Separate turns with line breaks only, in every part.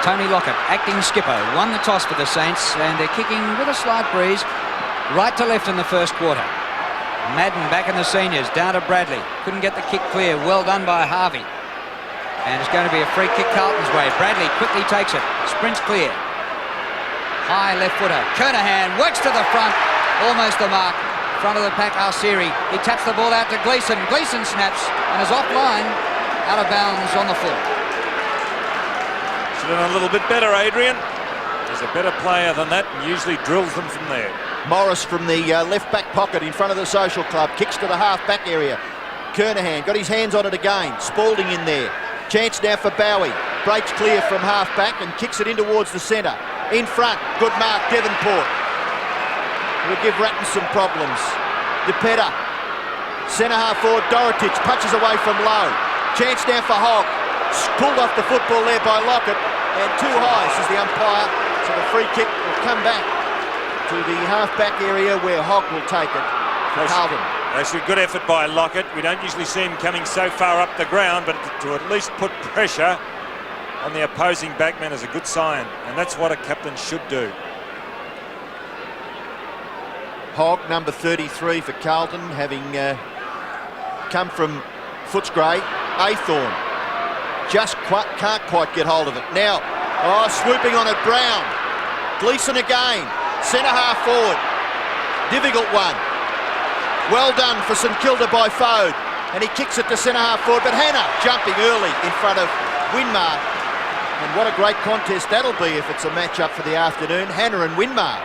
Tony Lockett, acting skipper, won the toss for the Saints, and they're kicking with a slight breeze right to left in the first quarter. Madden back in the seniors, down to Bradley. Couldn't get the kick clear. Well done by Harvey. And it's going to be a free kick Carlton's way. Bradley quickly takes it, sprints clear. High left footer. Kernahan works to the front, almost the mark. Front of the pack, Al-Siri. He taps the ball out to Gleeson. Gleeson snaps and is offline, out of bounds on the full.
Should have done a little bit better, Adrian. He's a better player than that and usually drills them from there.
Morris from the left back pocket in front of the Social Club. Kicks to the half back area. Kernahan got his hands on it again. Spalding in there. Chance now for Bowie. Breaks clear from half back and kicks it in towards the centre. In front, good mark, Devonport. Will give Ratton some problems. DePetta. Centre half forward, Dorotic punches away from low. Chance now for Hogg. Pulled off the football there by Lockett. And too high, says the umpire. So the free kick will come back to the half-back area where Hogg will take it for Carlton.
That's a good effort by Lockett. We don't usually see him coming so far up the ground, but to at least put pressure on the opposing backman is a good sign, and that's what a captain should do.
Hogg, number 33 for Carlton, having come from Footscray. Aythorne just can't quite get hold of it. Now, swooping on it, Brown. Gleeson again. Centre half forward. Difficult one. Well done for St Kilda by Fode. And he kicks it to centre half forward. But Hannah jumping early in front of Winmar. And what a great contest that'll be if it's a match-up for the afternoon. Hannah and Winmar.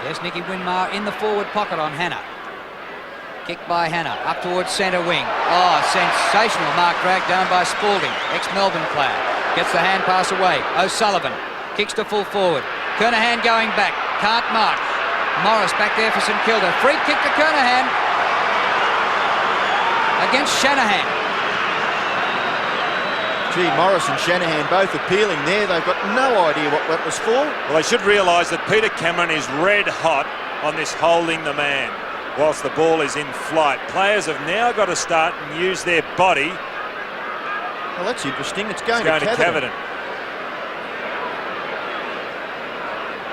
Yes, Nicky Winmar in the forward pocket on Hannah. Kick by Hannah, up towards centre wing. Oh, sensational mark dragged down by Spalding, ex-Melbourne player. Gets the hand pass away. O'Sullivan kicks to full forward. Kernahan going back, can't mark. Morris back there for St Kilda. Free kick to Kernahan against Shanahan.
Gee, Morris and Shanahan both appealing there. They've got no idea what that was for.
Well, they should realise that Peter Cameron is red hot on this holding the man whilst the ball is in flight. Players have now got to start and use their body.
Well, that's interesting. It's going
to
Cavidan.
Cavidan.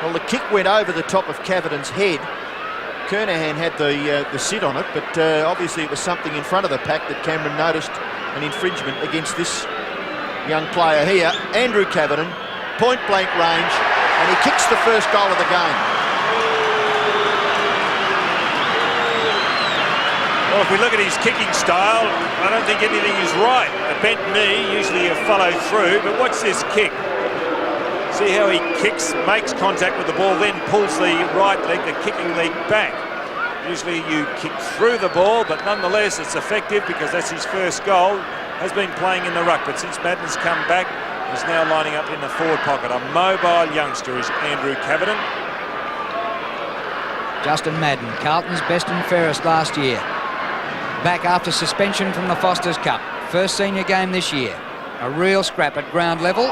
Well, the kick went over the top of Cavidan's head. Kernahan had the sit on it, but obviously it was something in front of the pack that Cameron noticed an infringement against this young player here. Andrew Cavidan, point-blank range, and he kicks the first goal of the game.
Well, if we look at his kicking style, I don't think anything is right. A bent knee, usually you follow through, but watch this kick. See how he kicks, makes contact with the ball, then pulls the right leg, the kicking leg back. Usually you kick through the ball, but nonetheless it's effective because that's his first goal. Has been playing in the ruck, but since Madden's come back, he's now lining up in the forward pocket. A mobile youngster is Andrew Cavidan.
Justin Madden, Carlton's best and fairest last year. Back after suspension from the Foster's Cup. First senior game this year. A real scrap at ground level.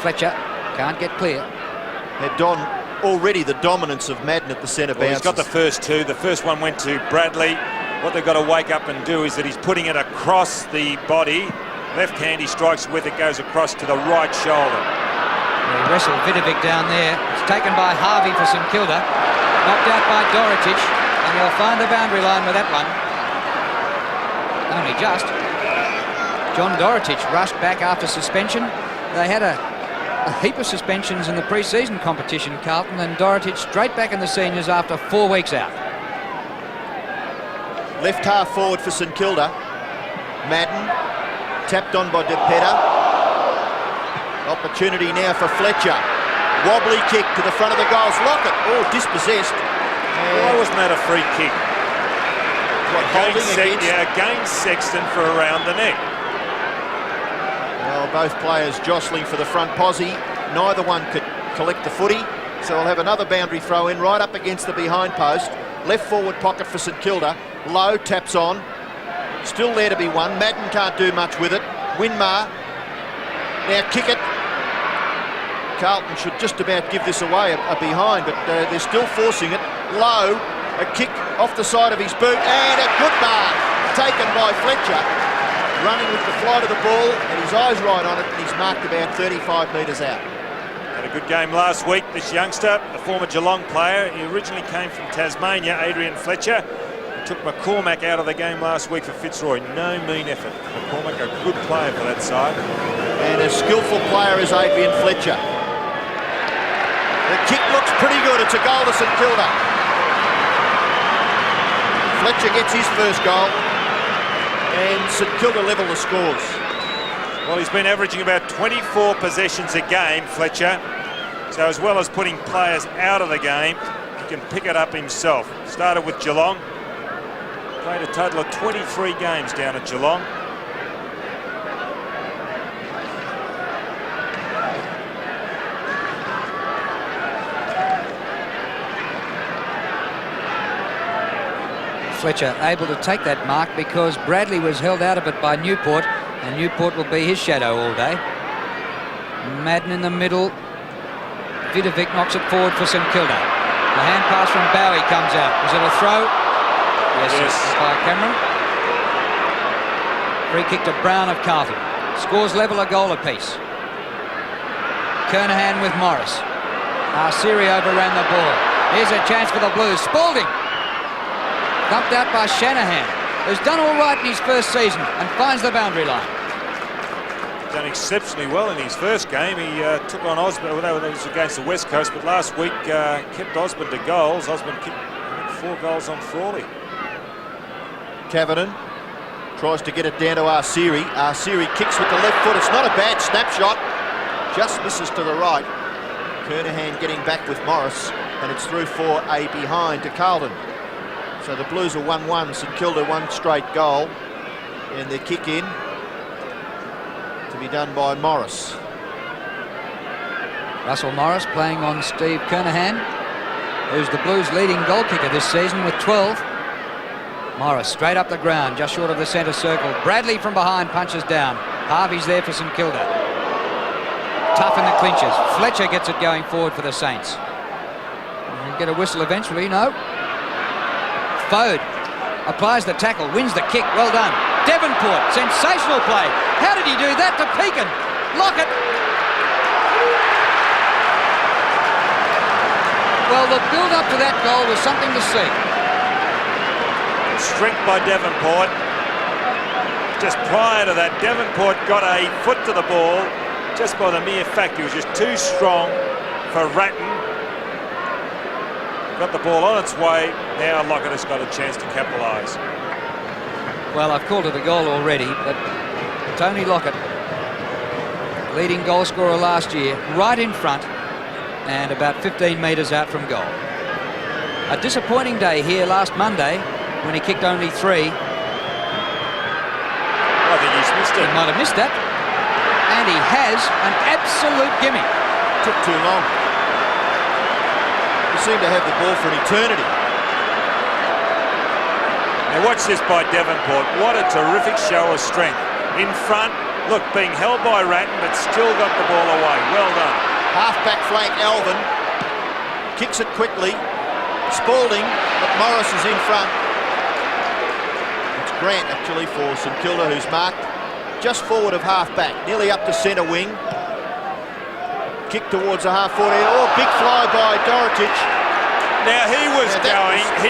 Fletcher can't get clear.
Had Don already the dominance of Madden at the centre bounces.
He's got the first two. The first one went to Bradley. What they've got to wake up and do is that he's putting it across the body. Left hand he strikes with, it goes across to the right shoulder.
They wrestle Vidovic down there. It's taken by Harvey for St Kilda. Knocked out by Dorotic. And they'll find the boundary line with that one. Only just. John Dorotic rushed back after suspension. They had a heap of suspensions in the pre-season competition, Carlton, and Dorotic straight back in the seniors after 4 weeks out.
Left half forward for St Kilda. Madden, tapped on by DePetta. Opportunity now for Fletcher. Wobbly kick to the front of the goals. Lockett, dispossessed.
Why wasn't that a free kick?
What,
against Sexton for around the neck.
Well, both players jostling for the front posse. Neither one could collect the footy, so we'll have another boundary throw in right up against the behind post. Left forward pocket for St Kilda. Low taps on. Still there to be won. Madden can't do much with it. Winmar. Now kick it. Carlton should just about give this away a behind, but they're still forcing it. Low. A kick off the side of his boot and a good mark taken by Fletcher. running with the flight of the ball, and his eye's right on it, and he's marked about 35 metres out.
Had a good game last week, this youngster, a former Geelong player. He originally came from Tasmania, Adrian Fletcher. He took McCormack out of the game last week for Fitzroy. No mean effort. McCormack, a good player for that side.
And a skillful player is Adrian Fletcher. The kick looks pretty good. It's a goal to St Kilda. Fletcher gets his first goal, and St Kilda level the scores.
Well, he's been averaging about 24 possessions a game, Fletcher. So as well as putting players out of the game, he can pick it up himself. Started with Geelong. Played a total of 23 games down at Geelong.
Fletcher able to take that mark because Bradley was held out of it by Newport, and Newport will be his shadow all day. Madden in the middle. Vidovic knocks it forward for St Kilda. The hand pass from Bowie comes out. Was it a throw? Yes. It's by Cameron. Free kick to Brown of Carlton. Scores level, a goal apiece. Kernahan with Morris. Siri overran the ball. Here's a chance for the Blues. Spalding. Dumped out by Shanahan, who's done all right in his first season and finds the boundary line.
Done exceptionally well in his first game. He took on Osborne, well, that was against the West Coast, but last week kept Osborne to goals. Osborne kicked 4 goals on Frawley.
Caverton tries to get it down to Arsiri. Arsiri kicks with the left foot. It's not a bad snapshot. Just misses to the right. Kernahan getting back with Morris, and it's through for a behind to Carlton. So the Blues are 1-1. St Kilda one straight goal, and their kick in to be done by Morris.
Russell Morris playing on Steve Kernahan, who's the Blues' leading goal kicker this season with 12. Morris straight up the ground, just short of the centre circle. Bradley from behind punches down. Harvey's there for St Kilda. Tough in the clinches. Fletcher gets it going forward for the Saints. He'll get a whistle eventually, no. Fode applies the tackle, wins the kick, well done. Devonport, sensational play. How did he do that to Pekin? Lockett. Well, the build-up to that goal was something to see.
Strength by Devonport. Just prior to that, Devonport got a foot to the ball just by the mere fact he was just too strong for Ratton. Got the ball on its way. Now Lockett has got a chance to capitalise.
Well, I've called it a goal already, but Tony Lockett, leading goal scorer last year, right in front and about 15 metres out from goal. A disappointing day here last Monday when he kicked only 3.
I think he's missed it.
He might have missed that. And he has an absolute gimme.
Took too long. He seemed to have the ball for an eternity.
Now watch this by Devonport. What a terrific show of strength. In front, look, being held by Ratton, but still got the ball away. Well done.
Half-back flank, Alvin. Kicks it quickly. Spalding, but Morris is in front. It's Grant, actually, for St Kilda, who's marked just forward of half-back, nearly up to centre wing. Kick towards the half-forward. Oh, big fly by Dorotic.
Now he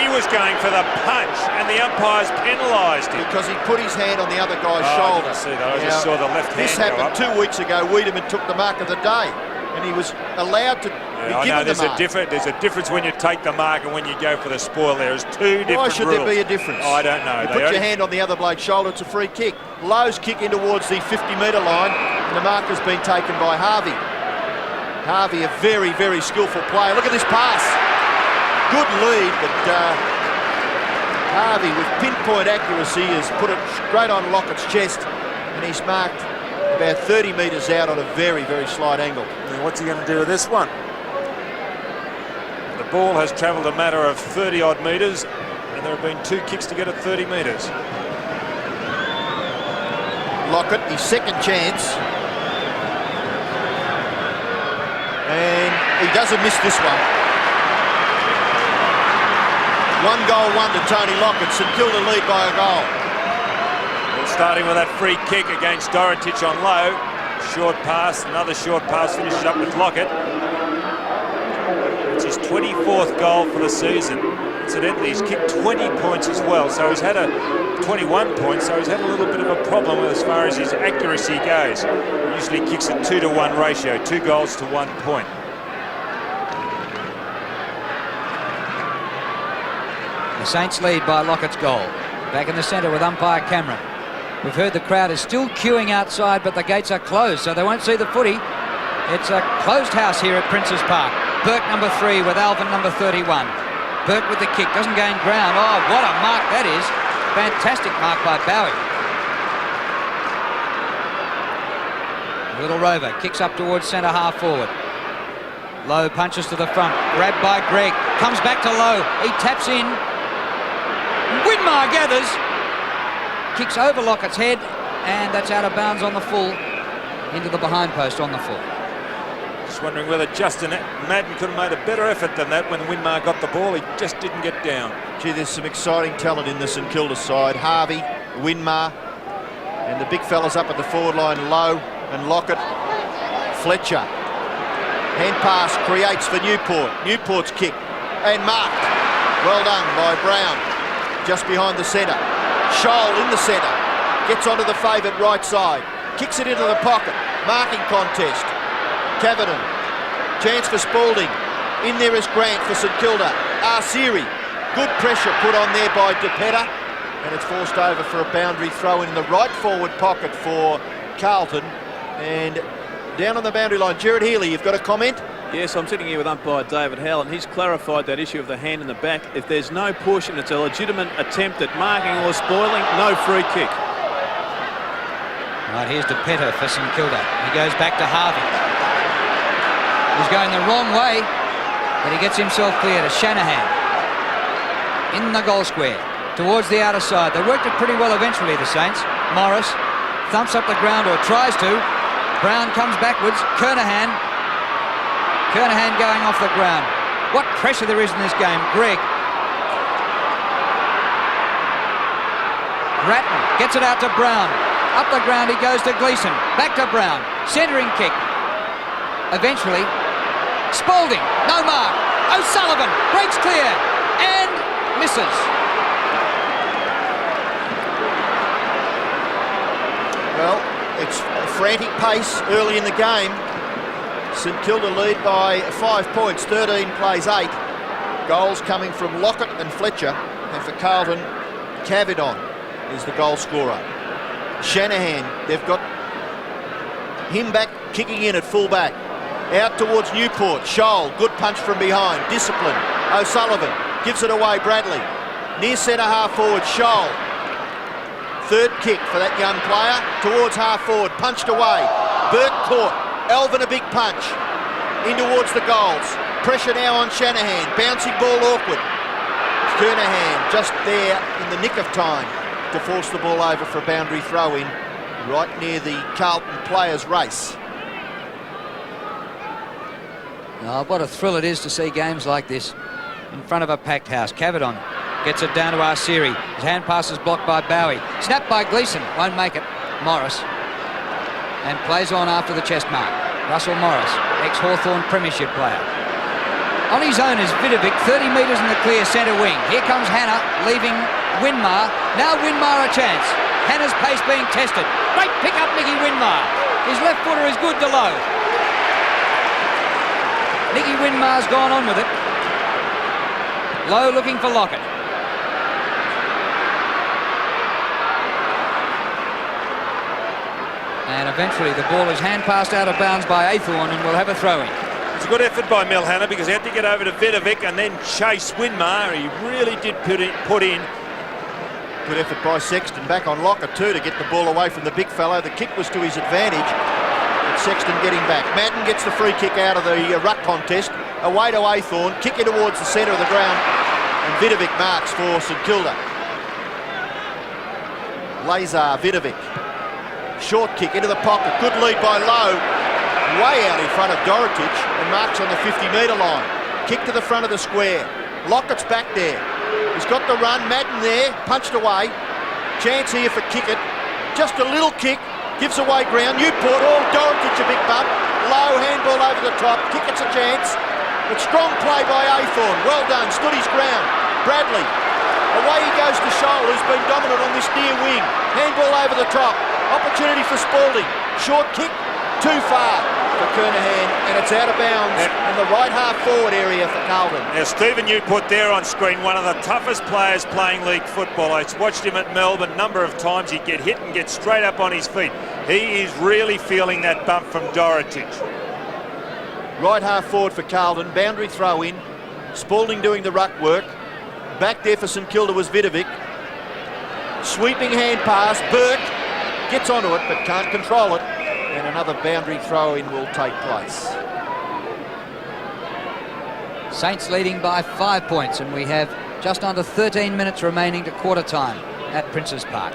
was going for the punch, and the umpires penalised him.
Because he put his hand on the other guy's shoulder.
I didn't see that. I just saw the left hand
This
go
happened
up.
2 weeks ago. Wiedemann took the mark of the day, and he was allowed to be given the mark.
There's a difference when you take the mark and when you go for the spoil. There's 2 different rules.
Why should there be a difference?
I don't know.
You put your hand on the other bloke's shoulder, it's a free kick. Lowe's kick in towards the 50-metre line, and the mark has been taken by Harvey. Harvey, a very, very skillful player. Look at this pass. Good lead, but Harvey, with pinpoint accuracy, has put it straight on Lockett's chest, and he's marked about 30 metres out on a very, very slight angle.
And what's he going to do with this one? The ball has travelled a matter of 30-odd metres, and there have been 2 kicks to get it 30 metres.
Lockett, his second chance. And he doesn't miss this one. 1-1 to Tony Lockett. St Kilda lead by a goal.
Well, Starting with that free kick against Dorotich on low. Short pass, another short pass, finishes up with Lockett. It's his 24th goal for the season. Incidentally, he's kicked 20 points as well, so he's had 21 points, so he's had a little bit of a problem as far as his accuracy goes. He usually kicks a 2-to-1 ratio, 2 goals to 1 point.
The Saints lead by Lockett's goal. Back in the centre with umpire Cameron. We've heard the crowd is still queuing outside, but the gates are closed, so they won't see the footy. It's a closed house here at Princes Park. Burke number 3 with Alvin number 31. Burke with the kick, doesn't gain ground. Oh, what a mark that is. Fantastic mark by Bowie. Little Rover kicks up towards centre half forward. Lowe punches to the front, grabbed by Gregg, comes back to Lowe, he taps in. Winmar gathers, kicks over Lockett's head, and that's out of bounds on the full, into the behind post on the full.
Just wondering whether Justin Madden could have made a better effort than that when Winmar got the ball. He just didn't get down.
Gee, there's some exciting talent in the St Kilda side. Harvey, Winmar, and the big fellas up at the forward line, Lowe and Lockett. Fletcher. Hand pass creates for Newport. Newport's kick and marked. Well done by Brown. Just behind the centre. Scholl in the centre. Gets onto the favourite right side. Kicks it into the pocket. Marking contest. Cavidan. Chance for Spalding. In there is Grant for St Kilda. Arsiri. Good pressure put on there by DePetta. And it's forced over for a boundary throw in the right forward pocket for Carlton. And down on the boundary line, Gerard Healy, you've got a comment?
Yes, I'm sitting here with umpire David Howell, and he's clarified that issue of the hand in the back. If there's no push and it's a legitimate attempt at marking or spoiling, no free kick.
Right, here's DePetta for St Kilda. He goes back to Harvey. He's going the wrong way, but he gets himself clear to Shanahan. In the goal square, towards the outer side. They worked it pretty well eventually, the Saints. Morris thumps up the ground, or tries to. Brown comes backwards. Kernahan going off the ground. What pressure there is in this game. Gregg. Grattan gets it out to Brown. Up the ground he goes to Gleeson. Back to Brown. Centering kick. Eventually, Spalding. No mark. O'Sullivan breaks clear and misses.
Well, it's a frantic pace early in the game. St Kilda lead by 5 points, 13 plays 8. Goals coming from Lockett and Fletcher, and for Carlton, Cavidan is the goal scorer. Shanahan, they've got him back kicking in at full-back. Out towards Newport, Scholl, good punch from behind, discipline. O'Sullivan gives it away, Bradley. Near centre half forward, Scholl. Third kick for that young player, towards half forward, punched away. Burke caught. Alvin a big punch in towards the goals. Pressure now on Shanahan. Bouncing ball awkward. Kernahan just there in the nick of time to force the ball over for a boundary throw in right near the Carlton players' race.
Oh, what a thrill it is to see games like this in front of a packed house. Cavidan gets it down to Arsiri. His hand pass is blocked by Bowie. Snapped by Gleeson. Won't make it. Morris. And plays on after the chest mark. Russell Morris, ex-Hawthorn premiership player. On his own is Vidovic, 30 metres in the clear centre wing. Here comes Hannah, leaving Winmar. Now Winmar a chance. Hannah's pace being tested. Great pick up, Nicky Winmar. His left footer is good to Low. Nicky Winmar's gone on with it. Low looking for Lockett. And eventually the ball is hand passed out of bounds by Aythorne and will have a throw-in.
It's a good effort by Milhana because he had to get over to Vidovic and then chase Winmar. He really did put in.
Good effort by Sexton, back on Lockett too to get the ball away from the big fellow. The kick was to his advantage, but Sexton getting back. Madden gets the free kick out of the ruck contest. Away to Aythorne, kick in towards the centre of the ground, and Vidovic marks for St Kilda. Lazar, Vidovic. Short kick into the pocket. Good lead by Lowe. Way out in front of Dorotich and marks on the 50-metre line. Kick to the front of the square. Lockett's back there. He's got the run. Madden there. Punched away. Chance here for Kickett. just a little kick, gives away ground. Newport, all Dorotich a big bump. Low handball over the top, kick it's a chance. But strong play by Athorn. Well done, stood his ground. Bradley, away he goes to Scholl, who's been dominant on this near wing. Handball over the top, opportunity for Spalding. Short kick, too far for Kernahan, and it's out of bounds in the right half forward area for Carlton.
Now Stephen Newport there on screen, one of the toughest players playing league football. I watched him at Melbourne a number of times. He'd get hit and get straight up on his feet. He is really feeling that bump from Dorotich.
Right half forward for Carlton, boundary throw in. Spalding doing the ruck work. Back there for St Kilda was Vidovic. Sweeping hand pass, Burke gets onto it but can't control it. And another boundary throw in will take place.
Saints leading by 5 points, and we have just under 13 minutes remaining to quarter time at Princes Park.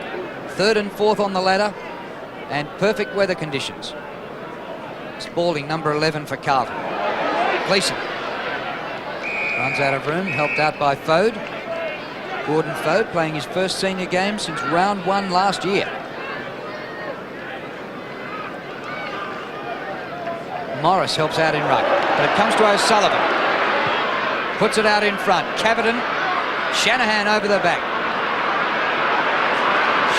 3rd and 4th on the ladder, and perfect weather conditions. Spalding, number 11 for Carlton. Gleeson runs out of room, helped out by Fode. Gordon Fode playing his first senior game since round 1 last year. Morris helps out in ruck, but it comes to O'Sullivan. Puts it out in front. Caviton, Shanahan over the back.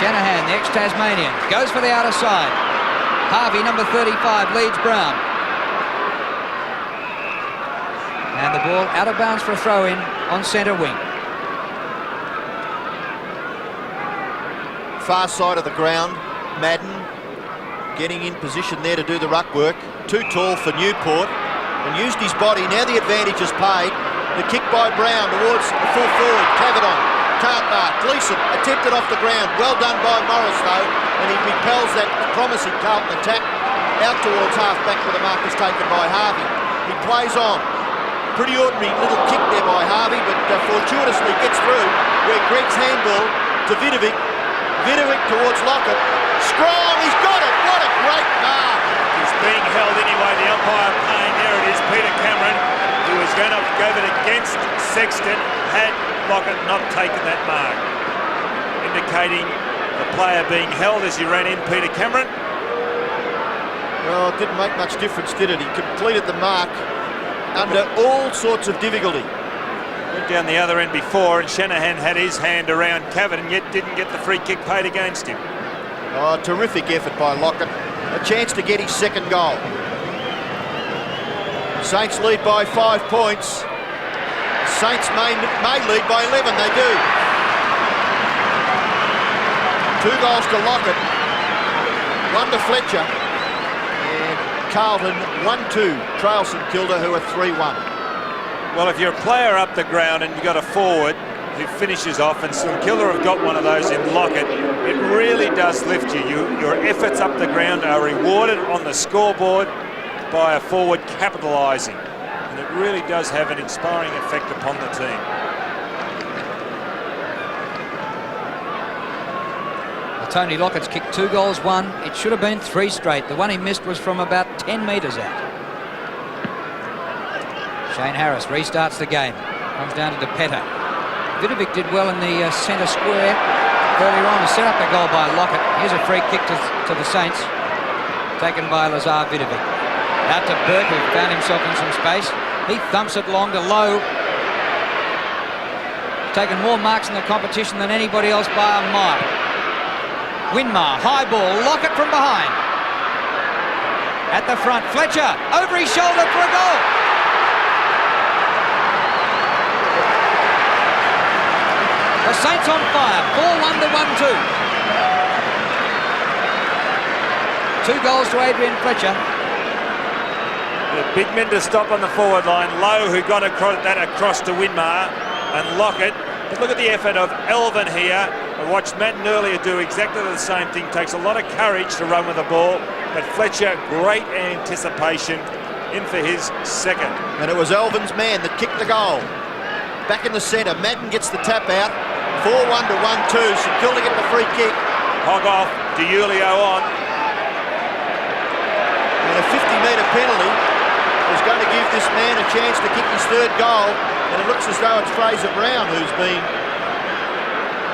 Shanahan, the ex-Tasmanian, goes for the outer side. Harvey, number 35, leads Brown. And the ball out of bounds for a throw-in on centre wing.
Far side of the ground, Madden getting in position there to do the ruck work. Too tall for Newport and used his body. Now the advantage is paid. The kick by Brown towards the full forward. Cavadon can't mark. Gleeson attempted off the ground. Well done by Morris though, and he repels that promising Carlton attack out towards half back where the mark is taken by Harvey. He plays on. Pretty ordinary little kick there by Harvey, but fortuitously gets through where Gregg's handball to Vidovic. Vidovic towards Lockett. Scrum, he's got it. What a great mark.
He's being held anyway. The umpire playing, there it is, Peter Cameron, who was going to go it against Sexton had Lockett not taken that mark, indicating the player being held as he ran in, Peter Cameron.
Well, it didn't make much difference, did it? He completed the mark under all sorts of difficulty.
Went down the other end before, and Shanahan had his hand around Caviton, yet didn't get the free kick paid against him.
Oh, terrific effort by Lockett. A chance to get his second goal. Saints lead by 5 points. Saints may lead by 11, they do. 2 goals to Lockett, 1 to Fletcher, and Carlton 1-2 trail St Kilda, who are 3-1.
Well, if you're a player up the ground and you've got a forward who finishes off, and St Kilda have got one of those in Lockett, it really does lift you. Your efforts up the ground are rewarded on the scoreboard by a forward capitalising, and it really does have an inspiring effect upon the team.
Well, Tony Lockett's kicked 2 goals, 1. It should have been 3 straight. The one he missed was from about 10 metres out. Shane Harris restarts the game. Comes down to DePetta. Vidovic did well in the centre square earlier on to set up the goal by Lockett. Here's a free kick to the Saints, taken by Lazar Vidovic. Out to Burke, who found himself in some space. He thumps it long to Lowe. Taken more marks in the competition than anybody else by a mile. Winmar, high ball, Lockett from behind. At the front, Fletcher, over his shoulder for a goal. The Saints on fire, 4-1 to 1-2. 2 goals to Adrian Fletcher.
The big men to stop on the forward line. Lowe, who got across to Winmar, and Lockett. But look at the effort of Elvin here. I watched Madden earlier do exactly the same thing. Takes a lot of courage to run with the ball. But Fletcher, great anticipation, in for his second.
And it was Elvin's man that kicked the goal. Back in the centre, Madden gets the tap out. 4-1 to 1-2. St Kilda get the free kick.
Hog off, DiUlio on.
And a 50-metre penalty is going to give this man a chance to kick his 3rd goal. And it looks as though it's Fraser Brown who's been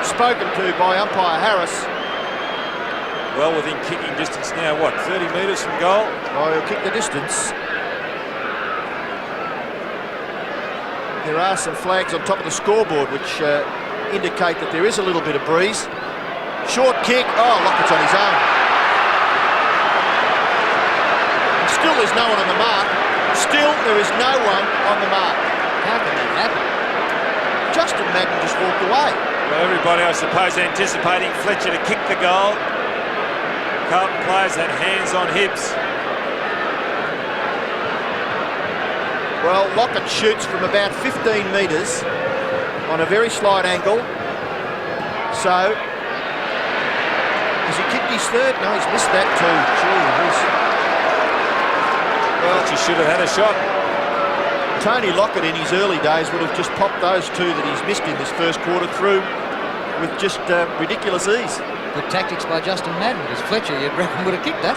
spoken to by umpire Harris.
Well within kicking distance now, what, 30 metres from goal?
Oh, he'll kick the distance. There are some flags on top of the scoreboard which indicate that there is a little bit of breeze. Short kick. Oh, Lockett's on his own. And still there's no one on the mark. Still there is no one on the mark.
How can that happen?
Justin Madden just walked away.
Well, everybody, I suppose, anticipating Fletcher to kick the goal. Carlton players had hands on hips.
Well, Lockett shoots from about 15 metres on a very slight angle. So, has he kicked his third? No, he's missed that too.
Well, he should have had a shot.
Tony Lockett in his early days would have just popped those two that he's missed in this first quarter through with just ridiculous ease.
Good tactics by Justin Madden, because Fletcher, you'd reckon, would have kicked that.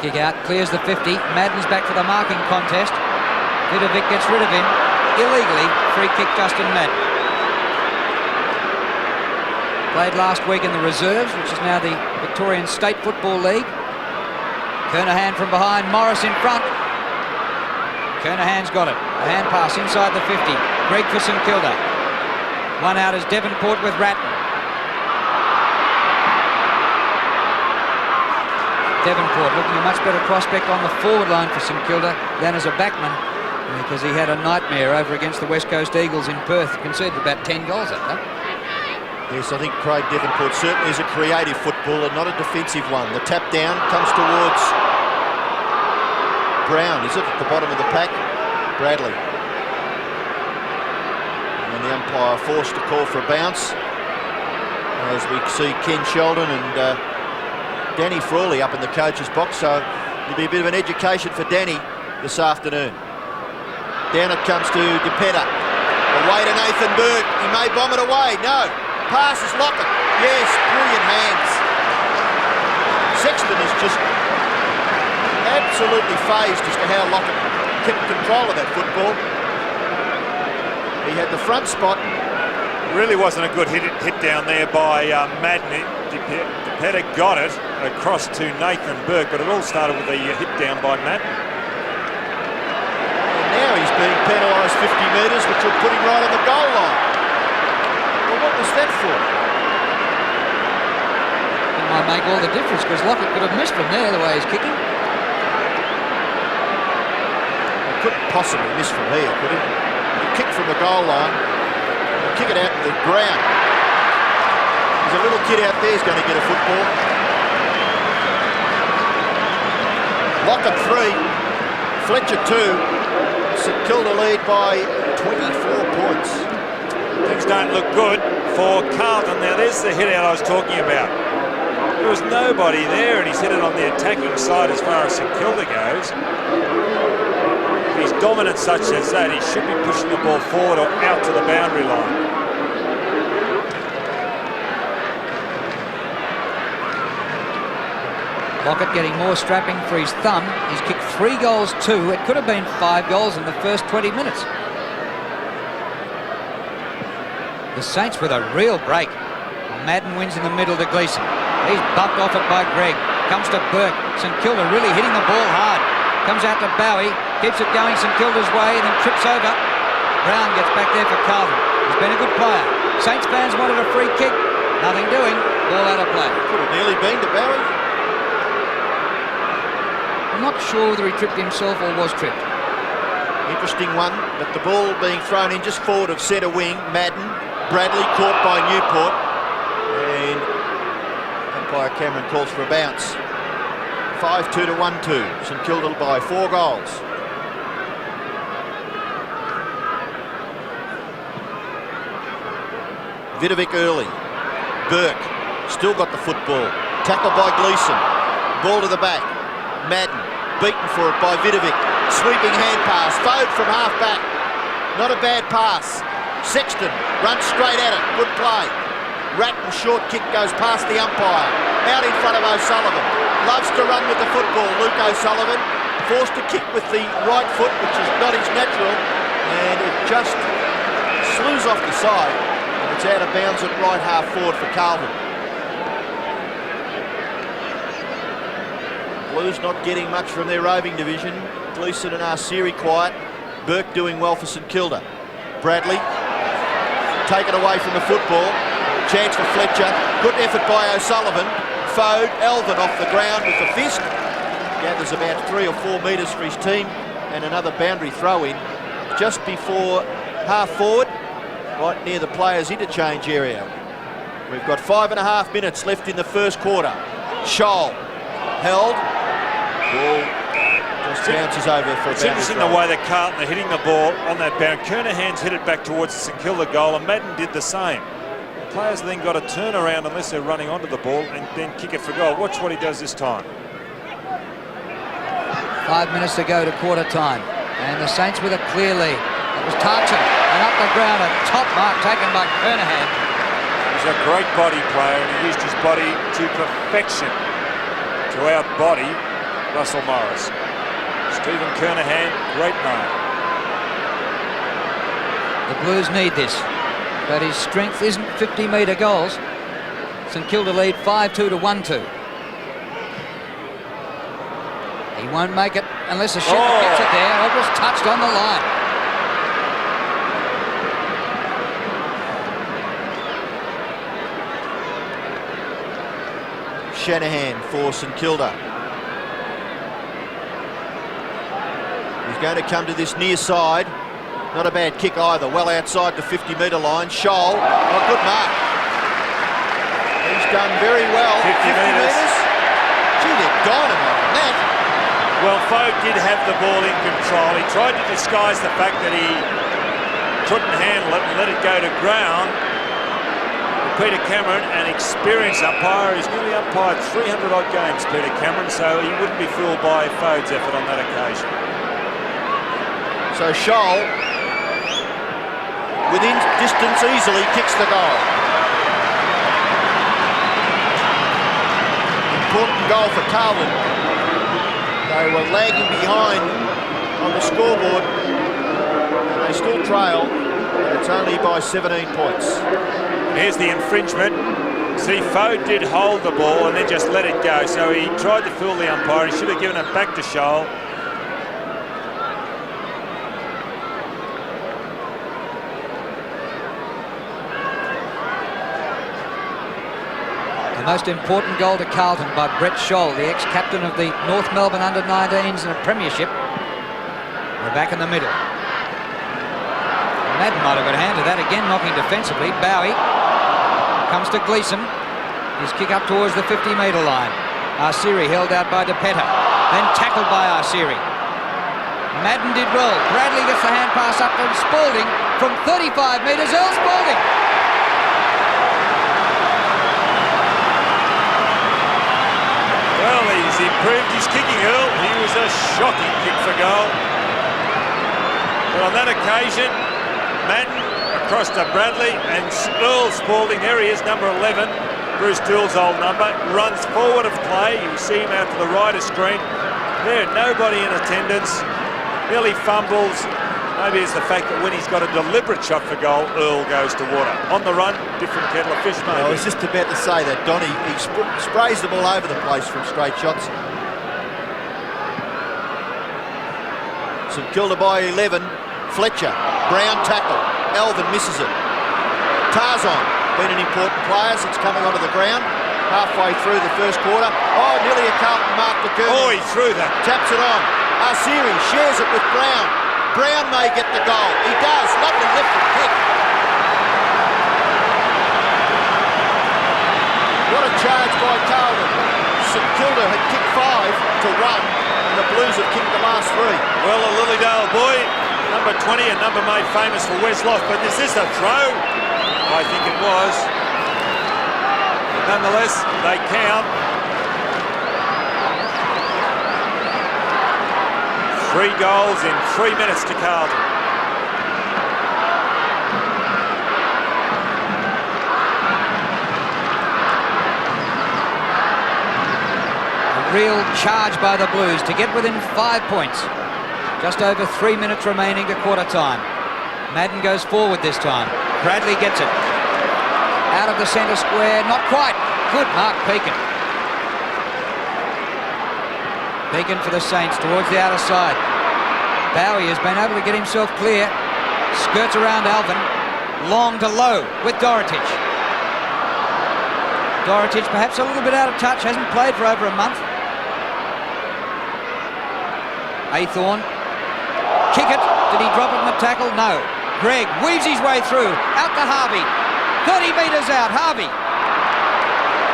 Kick out, clears the 50. Madden's back for the marking contest. Vidovic gets rid of him. Illegally, free kick Justin Madden. Played last week in the reserves, which is now the Victorian State Football League. Kernahan from behind, Morris in front. Kernahan's got it. A hand pass inside the 50. Greg for St Kilda. One out is Devonport with Ratton. Devonport looking a much better prospect on the forward line for St Kilda than as a backman, because he had a nightmare over against the West Coast Eagles in Perth. Conceded about 10 goals at that.
Yes, I think Craig Devonport certainly is a creative footballer, not a defensive one. The tap down comes towards Brown, is it, at the bottom of the pack? Bradley. And the umpire forced to call for a bounce, as we see Ken Sheldon and Danny Frawley up in the coach's box, so it'll be a bit of an education for Danny this afternoon. Down it comes to DePetta. Away to Nathan Burke. He may bomb it away. No. Passes Lockett. Yes, brilliant hands. Sexton is just absolutely phased as to how Lockett kept control of that football. He had the front spot.
Really wasn't a good hit down there by Madden. DePetta got it across to Nathan Burke, but it all started with a hit down by Madden.
And now he's being penalised 50 metres, which will put him right on the goal line. Well, what was that for?
It might make all the difference, because Lockett could have missed from there the way he's kicking.
He couldn't possibly miss from here, could he? He kicked from the goal line. He'll kick it out to the ground. There's a little kid out there who's going to get a football. Lockett 3, Fletcher 2. St Kilda lead by 24 points.
Things don't look good for Carlton. Now there's the hit out I was talking about. There was nobody there, and he's hit it on the attacking side as far as St Kilda goes. He's dominant such as that. He should be pushing the ball forward or out to the boundary line.
Lockett getting more strapping for his thumb. He's kicked 3 goals too. It could have been 5 goals in the first 20 minutes. The Saints with a real break. Madden wins in the middle to Gleeson. He's bumped off it by Gregg. Comes to Burke. St Kilda really hitting the ball hard. Comes out to Bowie. Keeps it going St Kilda's way and then trips over. Brown gets back there for Carlton. He's been a good player. Saints fans wanted a free kick. Nothing doing. Ball out of play.
Could have nearly been to Bowie.
I'm not sure whether he tripped himself or was tripped.
Interesting one, but the ball being thrown in just forward of centre wing. Madden, Bradley caught by Newport, and umpire Cameron calls for a bounce. 5-2 to 1-2. St Kilda by 4 goals. Vidovic early. Burke still got the football. Tackled by Gleeson. Ball to the back. Madden beaten for it by Vidovic. Sweeping hand pass. Foad from half back. Not a bad pass. Sexton runs straight at it. Good play. Ratton short kick goes past the umpire. Out in front of O'Sullivan. Loves to run with the football. Luke O'Sullivan forced to kick with the right foot, which is not his natural, and it just slews off the side. And it's out of bounds at right half forward for Carlton. Blues not getting much from their roving division. Gleeson and Arceri quiet. Burke doing well for St Kilda. Bradley taken away from the football. Chance for Fletcher. Good effort by O'Sullivan. Fode, Elvin off the ground with the fist. Gathers about 3 or 4 metres for his team. And another boundary throw in just before half forward, right near the players' interchange area. We've got 5.5 minutes left in the first quarter. Scholl held. Ball just bounces over for a
It's interesting the way that Carlton are hitting the ball on that bound. Kernahan's hit it back towards the St Kilda goal, and Madden did the same. The players then got to turn around unless they're running onto the ball and then kick it for goal. Watch what he does this time.
5 minutes to go to quarter time, and the Saints with a clear lead. It was Tartan, and up the ground, a top mark taken by Kernahan.
He's a great body player, and he used his body to perfection to outbody Russell Morris. Stephen Kernahan, great man.
The Blues need this, but his strength isn't 50-metre goals. St Kilda lead 5-2 to 1-2. He won't make it unless a Shepherd gets it there. It was touched on the line.
Shanahan for St Kilda. He's going to come to this near side. Not a bad kick either. Well outside the 50-metre line. Scholl. Oh, good mark. He's done very well.
50 metres.
Gee, they're dynamite on that.
Well, Fode did have the ball in control. He tried to disguise the fact that he couldn't handle it and let it go to ground. Peter Cameron, an experienced umpire, he's nearly umpired 300-odd games, Peter Cameron, so he wouldn't be fooled by Fode's effort on that occasion.
So Scholl, within distance easily, kicks the goal. Important goal for Carlton. They were lagging behind on the scoreboard, and they still trail, but it's only by 17 points.
Here's the infringement. See, Fode did hold the ball and then just let it go, so he tried to fool the umpire. He should have given it back to Scholl.
The most important goal to Carlton by Brett Scholl, the ex-captain of the North Melbourne under-19s in a premiership. We're back in the middle. Madden might have got a hand to that again, knocking defensively. Bowie comes to Gleeson. His kick up towards the 50-metre line. Arceri held out by DePetta, then tackled by Arceri. Madden did well. Bradley gets the hand pass up to Spalding from 35 metres. Earl Spalding.
Well, he's improved his kicking, Earl. He was a shocking kick for goal. But on that occasion, Madden across to Bradley, and Earl Spalding, there he is, number 11, Bruce Doole's old number, runs forward of play. You see him out to the right of screen. There, nobody in attendance, nearly fumbles. Maybe it's the fact that when he's got a deliberate shot for goal, Earl goes to water. On the run, different kettle of fish, maybe.
I was just about to say that, Donny. He sprays them all over the place from straight shots. St Kilda by 11. Fletcher, Brown tackle. Elvin misses it. Tarzan, been an important player since coming onto the ground. Halfway through the first quarter. Oh, nearly a Carlton mark for Curtin.
Oh, he threw that.
Taps it on. Arceri shares it with Brown. Brown may get the goal. He does. Lovely left-foot kick. What a charge by Carlton. St Kilda had kicked 5 to 1, and the Blues have kicked the last 3.
Well, a Lilydale boy, number 20, a number made famous for Westlock, but is this a throw? I think it was. Nonetheless, they count. 3 goals in 3 minutes to Carlton.
A real charge by the Blues to get within 5 points. Just over 3 minutes remaining to quarter time. Madden goes forward this time. Bradley gets it. Out of the centre square, not quite. Good mark, Pekin. Beacon for the Saints towards the outer side. Bowie has been able to get himself clear. Skirts around Alvin. Long to Low with Dorotich. Dorotich perhaps a little bit out of touch. Hasn't played for over a month. Aythorne. Kick it. Did he drop it in the tackle? No. Gregg weaves his way through. Out to Harvey. 30 metres out. Harvey.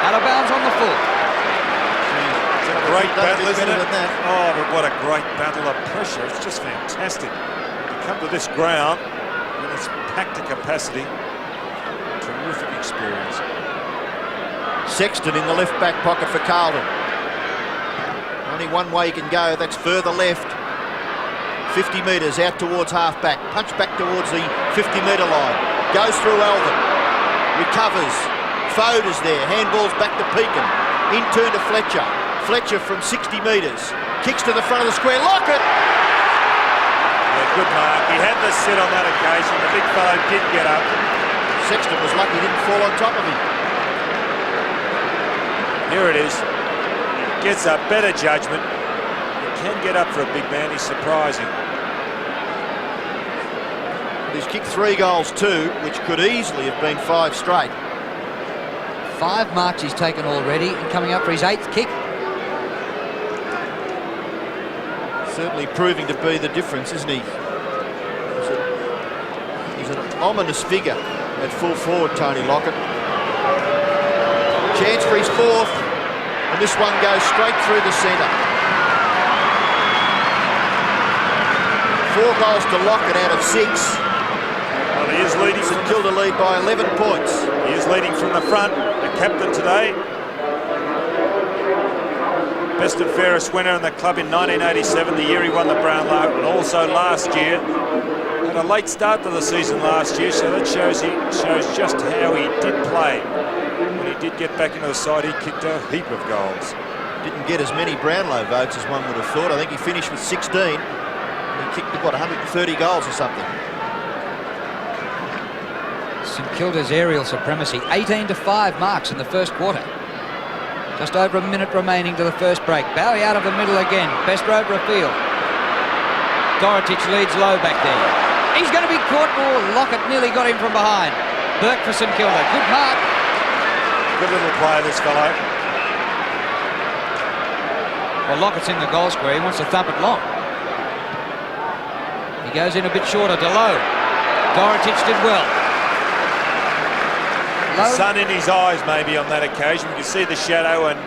Out of bounds on the full.
Great battle, isn't it? Oh, but what a great battle of pressure. It's just fantastic. To come to this ground, and it's packed to capacity. Terrific experience.
Sexton in the left back pocket for Carlton. Only one way you can go, that's further left. 50 metres out towards half-back. Punch back towards the 50-metre line. Goes through Alvin. Recovers. Foder's there. Handballs back to Pekin. In turn to Fletcher. Fletcher from 60 metres. Kicks to the front of the square. Lockett!
Yeah, good mark. He had the sit on that occasion. The big fellow did get up.
Sexton was lucky he didn't fall on top of him.
Here it is. Gets up. Better judgment. He can get up for a big man. He's surprising.
He's kicked 3 goals too, which could easily have been 5 straight.
5 marks he's taken already and coming up for his 8th kick.
Certainly proving to be the difference, isn't he? He's an ominous figure at full forward, Tony Lockett. Chance for his 4th, and this one goes straight through the centre. 4 goals to Lockett out of 6.
Well, he is leading.
St Kilda lead by 11 points.
He is leading from the front. The captain today. Best and fairest winner in the club in 1987, the year he won the Brownlow, and also last year. Had a late start to the season last year, so that shows just how he did play. When he did get back into the side, he kicked a heap of goals.
Didn't get as many Brownlow votes as one would have thought. I think he finished with 16. He kicked, what, 130 goals or something.
St Kilda's aerial supremacy. 18-5 marks in the first quarter. Just over a minute remaining to the first break. Bowie out of the middle again. Best over a field. Dorotich leads Low back there. He's going to be caught. Oh, Lockett nearly got him from behind. Burke for St Kilda. Good mark.
Good little play, this fellow.
Well, Lockett's in the goal square. He wants to thump it long. He goes in a bit shorter to Low. Dorotich did well.
The sun in his eyes maybe on that occasion. You can see the shadow, and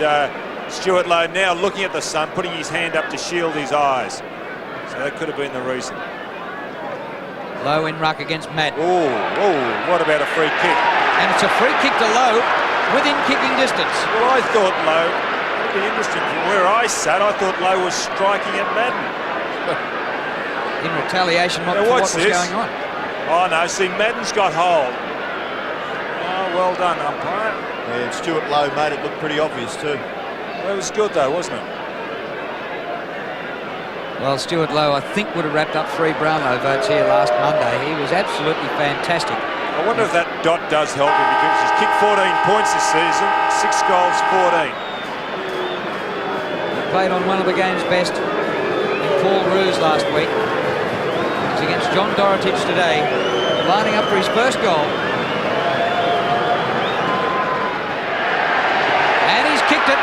Stuart Low now looking at the sun, putting his hand up to shield his eyes. So that could have been the reason.
Low in ruck against Madden.
Oh, what about a free kick?
And it's a free kick to Low within kicking distance.
Well, I thought Low, it'd be interesting from where I sat, I thought Low was striking at Madden.
In retaliation for what was going on.
Oh no, see, Madden's got hold. Well done, umpire.
Yeah, and Stuart Low made it look pretty obvious too.
Well, it was good though, wasn't it?
Well, Stuart Low, I think, would have wrapped up 3 Brownlow votes here last Monday. He was absolutely fantastic.
I wonder if that dot does help him, because he's kicked 14 points this season, 6 goals, 14.
He played on one of the game's best in Paul Roos last week. He's against John Dorotich today, lining up for his first goal. Kicked it.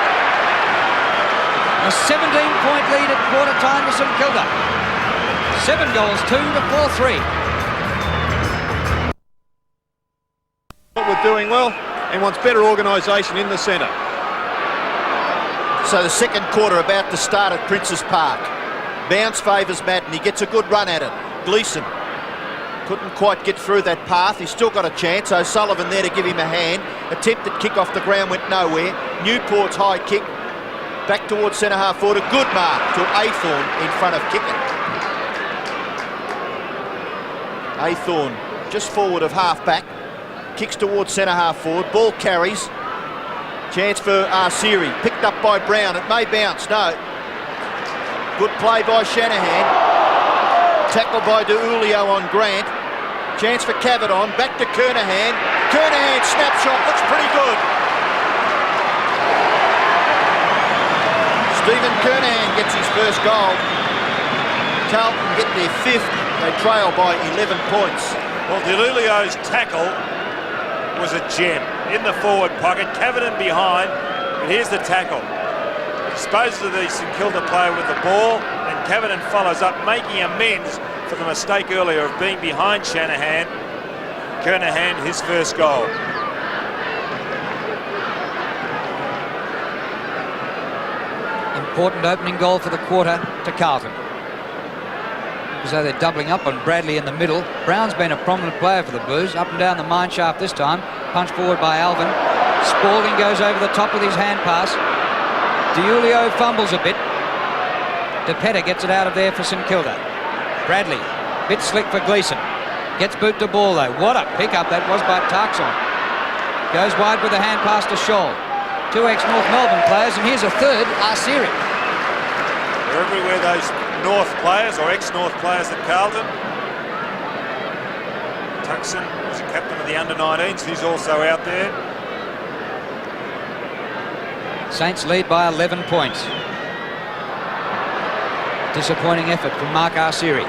A 17-point lead at quarter time to St Kilda. 7 goals, 2 to 4-3.
We're doing well and wants better organisation in the centre.
So the second quarter about to start at Princes Park. Bounce favours Madden. He gets a good run at it. Gleeson couldn't quite get through that path. He's still got a chance. O'Sullivan there to give him a hand. Attempted kick off the ground, went nowhere. Newport's high kick back towards centre half forward. A good mark to Aythorne in front of Kicken. Aythorne just forward of half back. Kicks towards centre half forward. Ball carries. Chance for Arsiri. Picked up by Brown. It may bounce. No. Good play by Shanahan. Tackle by DeUlio on Grant. Chance for Cavadon. Back to Kernahan. Kernahan snapshot. Looks pretty good. Stephen Kernahan gets his first goal. Carlton get their 5th. They trail by 11 points.
Well, DeLulio's tackle was a gem. In the forward pocket, Kavanagh behind, but here's the tackle. Disposes of the St Kilda player with the ball, and Kavanagh follows up, making amends for the mistake earlier of being behind Shanahan. Kernahan, his first goal.
Important opening goal for the quarter to Carlton. As though they're doubling up on Bradley in the middle. Brown's been a prominent player for the Blues, up and down the mine shaft this time. Punched forward by Alvin. Spalding goes over the top with his hand pass. DeLulio fumbles a bit. DePetta gets it out of there for St Kilda. Bradley, bit slick for Gleeson. Gets boot to ball though. What a pickup that was by Tarkson. Goes wide with a hand pass to Scholl. 2 ex-North Melbourne players, and here's a third, Arsiri.
They're everywhere, those North players, or ex-North players at Carlton. Tuxon was a captain of the under-19s, he's also out there.
Saints lead by 11 points. Disappointing effort from Mark Arsiri.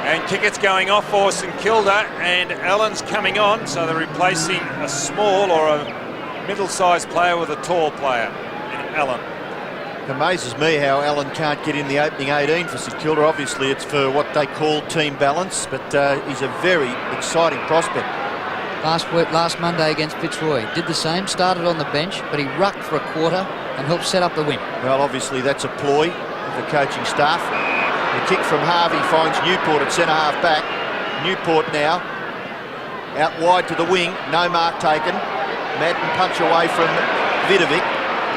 And kickets going off for St Kilda, and Allen's coming on, so they're replacing a small or a middle-sized player with a tall player in Allen.
It amazes me how Allen can't get in the opening 18 for St Kilda. Obviously it's for what they call team balance, but he's a very exciting prospect.
Last Monday against Fitzroy, did the same, started on the bench, but he rucked for a quarter and helped set up the win.
Well, obviously that's a ploy of the coaching staff. The kick from Harvey finds Newport at centre-half back. Newport now out wide to the wing, no mark taken. Madden punch away from Vidovic,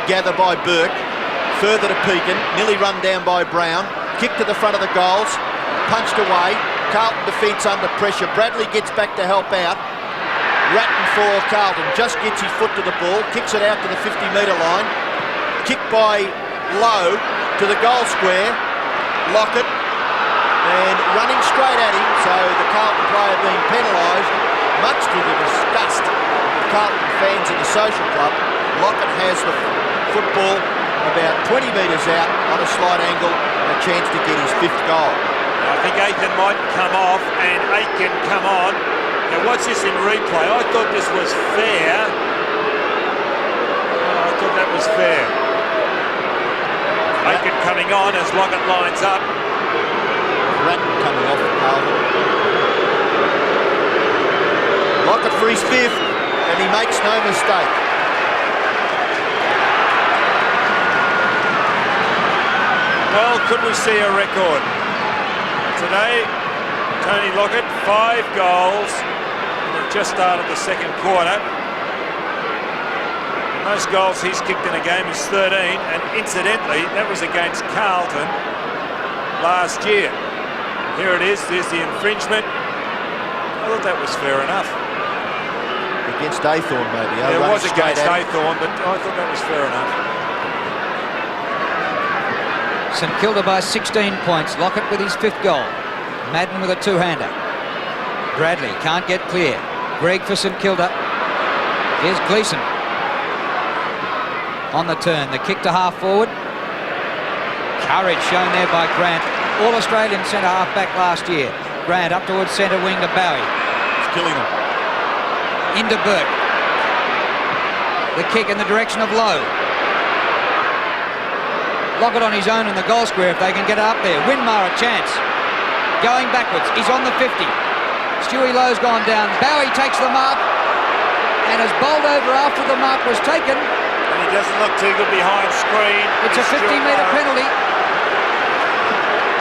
gather by Burke, further to Pekin, nearly run down by Brown, kick to the front of the goals, punched away, Carlton defence under pressure, Bradley gets back to help out, Ratton for Carlton, just gets his foot to the ball, kicks it out to the 50-metre line, kick by Lowe to the goal square, Lockett, and running straight at him, so the Carlton player being penalised, much to the disgust of Carlton fans at the social club. Lockett has the football about 20 metres out on a slight angle and a chance to get his 5th goal.
I think Aiken might come off and Aiken come on. Now watch this in replay. I thought this was fair. I thought that was fair. Aiken coming on as Lockett lines up.
Ratton coming off for Carlton. Lockett for his 5th, and he makes no mistake.
Well, could we see a record? Today, Tony Lockett, 5 goals. We've just started the second quarter. Most goals he's kicked in a game is 13, and incidentally, that was against Carlton last year. Here it is, there's the infringement. I thought that was fair enough.
Against Aythorne, maybe.
Yeah, it was against Aythorne, but I thought that was fair enough.
St Kilda by 16 points. Lockett with his 5th goal. Madden with a 2-hander. Bradley can't get clear. Gregg for St Kilda. Here's Gleeson. On the turn, the kick to half forward. Courage shown there by Grant. All-Australian centre-half back last year. Grant up towards centre wing to Bowie.
It's killing them.
Into Burke. The kick in the direction of Lowe. Lockett on his own in the goal square if they can get it up there. Winmar a chance. Going backwards. He's on the 50. Stewie Lowe's gone down. Bowie takes the mark and has bowled over after the mark was taken.
And he doesn't look too good behind screen.
It's a 50-metre penalty.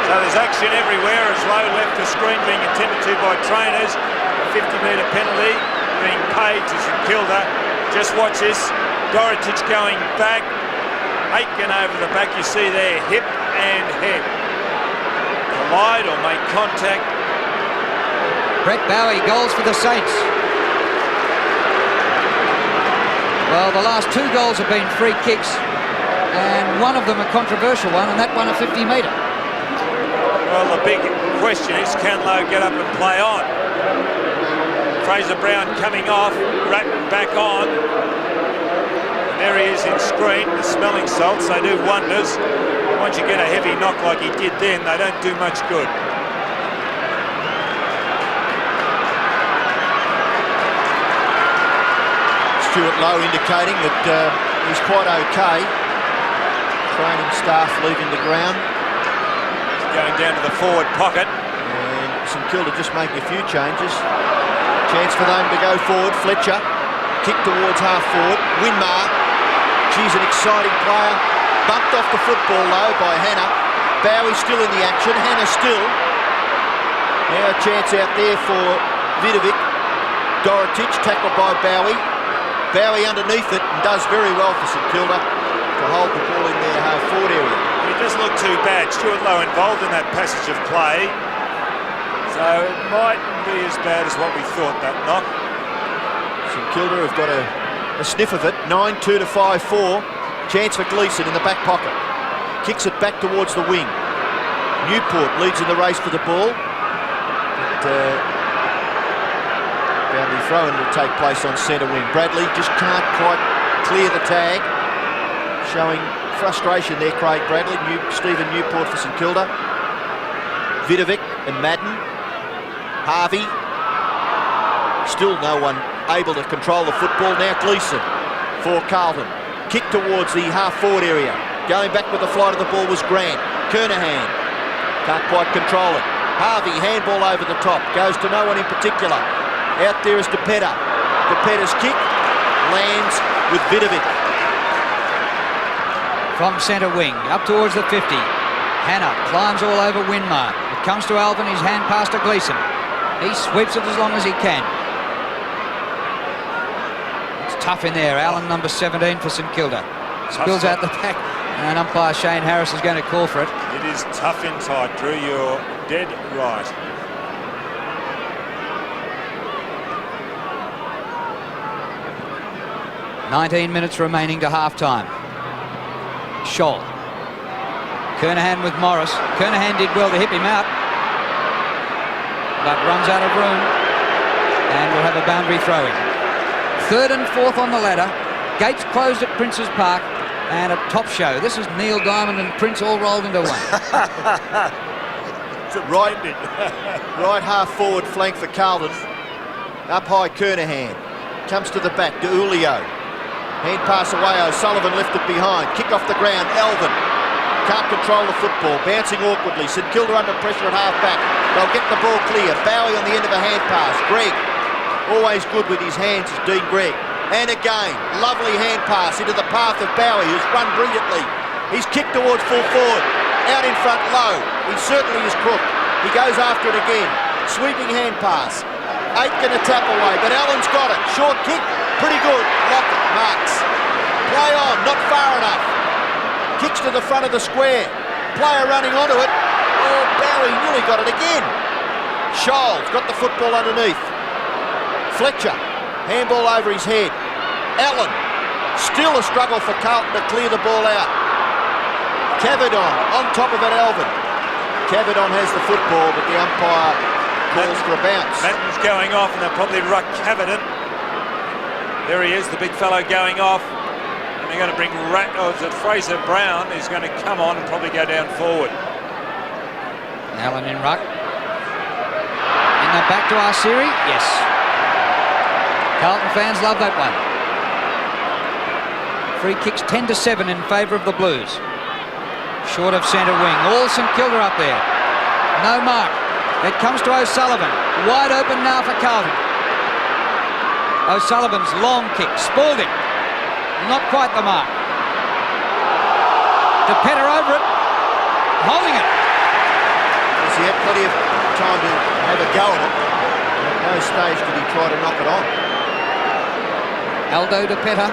So there's action everywhere as Lowe left the screen being attended to by trainers. A 50-metre penalty being paid to St Kilda. Just watch this. Dorotic going back. Aitken over the back. You see there, hip and head. Collide or make contact.
Brett Bowie goals for the Saints. Well, the last 2 goals have been free kicks, and one of them a controversial one, and that one a 50-metre.
Well, the big question is, can Lowe get up and play on? Fraser Brown coming off, Ratton back on. And There he is in screen. The smelling salts, they do wonders. Once you get a heavy knock like he did then, they don't do much good.
Stuart Lowe indicating that he's quite okay. Training staff leaving the ground.
Going down to the forward pocket.
And St Kilda just making a few changes. Chance for them to go forward. Fletcher, kick towards half forward. Winmar, she's an exciting player. Bumped off the football though by Hannah. Bowie still in the action. Hannah still. Now a chance out there for Vidovic. Dorotich tackled by Bowie. Bowie underneath it and does very well for St Kilda to hold the ball in their half forward area.
It doesn't look too bad. Stuart Lowe involved in that passage of play. So it mightn't be as bad as what we thought, that knock.
St Kilda have got a sniff of it. 9-2 to 5-4. Chance for Gleeson in the back pocket. Kicks it back towards the wing. Newport leads in the race for the ball. Boundary throw-in will take place on centre wing. Bradley just can't quite clear the tag. Showing frustration there, Craig Bradley. Stephen Newport for St Kilda. Vidovic and Madden. Harvey. Still no one able to control the football. Now Gleeson for Carlton. Kick towards the half-forward area. Going back with the flight of the ball was Grant. Kernahan can't quite control it. Harvey, handball over the top. Goes to no one in particular. Out there is DePetta. DePetta's kick lands with Vidovic.
From centre wing, up towards the 50. Hannah climbs all over Winmar. It comes to Alvin, his hand pass to Gleeson. He sweeps it as long as he can. It's tough in there. Allen, number 17 for St Kilda. Spills out the back, and umpire Shane Harris is going to call for it.
It is tough inside, Drew. You're dead right.
"19 minutes remaining to half-time. Scholl. Kernahan with Morris. Kernahan did well to hip him out, but runs out of room and will have a boundary throw-in. 3rd and 4th on the ladder. Gates closed at Prince's Park, and a top show. This is Neil Diamond and Prince all rolled into one.
It's a right,
Right half-forward flank for Carlton. Up high Kernahan. Comes to the back to Ulio. Hand pass away, O'Sullivan lifted behind. Kick off the ground, Alvin. Can't control the football, bouncing awkwardly. St Kilda under pressure at half-back. They'll get the ball clear. Bowie on the end of a hand pass. Gregg, always good with his hands is Dean Gregg. And again, lovely hand pass into the path of Bowie, who's run brilliantly. He's kicked towards full forward. Out in front, Low. He certainly is crooked. He goes after it again. Sweeping hand pass. Aitken a tap away, but Allen's got it. Short kick, pretty good. Lockett marks. Play on, not far enough. Kicks to the front of the square. Player running onto it. Oh, Bowie nearly got it again. Scholl's got the football underneath. Fletcher, handball over his head. Allen, still a struggle for Carlton to clear the ball out. Cavadon, on top of it, Alvin. Cavadon has the football, but the umpire calls for a bounce.
Madden's going off, and they'll probably ruck Cavadon. There he is, the big fellow going off. And they're going to bring Fraser Brown, who's going to come on and probably go down forward.
Allen in ruck. In the back to Arceri. Yes. Carlton fans love that one. Free kicks 10-7 in favour of the Blues. Short of centre wing. All St Kilda up there. No mark. It comes to O'Sullivan. Wide open now for Carlton. O'Sullivan's long kick. Spalding. Not quite the mark. DePetta over it. Holding it.
He had plenty of time to have a go at it. At no stage did he try to knock it on.
Aldo DePetta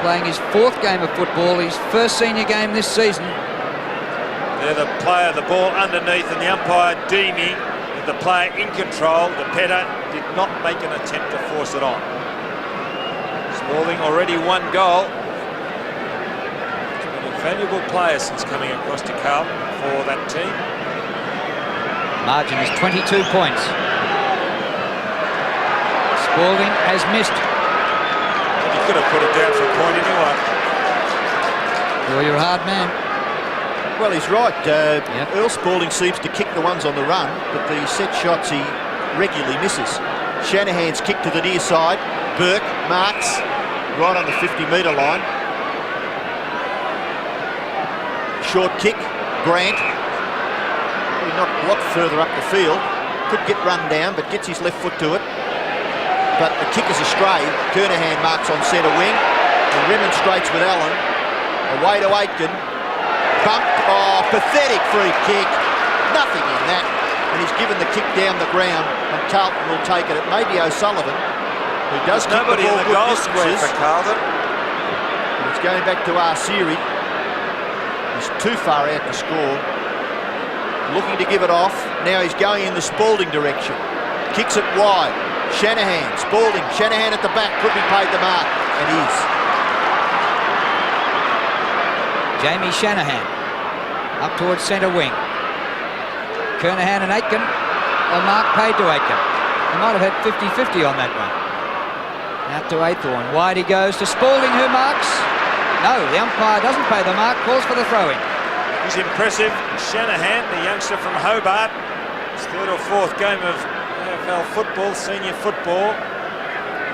playing his 4th game of football, his first senior game this season.
They're the player, the ball underneath, and the umpire deeming that the player in control. DePetta did not make an attempt to force it on. Spalding already 1 goal. He's been a valuable player since coming across to Carlton for that team.
Margin is 22 points. Spalding has missed.
He could have put it down for a point anyway.
Well, you're a hard man.
Well, he's right. Earl Spalding seems to kick the ones on the run, but the set shots he regularly misses. Shanahan's kick to the near side. Burke marks right on the 50-metre line. Short kick. Grant. Probably not a lot further up the field. Could get run down, but gets his left foot to it. But the kick is astray. Kernahan marks on centre wing and remonstrates with Allen. Away to Aitken. Bumped. Oh, pathetic free kick. Nothing in that. And he's given the kick down the ground, and Carlton will take it. It may be O'Sullivan, who does kick
Nobody
the ball
in the
good
goal square
distances.
for Carlton.
And it's going back to Arsiri. He's too far out to score. Looking to give it off. Now he's going in the Spalding direction. Kicks it wide. Shanahan, Spalding, Shanahan at the back. Could be paid the mark, and is.
Jamie Shanahan up towards centre wing. Kernahan and Aitken. A mark paid to Aitken. He might have had 50-50 on that one. Out to Aythorne. Wide he goes to Spalding, who marks. No, the umpire doesn't pay the mark. Calls for the throw-in.
He's impressive. Shanahan, the youngster from Hobart. His third or fourth game of AFL football, senior football.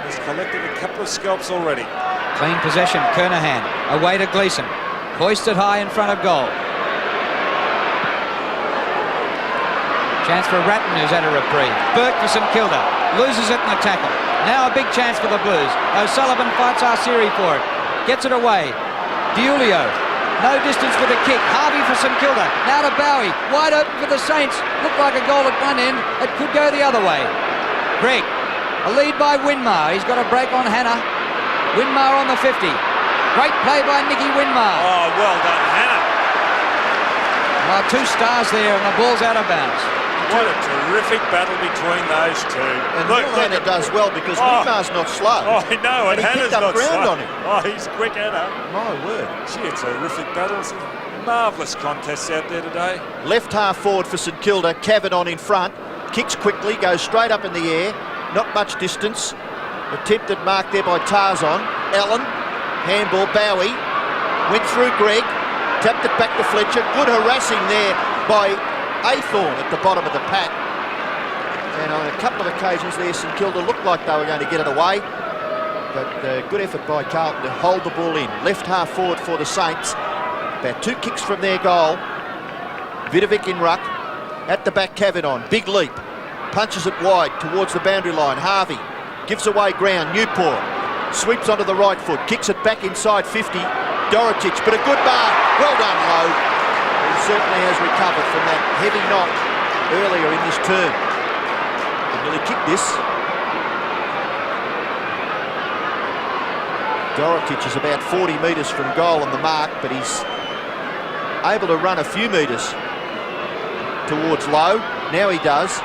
He's collected a couple of scalps already.
Clean possession. Kernahan away to Gleeson. Hoisted high in front of goal. Chance for Ratton, who's had a reprieve. Burke for St Kilda. Loses it in the tackle. Now a big chance for the Blues. O'Sullivan fights Arsiri for it. Gets it away. Diulio. No distance with a kick. Harvey for St Kilda. Now to Bowie. Wide open for the Saints. Looked like a goal at one end. It could go the other way. Greg. A lead by Winmar. He's got a break on Hannah. Winmar on the 50. Great play by Nicky Winmar.
Oh, well done, Hannah.
Well, 2 stars there and the ball's out of bounds.
What a terrific battle between those two.
And Hannah does well because Winmar's not slow.
Oh, I know, and
he
Hannah's
picked up
not
ground
slow.
on him.
Oh, he's quick, Hannah.
My word.
Gee, a terrific battle. Some marvellous contests out there today.
Left half forward for St Kilda. Cavadon in front. Kicks quickly, goes straight up in the air. Not much distance. Attempted mark there by Tarzan. Allen. Handball, Bowie. Went through Greg. Tapped it back to Fletcher. Good harassing there by Aythorne at the bottom of the pack. And on a couple of occasions there, St Kilda looked like they were going to get it away. But good effort by Carlton to hold the ball in. Left half forward for the Saints. About 2 kicks from their goal. Vidovic in ruck. At the back, Cavadon. Big leap. Punches it wide towards the boundary line. Harvey gives away ground. Newport sweeps onto the right foot. Kicks it back inside 50. Dorotich, but a good mark. Well done, Lowe. He certainly has recovered from that heavy knock earlier in this term. He nearly kicked this. Dorotich is about 40 metres from goal on the mark, but he's able to run a few metres towards Lowe. Now he does.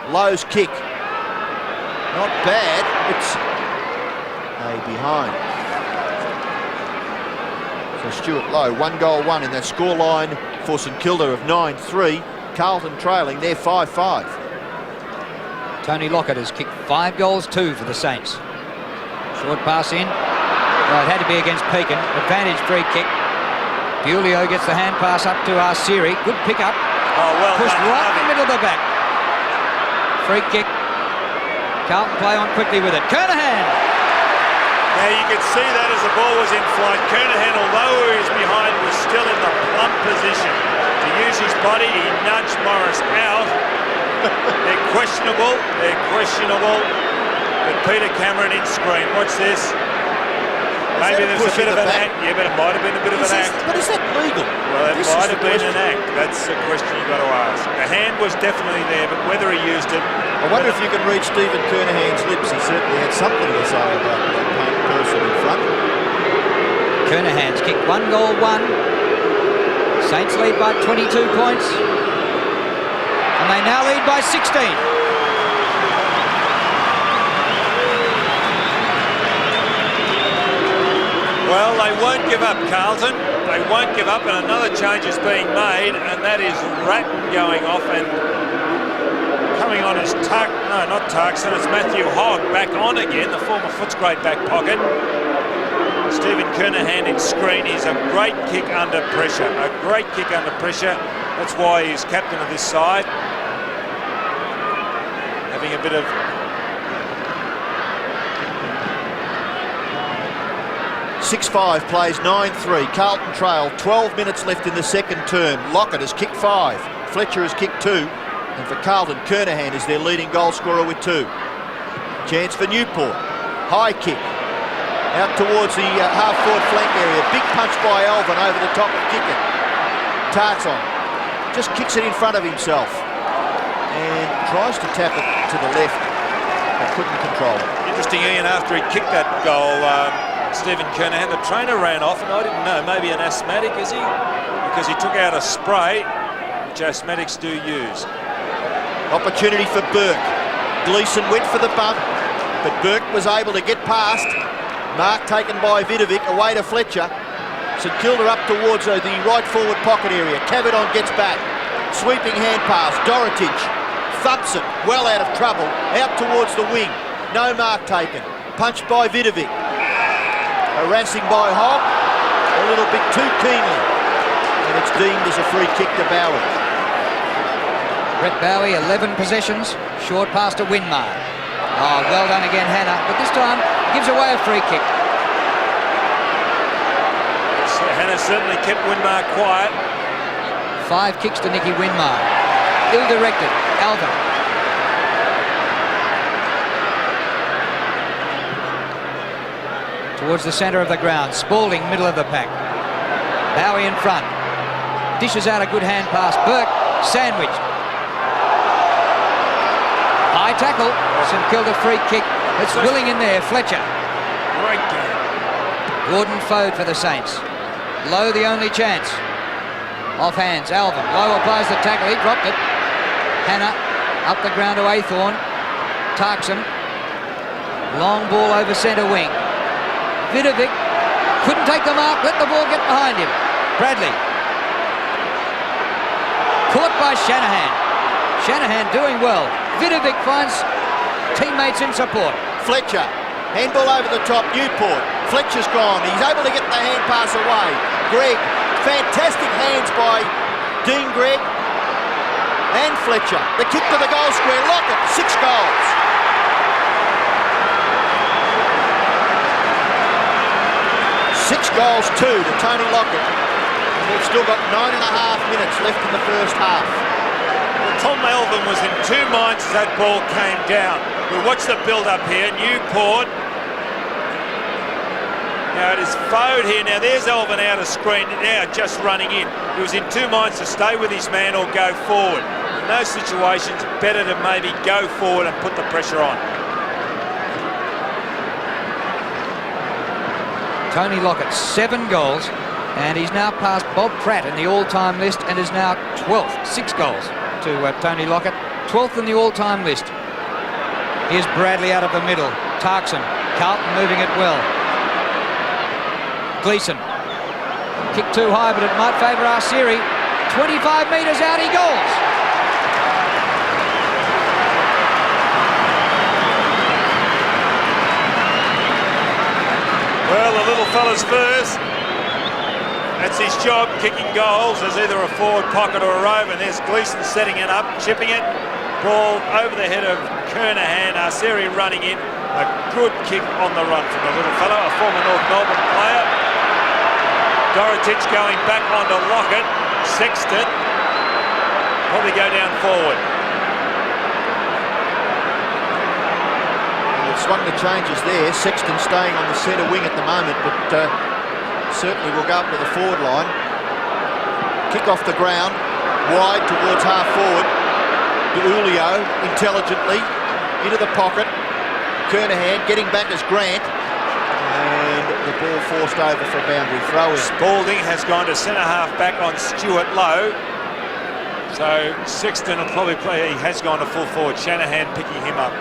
Lowe's kick. Not bad. It's a behind. So Stuart Lowe, 1 goal, 1 in that scoreline for St Kilda of 9-3. Carlton trailing, they're 5-5.
Tony Lockett has kicked 5 goals, 2 for the Saints. Short pass in. Well, it had to be against Pekin. Advantage free kick. Diulio gets the hand pass up to Arsiri. Good pick up.
Oh, well
Pushed
done,
right in
Harvey.
the middle of the back. Free kick. Carlton play on quickly with it. Kernahan.
Now you could see that as the ball was in flight. Kernahan, although he was behind, was still in the plump position. To use his body, he nudged Morris out. They're questionable. But Peter Cameron in screen. Watch this. Maybe there's a bit of an act. Yeah, but it might have been a bit of an act.
But is that legal?
Well, it might have been an act. That's the question you've got to ask. The hand was definitely there, but whether he used it...
I wonder if you can read Stephen Kernahan's lips. He certainly had something to say about that person in front.
Kernahan's kicked 1 goal, 1. Saints lead by 22 points. And they now lead by 16.
Well, they won't give up, Carlton. They won't give up, and another change is being made, and that is Ratton going off and coming on as Tuxson. It's Matthew Hogg back on again, the former Footscray back pocket. Stephen Kernahan in screen. He's a great kick under pressure. A great kick under pressure. That's why he's captain of this side. Having a bit of...
(6-5) plays 9-3. Carlton trail. 12 minutes left in the second term. Lockett has kicked 5. Fletcher has kicked 2. And for Carlton, Kernahan is their leading goal scorer with 2. Chance for Newport. High kick. Out towards the half-forward flank area. Big punch by Alvin over the top of Kicker. Tarkson just kicks it in front of himself and tries to tap it to the left, but couldn't control it.
Interesting, Ian, after he kicked that goal, Stephen Kernahan, the trainer ran off, and I didn't know, maybe an asthmatic, is he? Because he took out a spray, which asthmatics do use.
Opportunity for Burke. Gleeson went for the bump, but Burke was able to get past. Mark taken by Vidovic, away to Fletcher. St Kilda up towards the right forward pocket area. Cavadon gets back. Sweeping hand pass. Dorotic thumps it, well out of trouble. Out towards the wing. No mark taken. Punched by Vidovic. Harassing by Hogg. A little bit too keenly. And it's deemed as a free kick to Bowie.
Brett Bowie, 11 possessions. Short pass to Winmar. Oh, well done again, Hannah. But this time, gives away a free kick.
So Hannah certainly kept Winmar quiet.
5 kicks to Nicky Winmar. Ill-directed. Alvin. Towards the centre of the ground. Spalding, middle of the pack. Bowie in front. Dishes out a good hand pass. Burke, sandwiched. High tackle. St Kilda free kick. It's Willing in there. Fletcher.
Great game.
Gordon Fode for the Saints. Low the only chance. Off hands. Alvin. Low applies the tackle. He dropped it. Hannah up the ground to Aythorne. Tarkson. Long ball over centre wing. Vidovic couldn't take the mark. Let the ball get behind him. Bradley. Caught by Shanahan. Shanahan doing well. Vidovic finds teammates in support.
Fletcher. Handball over the top. Newport. Fletcher's gone. He's able to get the hand pass away. Gregg. Fantastic hands by Dean Gregg and Fletcher. The kick to the goal square. Lockett. 6 goals. 6 goals, 2 to Tony Lockett. And we've still got 9.5 minutes left in the first half.
Well, Tom Melvin was in 2 minds as that ball came down. We watched the build-up here. Newport. Now it is Fode here. Now there's Elvin out of screen. Now just running in. He was in 2 minds to stay with his man or go forward. In those situations, better to maybe go forward and put the pressure on.
Tony Lockett, 7 goals, and he's now passed Bob Pratt in the all-time list and is now 12th. 6 goals to Tony Lockett, 12th in the all-time list. Here's Bradley out of the middle. Tarkson. Carlton moving it well. Gleeson. Kick too high, but it might favour Arsieri. 25 metres out, he goes.
Well, the little fella's first. That's his job, kicking goals as either a forward pocket or a rover. And there's Gleeson setting it up, chipping it. Ball over the head of Kernahan. Arsieri running in. A good kick on the run from the little fellow, a former North Melbourne player. Dorotic going back onto Lockett. Sexton. Probably go down forward.
Swung the changes there. Sexton staying on the centre wing at the moment, but certainly will go up to the forward line. Kick off the ground, wide towards half forward. Julio intelligently into the pocket. Kernahan getting back as Grant, and the ball forced over for a boundary throw in.
Spalding has gone to centre half back on Stuart Lowe. So Sexton will probably play. He has gone to full forward. Shanahan picking him up.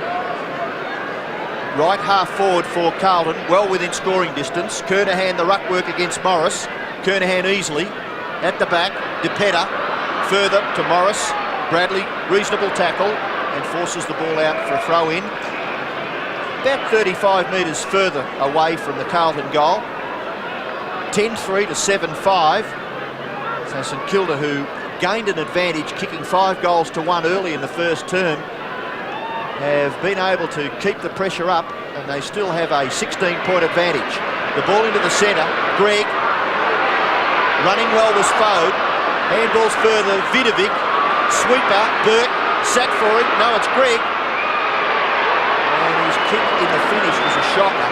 Right half forward for Carlton, well within scoring distance. Kernahan the ruck work against Morris. Kernahan easily at the back. DePetta further to Morris. Bradley, reasonable tackle, and forces the ball out for a throw in. About 35 metres further away from the Carlton goal. 10-3 to 7-5. So St Kilda, who gained an advantage kicking 5 goals to 1 early in the first term, have been able to keep the pressure up, and they still have a 16-point advantage. The ball into the centre. Greg running well was Fode. Handballs further. Vidovic. Sweeper. Burke. Sat for him. No, it's Greg. And his kick in the finish was a shocker,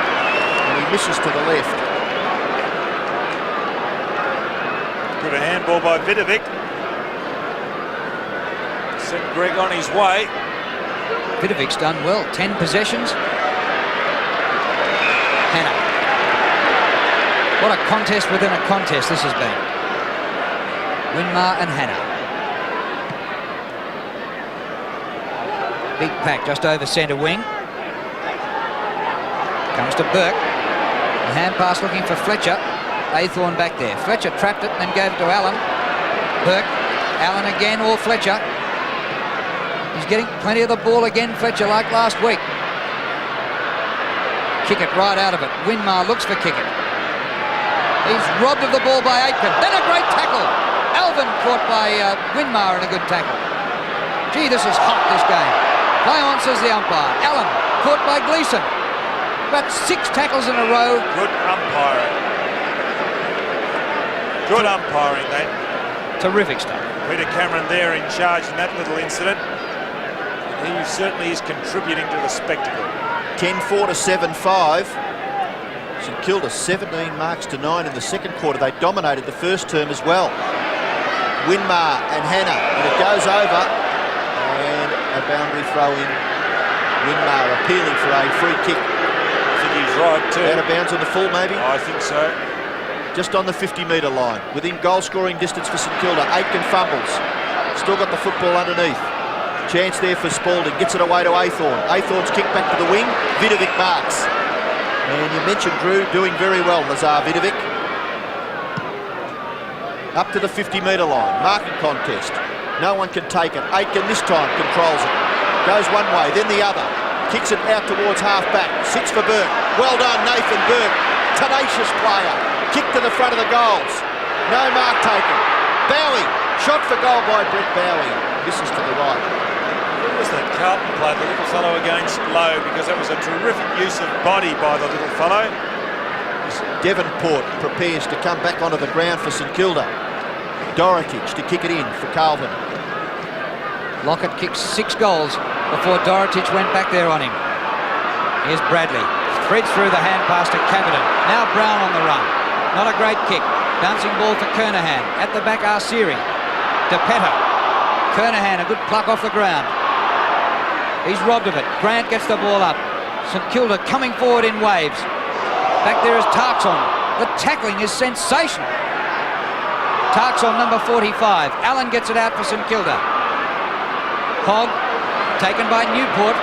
and he misses to the left.
Good a handball by Vidovic. Sent Greg on his way.
Vidovic's done well. 10 possessions. Hannah. What a contest within a contest this has been. Winmar and Hannah. Big pack just over centre wing. Comes to Burke. The hand pass looking for Fletcher. Aythorne back there. Fletcher trapped it and then gave it to Allen. Burke. Allen again or Fletcher. He's getting plenty of the ball again, Fletcher, like last week. Kick it right out of it. Winmar looks for kick it. He's robbed of the ball by Aitken. Then a great tackle. Alvin caught by Winmar in a good tackle. Gee, this is hot, this game. Play on, says the umpire. Allen caught by Gleeson. About 6 tackles in a row.
Good umpiring. Good umpiring, that.
Terrific stuff.
Peter Cameron there in charge in that little incident. He certainly is contributing to the spectacle.
10-4 to 7-5. St Kilda 17 marks to 9 in the second quarter. They dominated the first term as well. Winmar and Hannah, and it goes over, and a boundary throw in. Winmar appealing for a free kick.
I think he's right too.
Out of bounds on the full, maybe?
I think so.
Just on the 50-metre line. Within goal-scoring distance for St Kilda. Aitken fumbles. Still got the football underneath. Chance there for Spalding. Gets it away to Aythorne. Aythorne's kick back to the wing. Vidovic marks. And you mentioned Drew doing very well, Lazar Vidovic. Up to the 50-metre line. Marking contest. No one can take it. Aitken this time controls it. Goes one way, then the other. Kicks it out towards half-back. Sits for Burke. Well done, Nathan Burke. Tenacious player. Kick to the front of the goals. No mark taken. Bowie. Shot for goal by Brett Bowie. Misses to the right.
Who was that Carlton player, the little fellow against Lowe, because that was a terrific use of body by the little fellow.
Devonport prepares to come back onto the ground for St Kilda. Dorotic to kick it in for Carlton.
Lockett kicked 6 goals before Dorotic went back there on him. Here's Bradley. Threads through the hand pass to Cavidan. Now Brown on the run. Not a great kick. Bouncing ball for Kernahan. At the back, Arsieri. DePetta. Kernahan, a good pluck off the ground. He's robbed of it. Grant gets the ball up. St Kilda coming forward in waves. Back there is Tarkson. The tackling is sensational. Tarkson, number 45. Allen gets it out for St Kilda. Hogg, taken by Newport.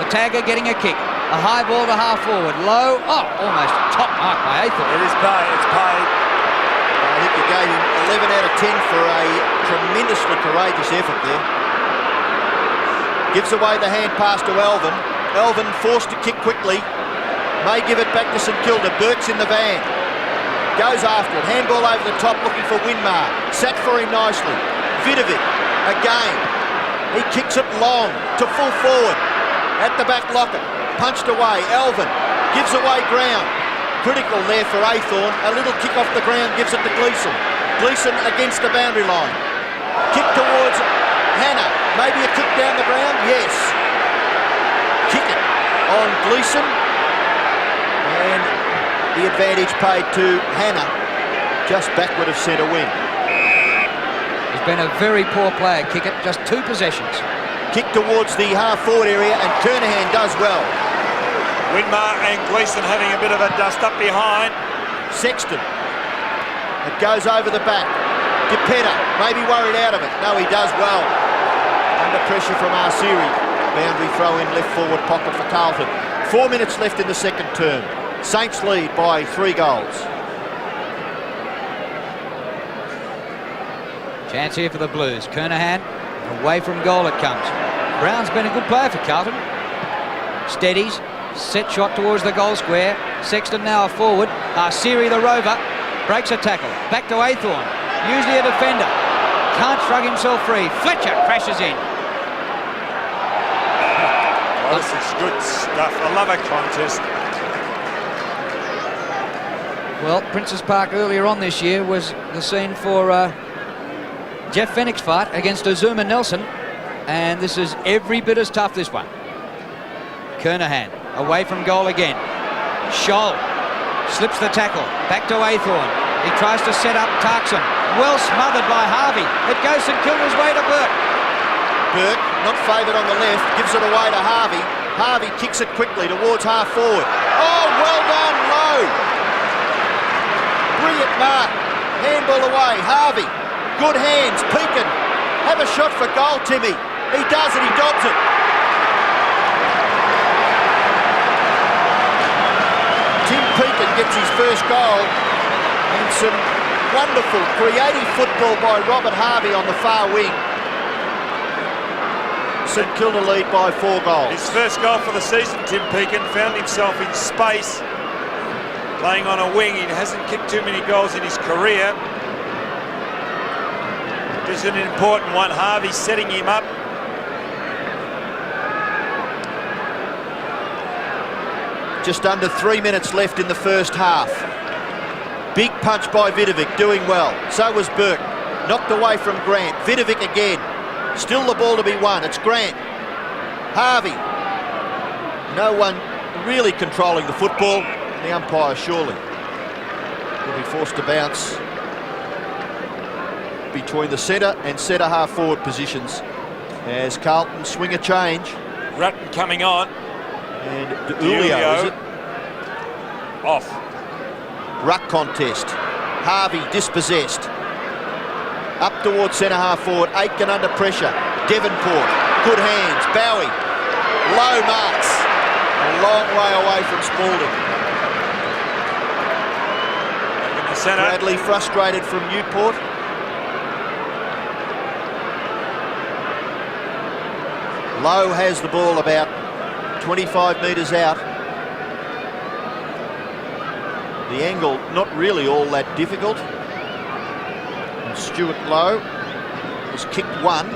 The tagger getting a kick. A high ball to half forward. Low. Oh, almost top mark by Aythorne.
It is paid. It's paid.
I think they gave him 11 out of 10 for a tremendously courageous effort there. Gives away the hand pass to Elvin. Elvin forced to kick quickly. May give it back to St Kilda. Burke's in the van. Goes after it. Handball over the top looking for Winmar. Sat for him nicely. Vidovic again. He kicks it long to full forward. At the back, Lockett. Punched away. Elvin gives away ground. Critical there for Aythorne. A little kick off the ground gives it to Gleeson. Gleeson against the boundary line. Kick towards Hannah. Maybe a kick down the ground? Yes. Kick it on Gleeson. And the advantage paid to Hannah. Just backward of centre wing.
He's been a very poor player. Kick it. Just 2 possessions.
Kick towards the half-forward area, and Kernahan does well.
Winmar and Gleeson having a bit of a dust-up behind.
Sexton. It goes over the back. DePetta, maybe worried out of it. No, he does well. Under pressure from Arsieri. Boundary throw in left forward pocket for Carlton. 4 minutes left in the second term. Saints lead by 3 goals.
Chance here for the Blues. Kernahan, away from goal it comes. Brown's been a good player for Carlton. Steadies, set shot towards the goal square. Sexton now a forward. Arsieri the rover. Breaks a tackle. Back to Aythorne. Usually a defender. Can't shrug himself free. Fletcher crashes in.
Oh, this is good stuff. I love a contest.
Well, Princes Park earlier on this year was the scene for Jeff Fennick's fight against Azuma Nelson, and this is every bit as tough, this one. Kernahan away from goal again. Scholl slips the tackle. Back to Aythorne. He tries to set up Tarkson. Well smothered by Harvey. It goes St Kilda's way to Burke.
Burke, not favoured on the left, gives it away to Harvey. Harvey kicks it quickly towards half forward. Oh, well done, Lowe. Brilliant mark. Handball away. Harvey. Good hands. Peakin. Have a shot for goal, Timmy. He does it. He dobs it. Tim Peakin gets his first goal. And some wonderful, creative football by Robert Harvey on the far wing. St Kilda lead by 4 goals.
His first goal for the season, Tim Peakin found himself in space, playing on a wing. He hasn't kicked too many goals in his career. This is an important one. Harvey setting him up.
Just under 3 minutes left in the first half. Big punch by Vidovic, doing well. So was Burke. Knocked away from Grant. Vidovic again. Still the ball to be won. It's Grant. Harvey. No one really controlling the football. The umpire surely will be forced to bounce between the centre and centre half forward positions as Carlton swing a change.
Rutten coming on.
And D'Ulio, is it?
Off.
Ruck contest. Harvey dispossessed. Up towards centre half forward. Aitken under pressure. Devonport. Good hands. Bowie. Low marks. A long way away from Spalding.
In the centre.
Bradley frustrated from Newport. Lowe has the ball about 25 metres out. The angle not really all that difficult. And Stuart Lowe has kicked one.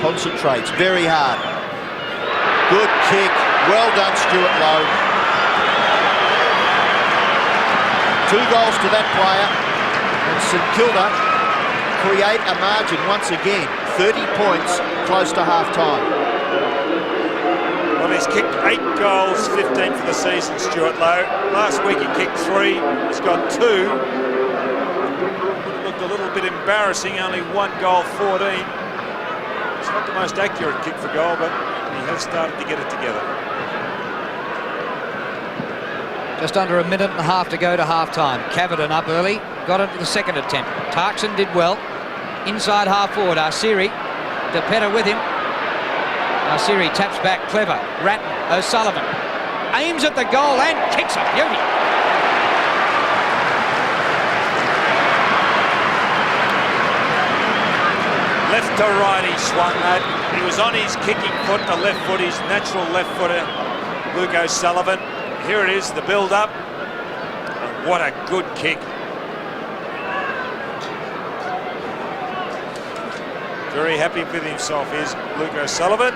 Concentrates very hard. Good kick. Well done, Stuart Lowe. 2 goals to that player. And St Kilda create a margin once again. 30 points close to half-time.
Well, he's kicked 8 goals, 15 for the season, Stuart Lowe. Last week he kicked 3. He's got 2. Looked a little bit embarrassing, only 1 goal, 14. It's not the most accurate kick for goal, but he has started to get it together.
Just under a minute and a half to go to half-time. Caverton up early, got into the second attempt. Tarkson did well. Inside half forward, Arsiri. DePetta with him. Arsiri taps back, clever. Ratton, O'Sullivan. Aims at the goal and kicks a beauty.
Left to right he swung that. He was on his kicking foot, the left foot, his natural left footer, Luke O'Sullivan. Here it is, the build-up. And what a good kick. Very happy with himself is Luke O'Sullivan.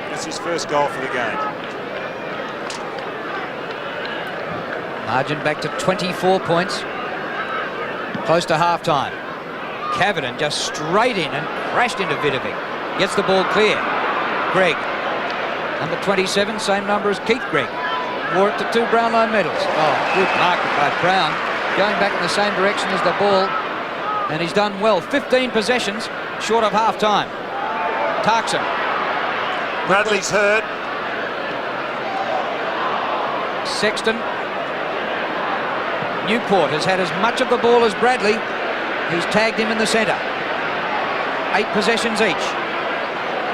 That's his first goal for the game.
Margin back to 24 points. Close to half-time. Caverton just straight in and crashed into Vidovic. Gets the ball clear. Gregg. Number 27, same number as Keith Gregg. Wore it to 2 Brownlow medals. Oh, good mark by Brown. Going back in the same direction as the ball. And he's done well. 15 possessions short of half-time. Tarkson.
Bradley's hurt.
Sexton. Newport has had as much of the ball as Bradley. He's tagged him in the centre. 8 possessions each.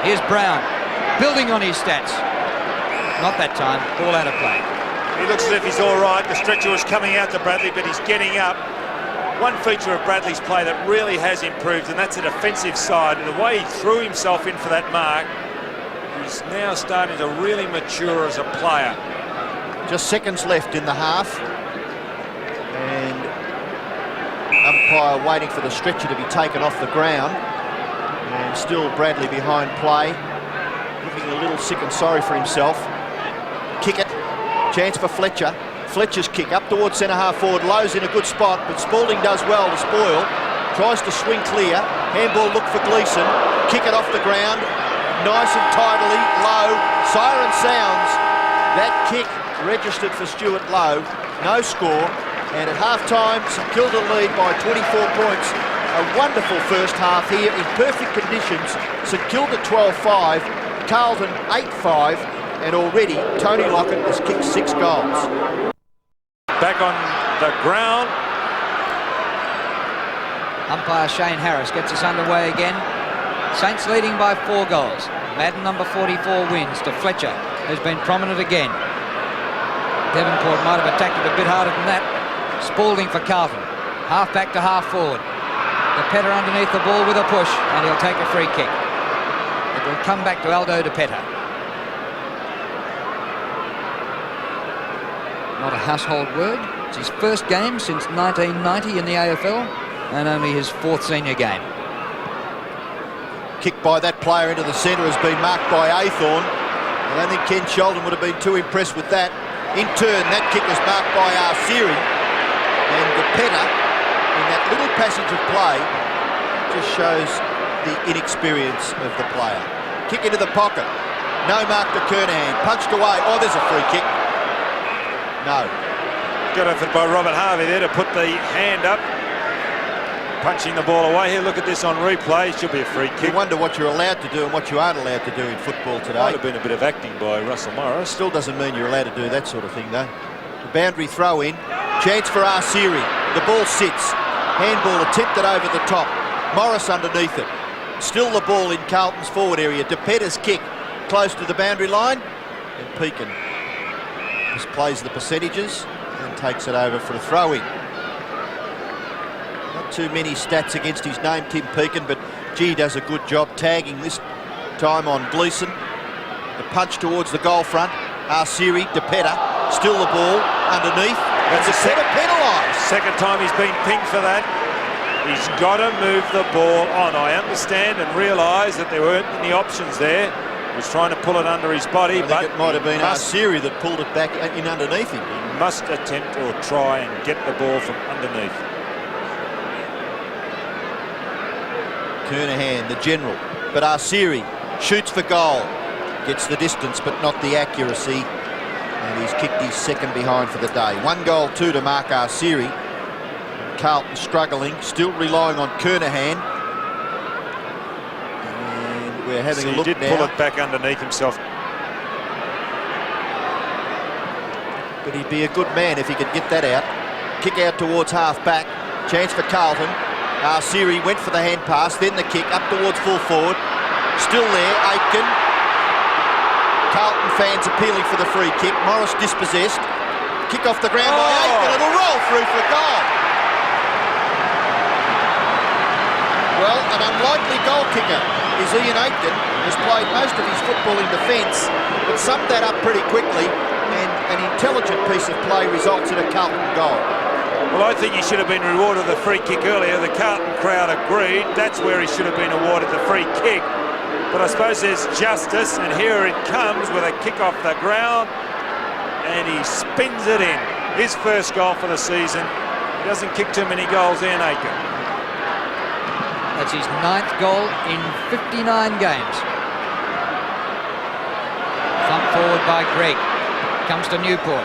Here's Brown, building on his stats. Not that time, ball out of play.
He looks as if he's all right. The stretcher was coming out to Bradley, but he's getting up. One feature of Bradley's play that really has improved, and that's the defensive side. The way he threw himself in for that mark, he's now starting to really mature as a player.
Just seconds left in the half. umpire waiting for the stretcher to be taken off the ground. And still Bradley behind play, looking a little sick and sorry for himself. Kick it, chance for Fletcher. Fletcher's kick up towards centre-half forward. Lowe's in a good spot, but Spalding does well to spoil. Tries to swing clear. Handball look for Gleeson. Kick it off the ground. Nice and tidily. Lowe. Siren sounds. That kick registered for Stuart Lowe. No score. And at half-time, St Kilda lead by 24 points. A wonderful first half here in perfect conditions. St Kilda 12-5. Carlton 8-5. And already Tony Lockett has kicked 6 goals.
Back on the ground.
Umpire Shane Harris gets us underway again. Saints leading by 4 goals. Madden number 44 wins to Fletcher, who's been prominent again. Devonport might have attacked it a bit harder than that. Spalding for Carlton. Half back to half forward. De Petta underneath the ball with a push, and he'll take a free kick. It will come back to Aldo De Petta. Not a household word. It's his first game since 1990 in the AFL, and only his 4th senior game.
Kick by that player into the centre has been marked by Aythorne. I don't think Ken Sheldon would have been too impressed with that. In turn, that kick is marked by Arsiri. And De Petta, in that little passage of play, just shows the inexperience of the player. Kick into the pocket. No mark to Kernahan. Punched away. Oh, there's a free kick. No.
Good effort by Robert Harvey there to put the hand up. Punching the ball away. Here, look at this on replay. Should be a free kick.
You wonder what you're allowed to do and what you aren't allowed to do in football today.
Might have been a bit of acting by Russell Morris.
Still doesn't mean you're allowed to do that sort of thing, though. The boundary throw in. Chance for Arsiri. The ball sits. Handball attempted over the top. Morris underneath it. Still the ball in Carlton's forward area. De Petta's kick close to the boundary line. And Pekin just plays the percentages and takes it over for a throw-in. Not too many stats against his name, Tim Pekin, but gee, does a good job tagging this time on Gleeson. The punch towards the goal front. Arsiri, De Petta, still the ball underneath. That's a set of penalised.
Second time he's been pinged for that. He's got to move the ball on. I understand and realise that there weren't any options there. He was trying to pull it under his body,
but it might have been Arsiri that pulled it back in underneath him.
He must attempt or try and get the ball from underneath.
Kernahan, the general, but Arsiri shoots for goal. Gets the distance, but not the accuracy. And he's kicked his 2nd behind for the day. 1 goal, 2 to mark Arsiri. Carlton struggling, still relying on Kernahan. And we're having a look now.
He did pull it back underneath himself.
But he'd be a good man if he could get that out. Kick out towards half-back. Chance for Carlton. Arsiri went for the hand pass, then the kick up towards full forward. Still there, Aitken. Carlton fans appealing for the free kick. Morris dispossessed. Kick off the ground by Aitken. It'll roll through for goal. Well, an unlikely goal kicker is Ian Aitken. Has played most of his football in defence, but summed that up pretty quickly, and an intelligent piece of play results in a Carlton goal.
Well, I think he should have been rewarded the free kick earlier. The Carlton crowd agreed. That's where he should have been awarded the free kick. But I suppose there's justice, and here it comes with a kick off the ground, and he spins it in. His first goal for the season. He doesn't kick too many goals, Ian Aitken.
That's his 9th goal in 59 games. Thump forward by Greg. Comes to Newport.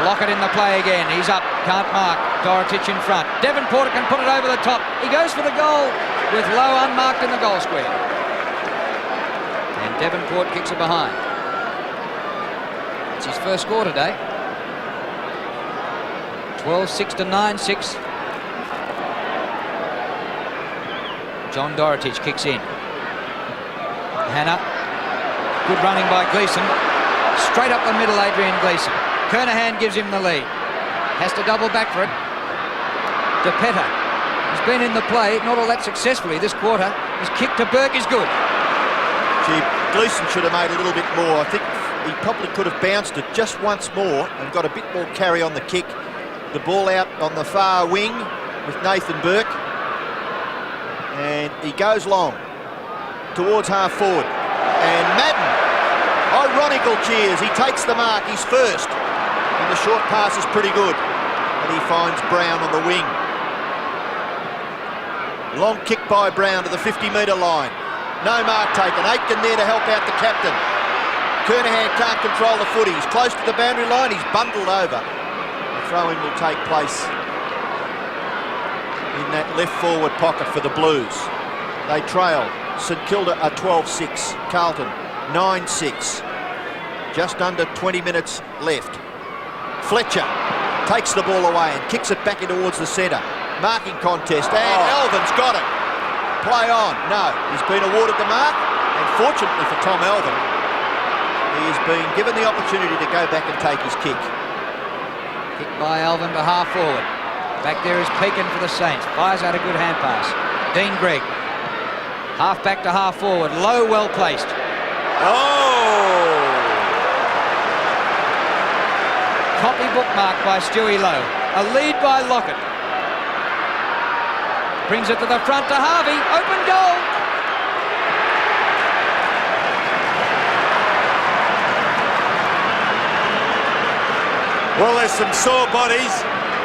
Lockett in the play again. He's up. Can't mark. Dorotich in front. Devonport can put it over the top. He goes for the goal with Lowe unmarked in the goal square. And Devonport kicks it behind. It's his first score today. 12-6 to 9-6. John Dorotich kicks in. Hannah. Good running by Gleeson. Straight up the middle, Adrian Gleeson. Kernahan gives him the lead. Has to double back for it. De Petta. He's been in the play, not all that successfully this quarter. His kick to Burke is good.
Gee, Gleeson should have made a little bit more. I think he probably could have bounced it just once more and got a bit more carry on the kick. The ball out on the far wing. with Nathan Burke. And he goes long towards half forward. And Madden, ironical cheers. He takes the mark. He's first. And the short pass is pretty good. And he finds Brown on the wing. Long kick by Brown to the 50-metre line. No mark taken. Aitken there to help out the captain. Kernahan can't control the footy. He's close to the boundary line. He's bundled over. The throw-in will take place in that left forward pocket for the Blues. They trail. St Kilda are 12-6. Carlton 9-6. Just under 20 minutes left. Fletcher takes the ball away and kicks it back in towards the centre. Marking contest, and Elvin's got it. Play on. No, he's been awarded the mark, and fortunately for Tom Elvin, he has been given the opportunity to go back and take his kick.
Kick by Elvin to half forward. Back there is Pekin for the Saints. Fires out a good hand pass. Dean Gregg. Half back to half forward. Low, well placed.
Oh!
Copybook mark by Stewie Lowe. A lead by Lockett. Brings it to the front to Harvey. Open goal.
Well, there's some sore bodies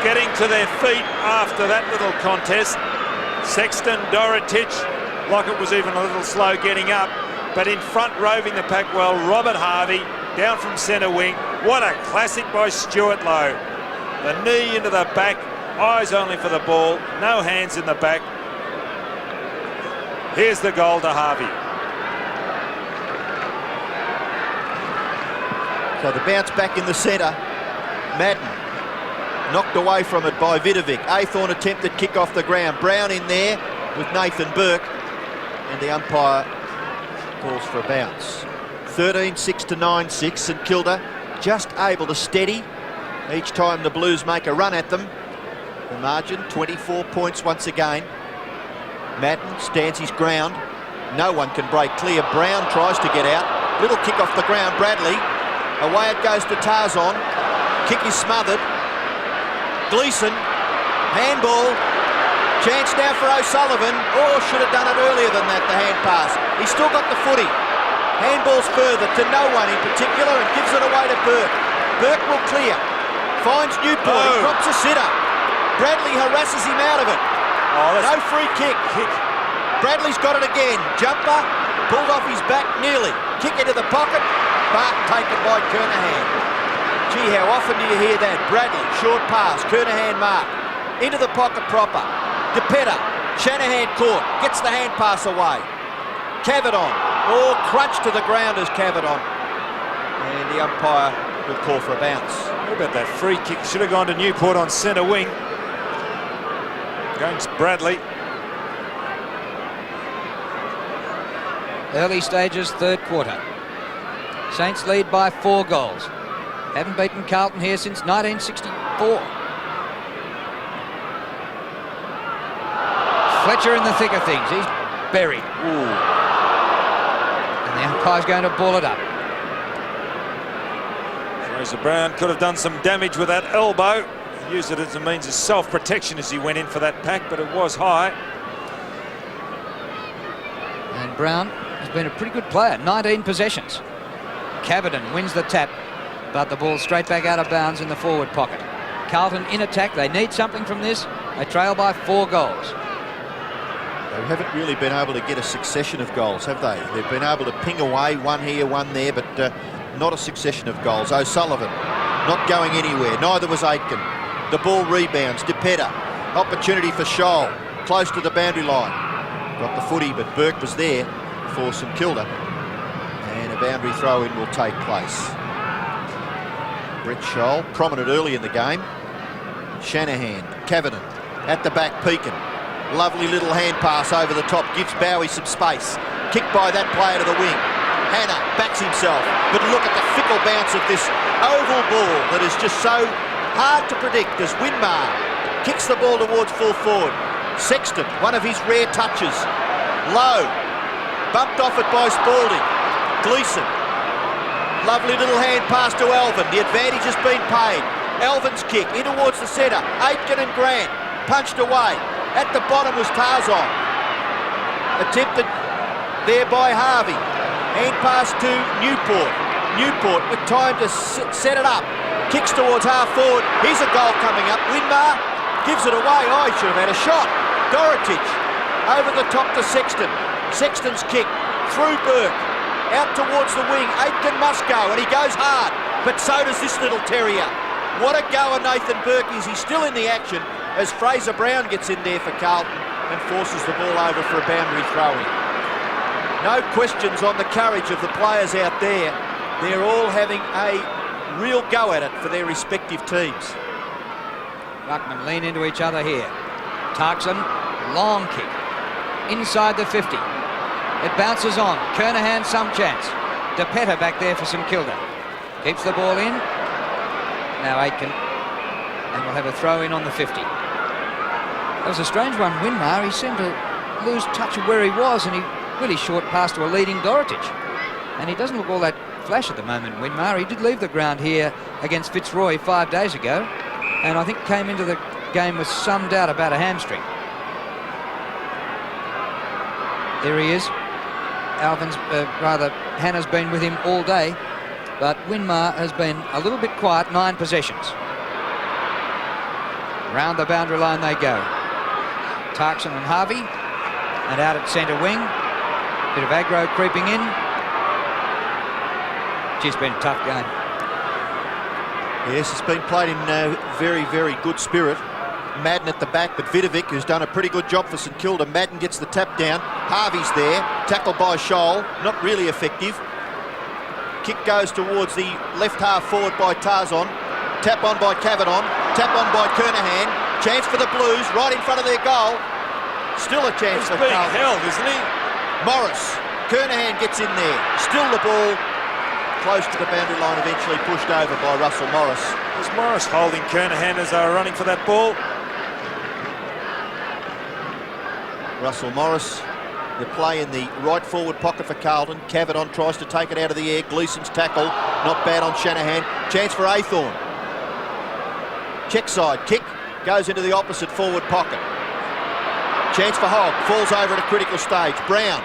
getting to their feet after that little contest. Sexton, Dorotich, Lockett was even a little slow getting up. But in front, roving the pack well, Robert Harvey, down from centre wing. What a classic by Stuart Lowe. The knee into the back, eyes only for the ball, no hands in the back. Here's the goal to Harvey.
So the bounce back in the centre. Madden knocked away from it by Vidovic. Aythorne attempted kick off the ground. Brown in there with Nathan Burke. And the umpire calls for a bounce. 13-6 to 9-6. St Kilda just able to steady each time the Blues make a run at them. The margin, 24 points once again. Madden stands his ground. No one can break clear. Brown tries to get out. Little kick off the ground. Bradley. Away it goes to Tarzan. Kick is smothered. Gleeson. Handball. Chance now for O'Sullivan. Oh, should have done it earlier than that, the hand pass. He's still got the footy. Handball's further to no one in particular and gives it away to Burke. Burke will clear. Finds Newport. He drops a sitter. Bradley harasses him out of it. No free kick. Bradley's got it again. Jumper. Pulled off his back nearly. Kick into the pocket. Mark taken by Kernahan. Gee, how often do you hear that? Bradley, short pass. Kernahan mark. Into the pocket proper. DePetta. Shanahan caught. Gets the hand pass away. Cavadon. Oh, crunch to the ground as Cavadon. And the umpire will call for a bounce.
What about that free kick? Should have gone to Newport on centre wing. Against Bradley.
Early stages, third quarter. Saints lead by 4 goals. Haven't beaten Carlton here since 1964. Fletcher in the thick of things. He's buried. Ooh. And the umpire's going to ball it up.
Fraser Brown could have done some damage with that elbow. He used it as a means of self-protection as he went in for that pack, but it was high.
And Brown has been a pretty good player. 19 possessions. Cavadon wins the tap, but the ball straight back out of bounds in the forward pocket. Carlton in attack. They need something from this. They trail by 4 goals.
They haven't really been able to get a succession of goals, have they? They've been able to ping away, one here, one there, but not a succession of goals. O'Sullivan not going anywhere. Neither was Aitken. The ball rebounds. DePetta. Opportunity for Scholl. Close to the boundary line. Got the footy, but Burke was there for St Kilda. And a boundary throw-in will take place. Brett Scholl, prominent early in the game. Shanahan. Cavadon. At the back, Pekin. Lovely little hand pass over the top. Gives Bowie some space. Kicked by that player to the wing. Hannah backs himself. But look at the fickle bounce of this oval ball that is just so hard to predict as Winmar kicks the ball towards full forward. Sexton, one of his rare touches. Low. Bumped off it by Spalding. Gleeson. Lovely little hand pass to Elvin. The advantage has been paid. Elvin's kick in towards the centre. Aitken and Grant. punched away. At the bottom was Tarzan. Attempted there by Harvey. Hand pass to Newport. Newport with time to set it up. Kicks towards half forward. Here's a goal coming up. Winmar gives it away. Oh, he should have had a shot. Dorotich over the top to Sexton. Sexton's kick through Burke. Out towards the wing. Aitken must go, and he goes hard. But so does this little terrier. What a goer Nathan Burke is. He's still in the action as Fraser Brown gets in there for Carlton and forces the ball over for a boundary throw-in. No questions on the courage of the players out there. They're all having a real go at it for their respective teams.
Ruckman lean into each other here. Tarkson, long kick. Inside the 50. It bounces on. Kernahan, some chance. DePetta back there for St Kilda. Keeps the ball in. Now Aitken. And we'll have a throw in on the 50. That was a strange one, Winmar. He seemed to lose touch of where he was, and he really short pass to a leading Dorotich. And he doesn't look all that flash at the moment, Winmar. He did leave the ground here against Fitzroy 5 days ago, and I think came into the game with some doubt about a hamstring. There he is. Hannah's been with him all day, but Winmar has been a little bit quiet. 9 possessions. Round the boundary line they go. Tarkson and Harvey, and out at centre wing. Bit of aggro creeping in. It's been a tough game.
Yes, it's been played in very, very good spirit. Madden at the back, but Vidovic, who's done a pretty good job for St Kilda. Madden gets the tap down. Harvey's there, tackled by Scholl, not really effective. Kick goes towards the left half forward by Tarzan. Tap on by Cavadon, tap on by Kernahan. Chance for the Blues, right in front of their goal. Still a chance for
Carlton. He's being
Carlton.
held, isn't he?
Morris, Kernahan gets in there. Still the ball close to the boundary line, eventually pushed over by Russell Morris.
Was Morris holding Kernahan as they were running for that ball?
Russell Morris, the play in the right forward pocket for Carlton. Cavadon tries to take it out of the air. Gleeson's tackle, not bad on Shanahan. Chance for Aythorne. Check side kick, goes into the opposite forward pocket. Chance for Hogg, falls over at a critical stage. Brown,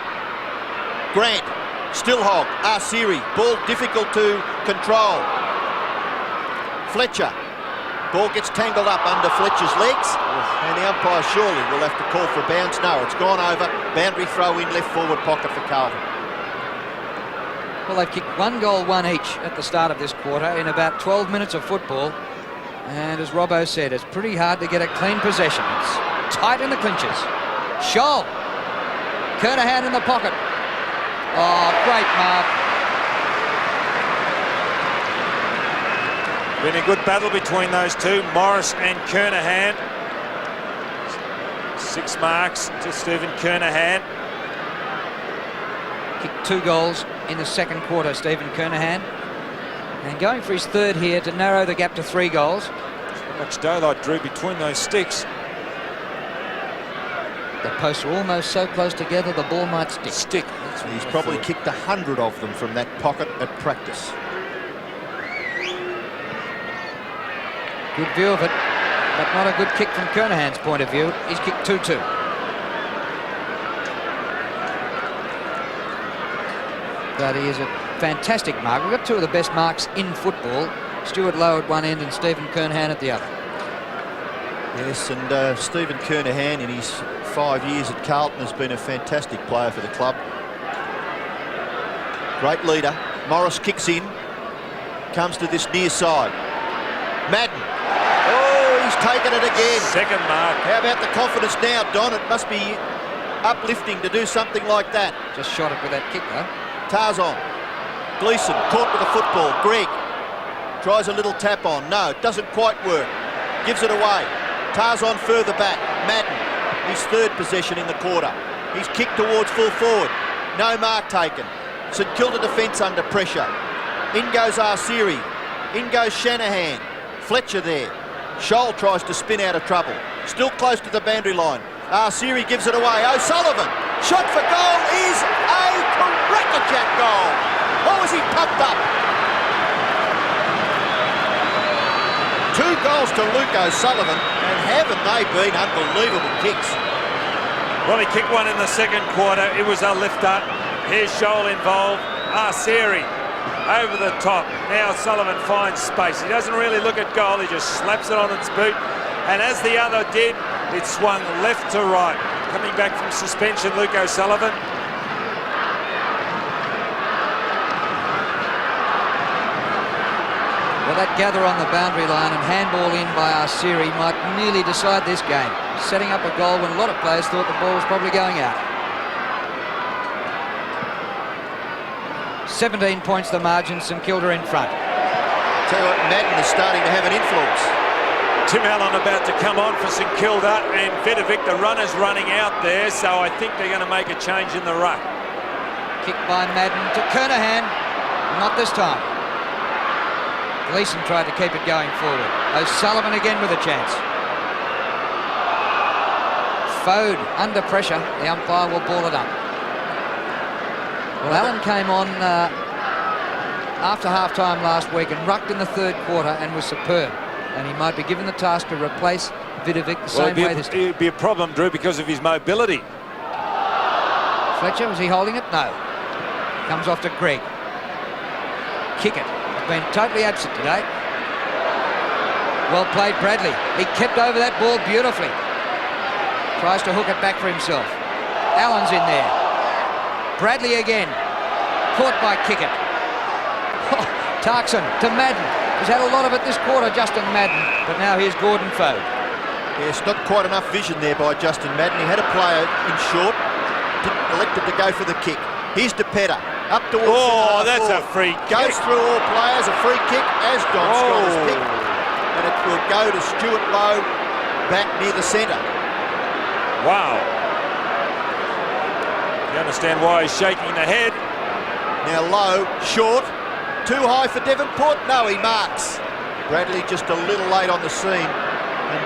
Grant, still Hogg. Arsiri, ball difficult to control. Fletcher, ball gets tangled up under Fletcher's legs, and the umpire surely will have to call for a bounce. No, it's gone over. Boundary throw in left forward pocket for Carlton.
Well, they've kicked 1 goal, 1 each at the start of this quarter in about 12 minutes of football. And as Robbo said, it's pretty hard to get a clean possession. It's tight in the clinches. Scholl. Kernahan in the pocket. Oh, great mark.
Been a good battle between those two, Morris and Kernahan. 6 marks to Stephen Kernahan.
Kicked 2 goals in the second quarter, Stephen Kernahan. And going for his third here to narrow the gap to 3 goals.
How much daylight drew between those sticks.
The posts are almost so close together the ball might stick.
He's probably kicked 100 of them from that pocket at practice.
Good view of it, but not a good kick from Kernahan's point of view. He's kicked 2-2. But he is a fantastic mark. We've got 2 of the best marks in football. Stuart Lowe at one end and Stephen Kernahan at the other.
Yes, and Stephen Kernahan in his 5 years at Carlton has been a fantastic player for the club. Great leader. Morris kicks in, comes to this near side. Madden. Oh, he's taken it again.
Second mark.
How about the confidence now, Don? It must be uplifting to do something like that.
Just shot it with that kick, though.
Tarzan. Gleeson caught with a football. Greg tries a little tap on. No, it doesn't quite work. Gives it away. Tarzan further back. Madden, his 3rd possession in the quarter. He's kicked towards full forward. No mark taken. St Kilda defence under pressure. In goes Arsiri. In goes Shanahan. Fletcher there. Scholl tries to spin out of trouble. Still close to the boundary line. Arsiri gives it away. O'Sullivan. Shot for goal is a crackerjack goal. Or was he pumped up? 2 goals to Luke O'Sullivan, and haven't they been unbelievable kicks?
Well, he kicked one in the second quarter. It was a lifter. Here's Scholl involved. Arceri over the top. Now Sullivan finds space. He doesn't really look at goal. He just slaps it on its boot. And as the other did, it swung left to right. Coming back from suspension, Luke O'Sullivan.
Well, that gather on the boundary line and handball in by Arceri might nearly decide this game, setting up a goal when a lot of players thought the ball was probably going out. 17 points the margin, St Kilda in front.
Tell you what, Madden is starting to have an influence.
Tim Allen about to come on for St Kilda, and Vidovic, the runner's running out there, so I think they're going to make a change in the ruck.
Kick by Madden to Kernahan. Not this time. Gleeson tried to keep it going forward. O'Sullivan again with a chance. Fode under pressure. The umpire will ball it up. Well, Allen came on after half-time last week and rucked in the third quarter and was superb. And he might be given the task to replace Vidovic the same way this time.
It'd be a problem, Drew, because of his mobility.
Fletcher, was he holding it? No. Comes off to Greg. Kick it. Been totally absent today. Well played, Bradley. He kept over that ball beautifully. Tries to hook it back for himself. Allen's in there. Bradley again. Caught by Kickett. Tarkson to Madden. He's had a lot of it this quarter, Justin Madden. But now here's Gordon Fode.
Yes, not quite enough vision there by Justin Madden. He had a player in short. Elected to go for the kick. Here's DePetta. Up towards
that's
forward.
a free kick.
Goes through all players, a free kick as Don Scott has picked. And it will go to Stuart Lowe back near the centre.
Wow. You understand why he's shaking the head.
Now Lowe, short. Too high for Devonport? No, he marks. Bradley just a little late on the scene. And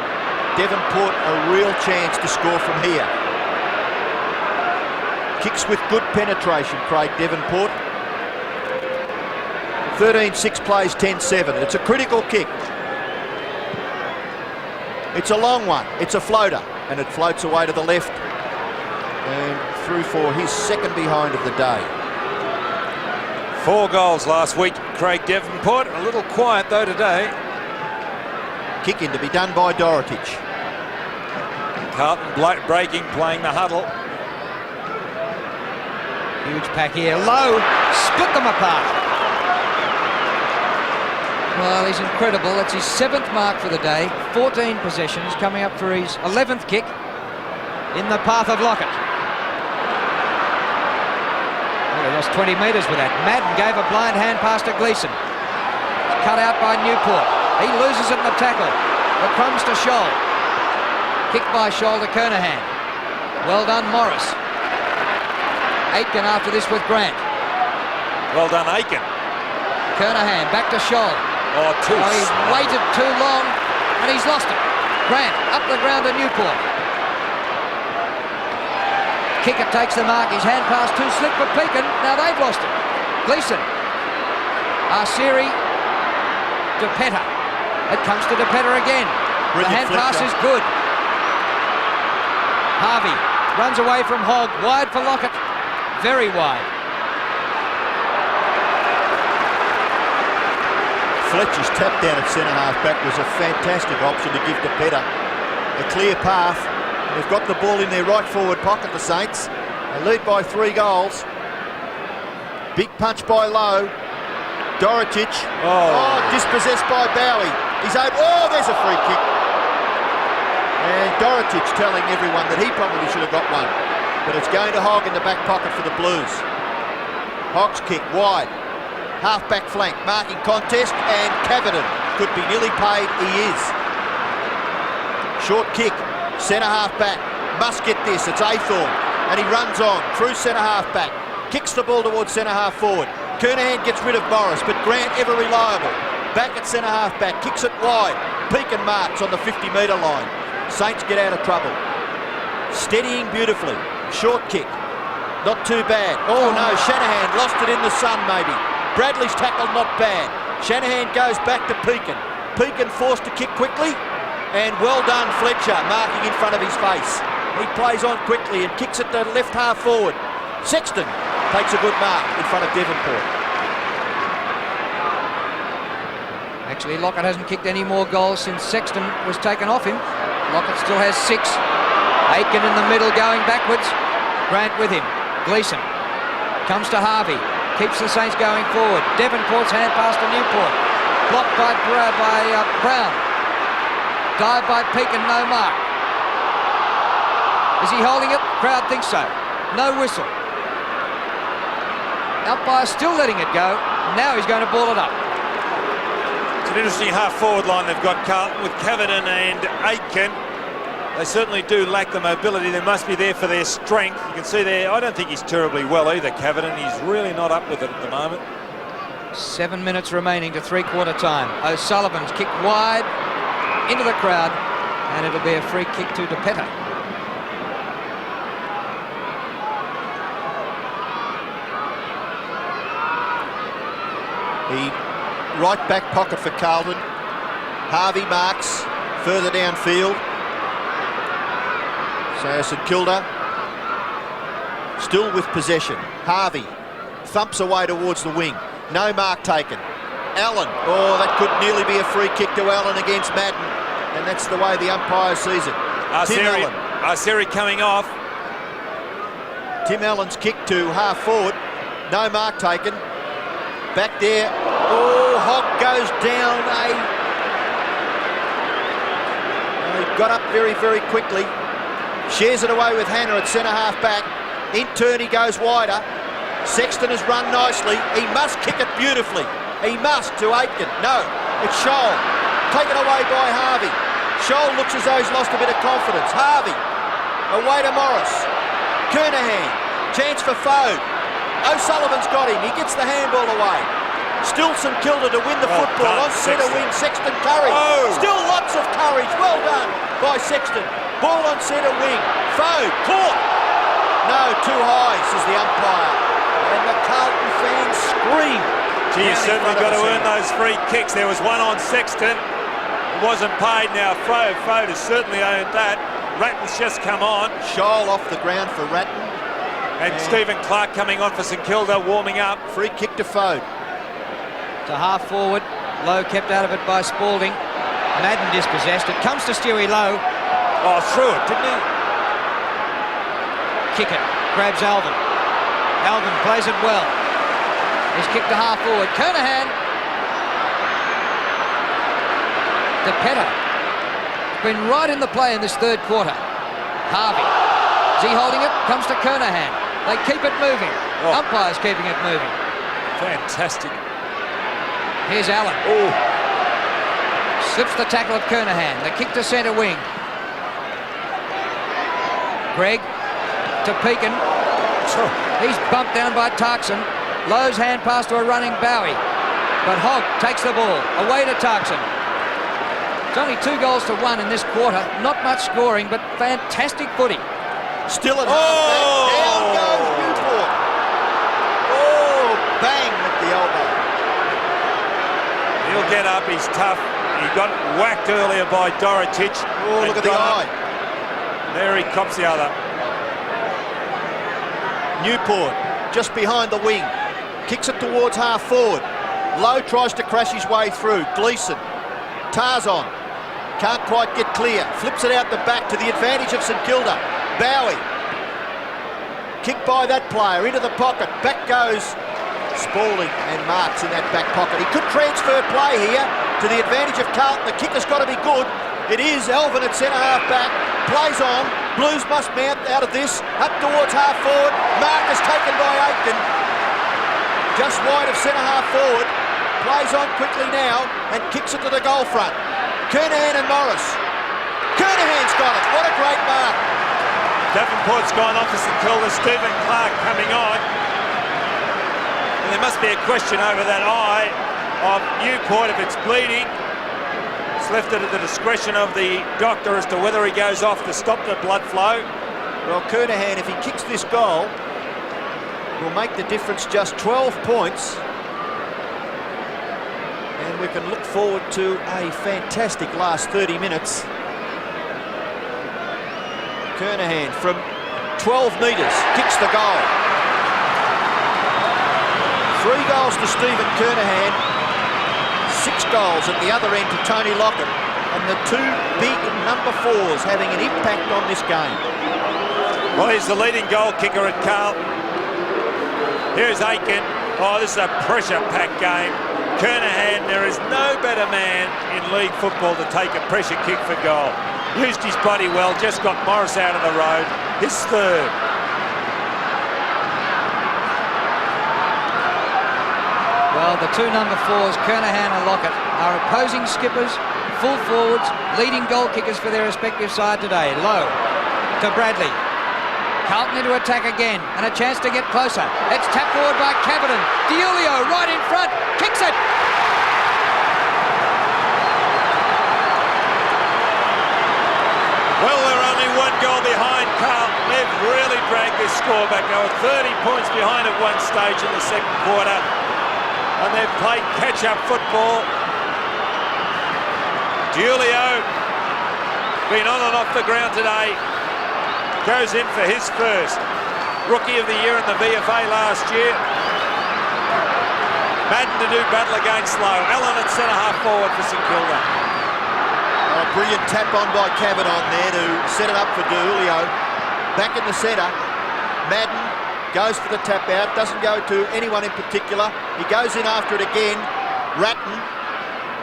Devonport a real chance to score from here. Kicks with good penetration, Craig Devonport. 13-6 plays 10-7. It's a critical kick. It's a long one. It's a floater. And it floats away to the left. And through for his second behind of the day.
4 goals last week, Craig Devonport. A little quiet though today.
Kick in to be done by Dorotich.
Carlton breaking, playing the huddle.
Huge pack here. Lowe split them apart. Well, he's incredible. It's his 7th mark for the day. 14 possessions, coming up for his 11th kick in the path of Lockett. Well, he lost 20 metres with that. Madden gave a blind hand pass to Gleeson. Cut out by Newport. He loses it in the tackle. The crumbs to Scholl. Kick by Scholl to Kernahan. Well done, Morris. Aitken after this with Grant.
Well done, Aitken.
Kernahan back to Scholl.
Oh,
He's waited too long and he's lost it. Grant up the ground to Newport. Kicker takes the mark. His hand pass too slick for Pekin. Now they've lost it. Gleeson. Arceri. DePetta. It comes to DePetta again. The hand pass is good. Harvey runs away from Hogg. Wide for Lockett. Very wide.
Fletcher's tap down at centre-half back was a fantastic option to give to Petter. A clear path. They've got the ball in their right forward pocket, the Saints. They lead by 3 goals. Big punch by Lowe. Dorotich. Dispossessed by Bowie. He's able. Oh, there's a free kick. And Dorotich telling everyone that he probably should have got one. But it's going to Hogg in the back pocket for the Blues. Hogg's kick wide. Half-back flank, marking contest, and Cavidan could be nearly paid. He is. Short kick, centre-half back. Must get this, it's Athorn. And he runs on through centre-half back. Kicks the ball towards centre-half forward. Kernahan gets rid of Morris, but Grant ever reliable. Back at centre-half back, kicks it wide. Pekin marks on the 50-metre line. Saints get out of trouble. Steadying beautifully. Short kick. Not too bad. Oh no, Shanahan lost it in the sun maybe. Bradley's tackle not bad. Shanahan goes back to Pekin. Pekin forced to kick quickly. And well done, Fletcher, marking in front of his face. He plays on quickly and kicks it to left half forward. Sexton takes a good mark in front of Devonport.
Actually, Lockett hasn't kicked any more goals since Sexton was taken off him. Lockett still has 6. Aitken in the middle going backwards. Grant with him. Gleeson comes to Harvey. Keeps the Saints going forward. Devonport's hand pass to Newport. Blocked by Brown. Dive by Pekin, no mark. Is he holding it? Crowd thinks so. No whistle. Umpire still letting it go. Now he's going to ball it up.
It's an interesting half-forward line they've got, Carlton, with Cavidan and Aitken. They certainly do lack the mobility. They must be there for their strength. You can see there, I don't think he's terribly well either, Cavidan. He's really not up with it at the moment.
7 minutes remaining to three-quarter time. O'Sullivan's kicked wide into the crowd, and it'll be a free kick to DePetta.
The right back pocket for Carlton. Harvey marks further downfield. So St Kilda still with possession. Harvey thumps away towards the wing. No mark taken. Allen. Oh, that could nearly be a free kick to Allen against Madden. And that's the way the umpire sees it. Tim Allen.
Arceri coming off.
Tim Allen's kick to half forward. No mark taken. Back there. Oh, Hogg goes down. He got up very, very quickly. Shares it away with Hannah at centre half back. In turn he goes wider. Sexton has run nicely. He must kick it beautifully. He must to Aitken. No, it's Scholl. Taken away by Harvey. Scholl looks as though he's lost a bit of confidence. Harvey, away to Morris. Kernahan, chance for Fode. O'Sullivan's got him. He gets the handball away. Still St Kilda to win the football. On centre wing, Sexton courage.
Oh.
Still lots of courage. Well done by Sexton. Ball on centre wing. Fode, caught. No, too high, says the umpire. And the Carlton fans scream.
Gee, you certainly got to earn those free kicks. There was one on Sexton. It wasn't paid. Now Fode has certainly earned that. Ratton's just come on.
Scholl off the ground for Ratton.
And Stephen Clark coming on for St Kilda, warming up.
Free kick to Fode.
To half forward. Lowe kept out of it by Spalding. Madden dispossessed. It comes to Stewie Lowe.
Oh, threw it, didn't he?
Kick it. Grabs Alvin. Alvin plays it well. He's kicked to half forward. Kernahan. DePetta. Been right in the play in this third quarter. Harvey. Is he holding it? Comes to Kernahan. They keep it moving.
Oh.
Umpire's keeping it moving.
Fantastic.
Here's Allen.
Oh.
Slips the tackle of Kernahan. The kick to centre wing. Greg to Pekin. He's bumped down by Tarkson. Lowe's hand pass to a running Bowie. But Hogg takes the ball. Away to Tarkson. It's only 2-1 in this quarter. Not much scoring, but fantastic footy.
Still at half-back. Down goes Newport. Oh, bang with the elbow.
He'll get up. He's tough. He got whacked earlier by Dorotich.
Oh, look at the eye.
There he cops the other.
Newport just behind the wing. Kicks it towards half forward. Lowe tries to crash his way through. Gleeson. Tarzan. Can't quite get clear. Flips it out the back to the advantage of St Kilda. Bowie. Kicked by that player into the pocket. Back goes Spalding and marks in that back pocket. He could transfer play here to the advantage of Carlton. The kick has got to be good. It is. Elvin at centre half back. Plays on. Blues must mount out of this. Up towards half forward. Mark is taken by Aitken. Just wide of centre half forward. Plays on quickly now and kicks it to the goal front. Kernahan and Morris. Kernahan's got it. What a great mark.
Davenport's gone off to St Kilda. Stephen Clark coming on. And there must be a question over that eye of Newport if it's bleeding. It's left it at the discretion of the doctor as to whether he goes off to stop the blood flow.
Well, Kernahan, if he kicks this goal, will make the difference just 12 points. And we can look forward to a fantastic last 30 minutes. Kernahan from 12 metres kicks the goal. 3 goals to Stephen Kernahan, 6 goals at the other end to Tony Lockett, and the 2 big number 4s having an impact on this game.
Well, he's the leading goal kicker at Carlton. Here's Aiken. Oh, this is a pressure-packed game. Kernahan, there is no better man in league football to take a pressure kick for goal. Used his body well, just got Morris out of the road. His third.
Well, the 2 number 4s, Kernahan and Lockett, are opposing skippers, full forwards, leading goal kickers for their respective side today. Low to Bradley. Carlton into attack again, and a chance to get closer. It's tapped forward by Cavidan. Diulio right in front, kicks it.
Well, they're only 1 goal behind Carlton. They've really dragged this score back. They were 30 points behind at one stage in the second quarter, and they've played catch-up football. Diulio, been on and off the ground today, goes in for his first. Rookie of the year in the VFA last year. Madden to do battle against Lowe. Allen at centre-half forward for St Kilda.
A brilliant tap on by Cavidan there to set it up for Diulio. Back in the centre, Madden goes for the tap out, doesn't go to anyone in particular. He goes in after it again. Ratton,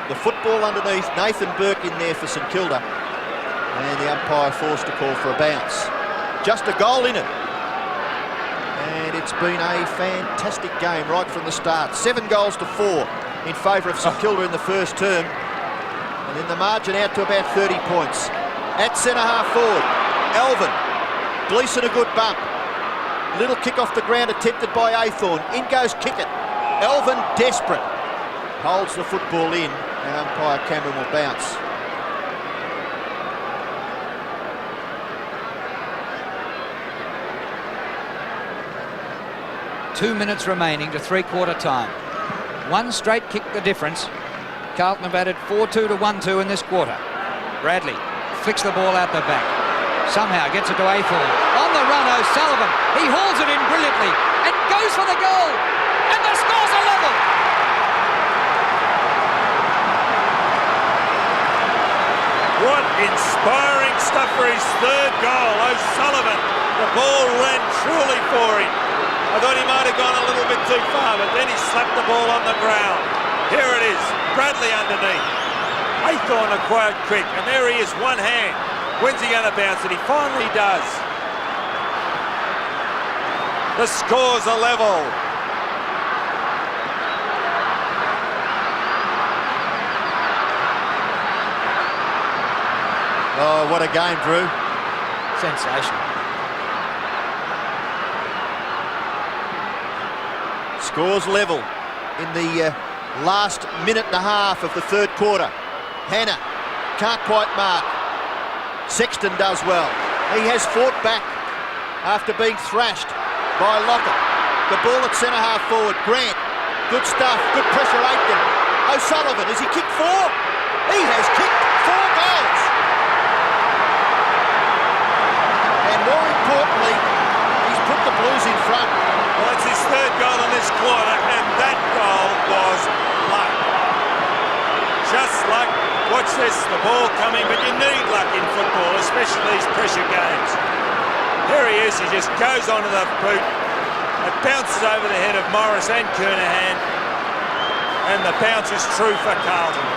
the football underneath, Nathan Burke in there for St Kilda. And the umpire forced to call for a bounce. Just a goal in it. And it's been a fantastic game right from the start. 7 goals to 4 in favour of St Kilda in the first term. And then the margin out to about 30 points. At centre-half forward, Alvin. Gleeson a good bump. Little kick off the ground attempted by Aythorne. In goes Kickett. Alvin desperate. Holds the football in, and umpire Cameron will bounce.
Two minutes remaining to three-quarter time. 1 straight kick the difference. Carlton have added 4-2 to 1-2 in this quarter. Bradley flicks the ball out the back. Somehow gets it to Aythorne. On the run, O'Sullivan. He hauls it in brilliantly and goes for the goal. And the scores are level.
What inspiring stuff for his 3rd goal. O'Sullivan, the ball ran truly for him. I thought he might have gone a little bit too far, but then he slapped the ball on the ground. Here it is, Bradley underneath. Aythorne acquired quick, and there he is, one hand. When's he going to bounce it? He finally does. The scores are level.
Oh, what a game, Drew.
Sensational.
Scores level in the last minute and a half of the 3rd quarter. Hannah can't quite mark. Sexton does well. He has fought back after being thrashed by Lockett. The ball at centre-half forward. Grant, good stuff, good pressure, Aitken. O'Sullivan, has he kicked 4? He has kicked 4 goals. And more importantly, he's put the Blues in front.
Well, it's his 3rd goal in this quarter, and that goal was luck. Just luck. Watch this, the ball coming, but you need luck in football, especially these pressure games. Here he is, he just goes onto the boot. It bounces over the head of Morris and Kernahan, and the bounce is true for Carlton.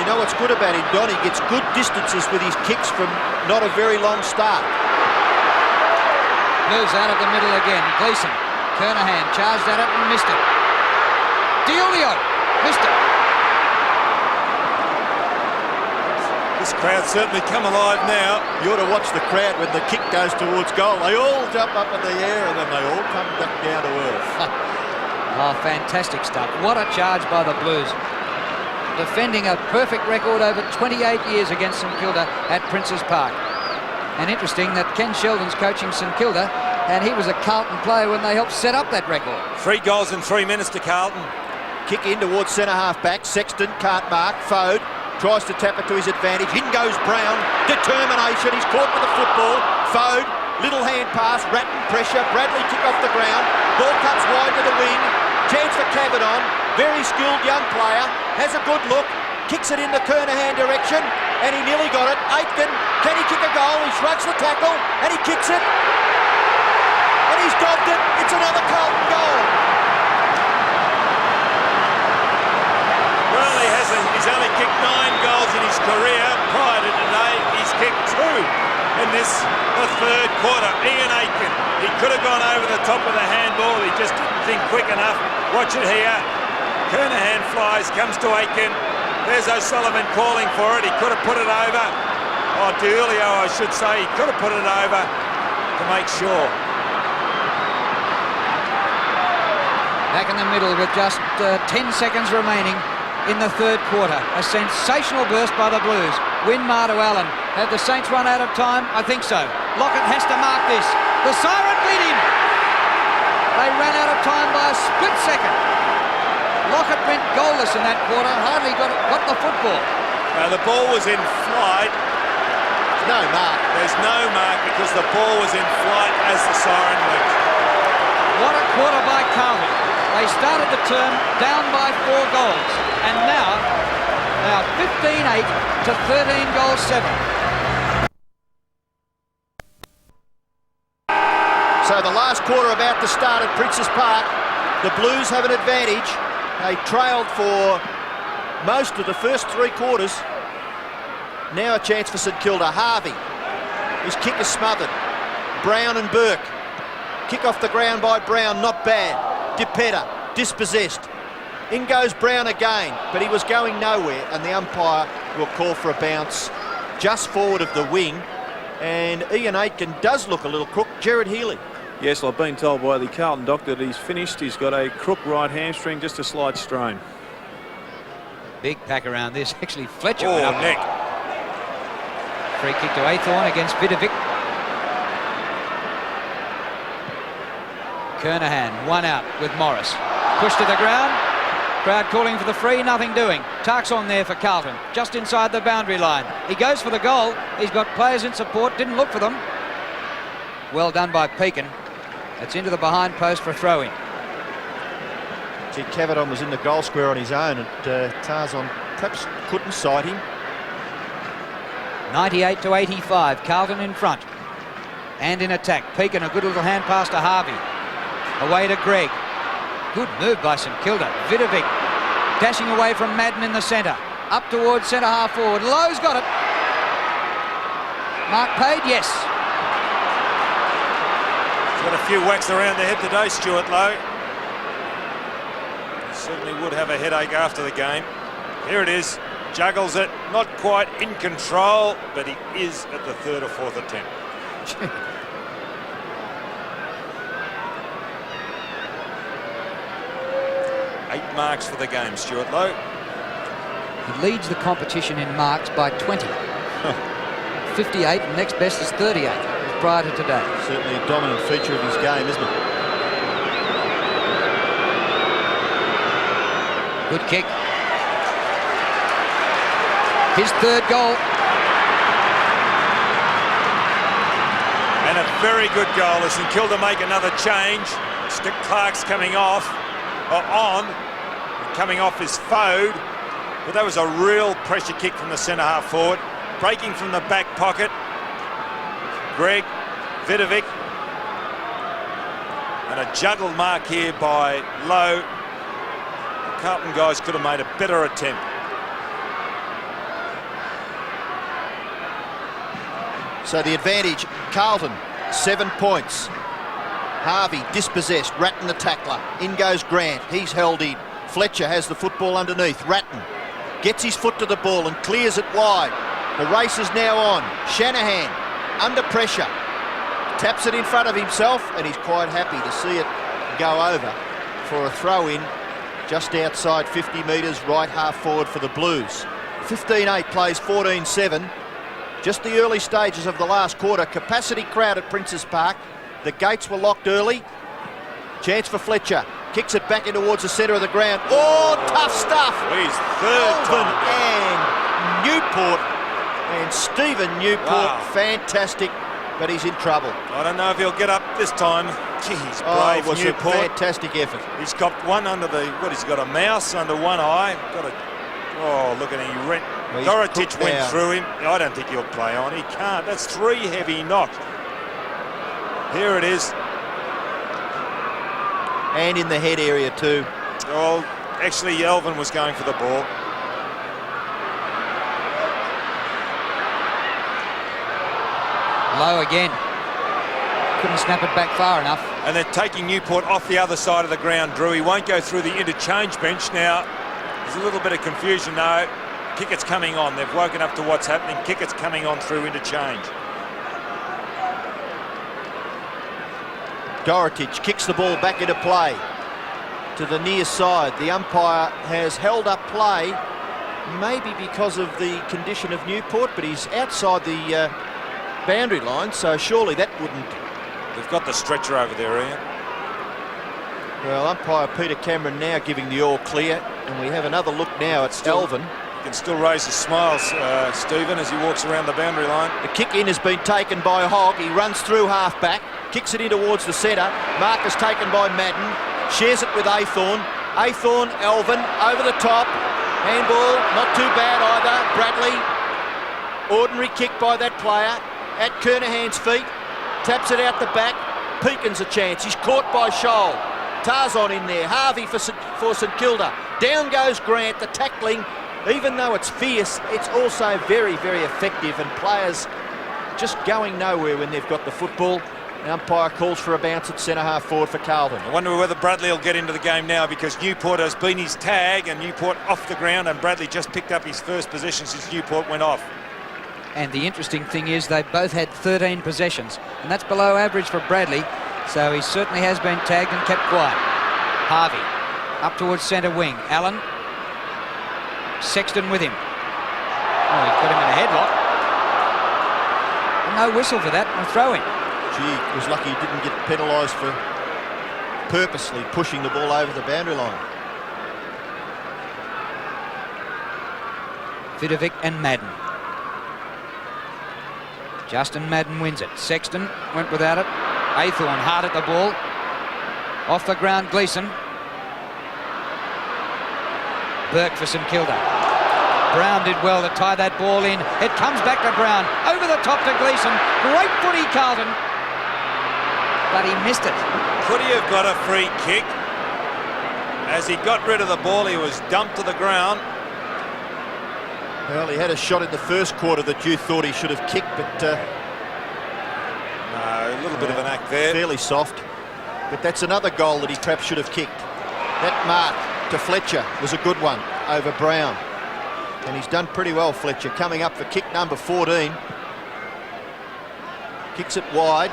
You know what's good about him, Don? He gets good distances with his kicks from not a very long start.
Moves out of the middle again. Gleeson. Kernahan charged at it and missed it. Diulio missed it.
This crowd's certainly come alive now.
You ought to watch the crowd when the kick goes towards goal. They all jump up in the air and then they all come back down to earth.
Oh, fantastic stuff. What a charge by the Blues. Defending a perfect record over 28 years against St Kilda at Princes Park. And interesting that Ken Sheldon's coaching St Kilda, and he was a Carlton player when they helped set up that record.
3 goals in 3 minutes to Carlton.
Kick in towards centre-half back. Sexton can't mark. Fode tries to tap it to his advantage. In goes Brown, determination. He's caught with the football. Fode, little hand pass, Ratton pressure. Bradley kick off the ground. Ball cuts wide to the wing. Chance for Cavadon. Very skilled young player. Has a good look. Kicks it in the Kernahan direction, and he nearly got it. Aitken, can he kick a goal? He shrugs the tackle, and he kicks it. And he's dobbed it. It's another Carlton goal.
Well, he hasn't. He's only kicked 9 goals in his career. Prior to today, he's kicked 2 in the third quarter. Ian Aitken, he could have gone over the top of the handball. He just didn't think quick enough. Watch it here. Kernahan flies, comes to Aitken. There's O'Sullivan calling for it. He could have put it over. Oh, DeJulio, I should say. He could have put it over to make sure.
Back in the middle with just 10 seconds remaining in the third quarter. A sensational burst by the Blues. Winmar to Allen. Have the Saints run out of time? I think so. Lockett has to mark this. The siren beat him. They ran out of time by a split second. Lockett went goalless in that quarter, hardly got the football.
The ball was in flight.
No mark.
There's no mark because the ball was in flight as the siren went.
What a quarter by Carlton. They started the term down by 4 goals, and now 15-8 to 13 goals 7.
So the last quarter about to start at Princes Park. The Blues have an advantage. They trailed for most of the first 3 quarters. Now a chance for St Kilda. Harvey. His kick is smothered. Brown and Burke. Kick off the ground by Brown, not bad. DiPetta, dispossessed. In goes Brown again, but he was going nowhere, and the umpire will call for a bounce just forward of the wing. And Ian Aitken does look a little crook. Gerard Healy.
Yes, well, I've been told by the Carlton doctor that he's finished. He's got a crook right hamstring, just a slight strain.
Big pack around this. Actually, Fletcher
Oh,
went up.
Nick.
Free kick to Athorn against Vidovic. Kernahan, 1 out with Morris. Pushed to the ground. Crowd calling for the free, nothing doing. Tark's on there for Carlton, just inside the boundary line. He goes for the goal. He's got players in support, didn't look for them. Well done by Pekin. It's into the behind post for a throw-in.
See, Cavadon was in the goal square on his own, and Tarzan perhaps couldn't sight him.
98 to 85, Carlton in front and in attack. Pekin, a good little hand pass to Harvey. Away to Gregg. Good move by St Kilda. Vidovic dashing away from Madden in the centre. Up towards centre half forward. Lowe's got it. Mark paid, yes.
Got a few whacks around the head today, Stuart Lowe. He certainly would have a headache after the game. Here it is. Juggles it. Not quite in control, but he is at the 3rd or 4th attempt. 8 marks for the game, Stuart Lowe.
He leads the competition in marks by 20. 58, and next best is 38 prior to today.
Certainly a dominant feature of his game, isn't it?
Good kick. His 3rd goal.
And a very good goal as St Kilda make another change. Stick Clark's coming off, or on. Coming off is Fode. But that was a real pressure kick from the centre half forward. Breaking from the back pocket. Gregg, Vidovic. And a juggled mark here by Lowe. The Carlton guys could have made a better attempt.
So the advantage, Carlton, 7 points. Harvey dispossessed, Ratton the tackler. In goes Grant, he's held in. Fletcher has the football underneath. Ratton gets his foot to the ball and clears it wide. The race is now on. Shanahan under pressure. Taps it in front of himself, and he's quite happy to see it go over for a throw-in just outside 50 metres, right half forward for the Blues. 15-8 plays 14-7. Just the early stages of the last quarter. Capacity crowd at Princes Park. The gates were locked early. Chance for Fletcher. Kicks it back in towards the centre of the ground. Oh, tough stuff.
He's 3rd
Alvin
time.
and Newport. And Stephen Newport,
Wow.
fantastic, but he's in trouble.
I don't know if he'll get up this time. Geez, brave
was a
Newport.
fantastic effort.
He's got one under the, he's got a mouse under one eye. Oh, look at him.
Well, he's
Dorotic
cooked
went
now.
through him. I don't think he'll play on. He can't. That's 3 heavy knocks. Here it is.
And in the head area too.
Oh, actually, Elvin was going for the ball.
Low again. Couldn't snap it back far enough.
And they're taking Newport off the other side of the ground, Drew. He won't go through the interchange bench now. There's a little bit of confusion now. Kickett's coming on. They've woken up to what's happening. Kickett's coming on through interchange.
Dorotic kicks the ball back into play to the near side. The umpire has held up play, maybe because of the condition of Newport, but he's outside the boundary line, so surely that wouldn't.
They've got the stretcher over there, Ian.
Well, umpire Peter Cameron now giving the all clear, and we have another look now at Elvin.
He can still raise his smiles, Stephen, as he walks around the boundary line.
The kick in has been taken by Hogg. He runs through half-back, kicks it in towards the centre. Marcus taken by Madden, shares it with Athorn. Athorn, Elvin, over the top. Handball, not too bad either. Bradley, ordinary kick by that player. At Kernahan's feet, taps it out the back. Peakin's a chance. He's caught by Scholl. Tarzan in there. Harvey for St Kilda. Down goes Grant. The tackling, even though it's fierce, it's also very, very effective, and players just going nowhere when they've got the football. The umpire calls for a bounce at centre-half forward for Carlton.
I wonder whether Bradley will get into the game now, because Newport has been his tag, and Newport off the ground, and Bradley just picked up his first position since Newport went off.
And the interesting thing is they both had 13 possessions, and that's below average for Bradley, so he certainly has been tagged and kept quiet. Harvey up towards centre wing. Allen, Sexton with him. Oh, he's got him in a headlock. No whistle for that, a throw-in.
Gee, was lucky he didn't get penalised for purposely pushing the ball over the boundary line.
Vidovic and Madden. Justin Madden wins it. Sexton went without it. Athorn hard at the ball. Off the ground, Gleeson. Burke for St Kilda. Brown did well to tie that ball in. It comes back to Brown. Over the top to Gleeson. Great footy, Carlton. But he missed it.
Could he have got a free kick? As he got rid of the ball, he was dumped to the ground.
Well, he had a shot in the first quarter that you thought he should have kicked, but
No, a little bit of an act there.
fairly soft. But that's another goal that he perhaps should have kicked. That mark to Fletcher was a good one over Brown. And he's done pretty well, Fletcher, coming up for kick number 14. Kicks it wide.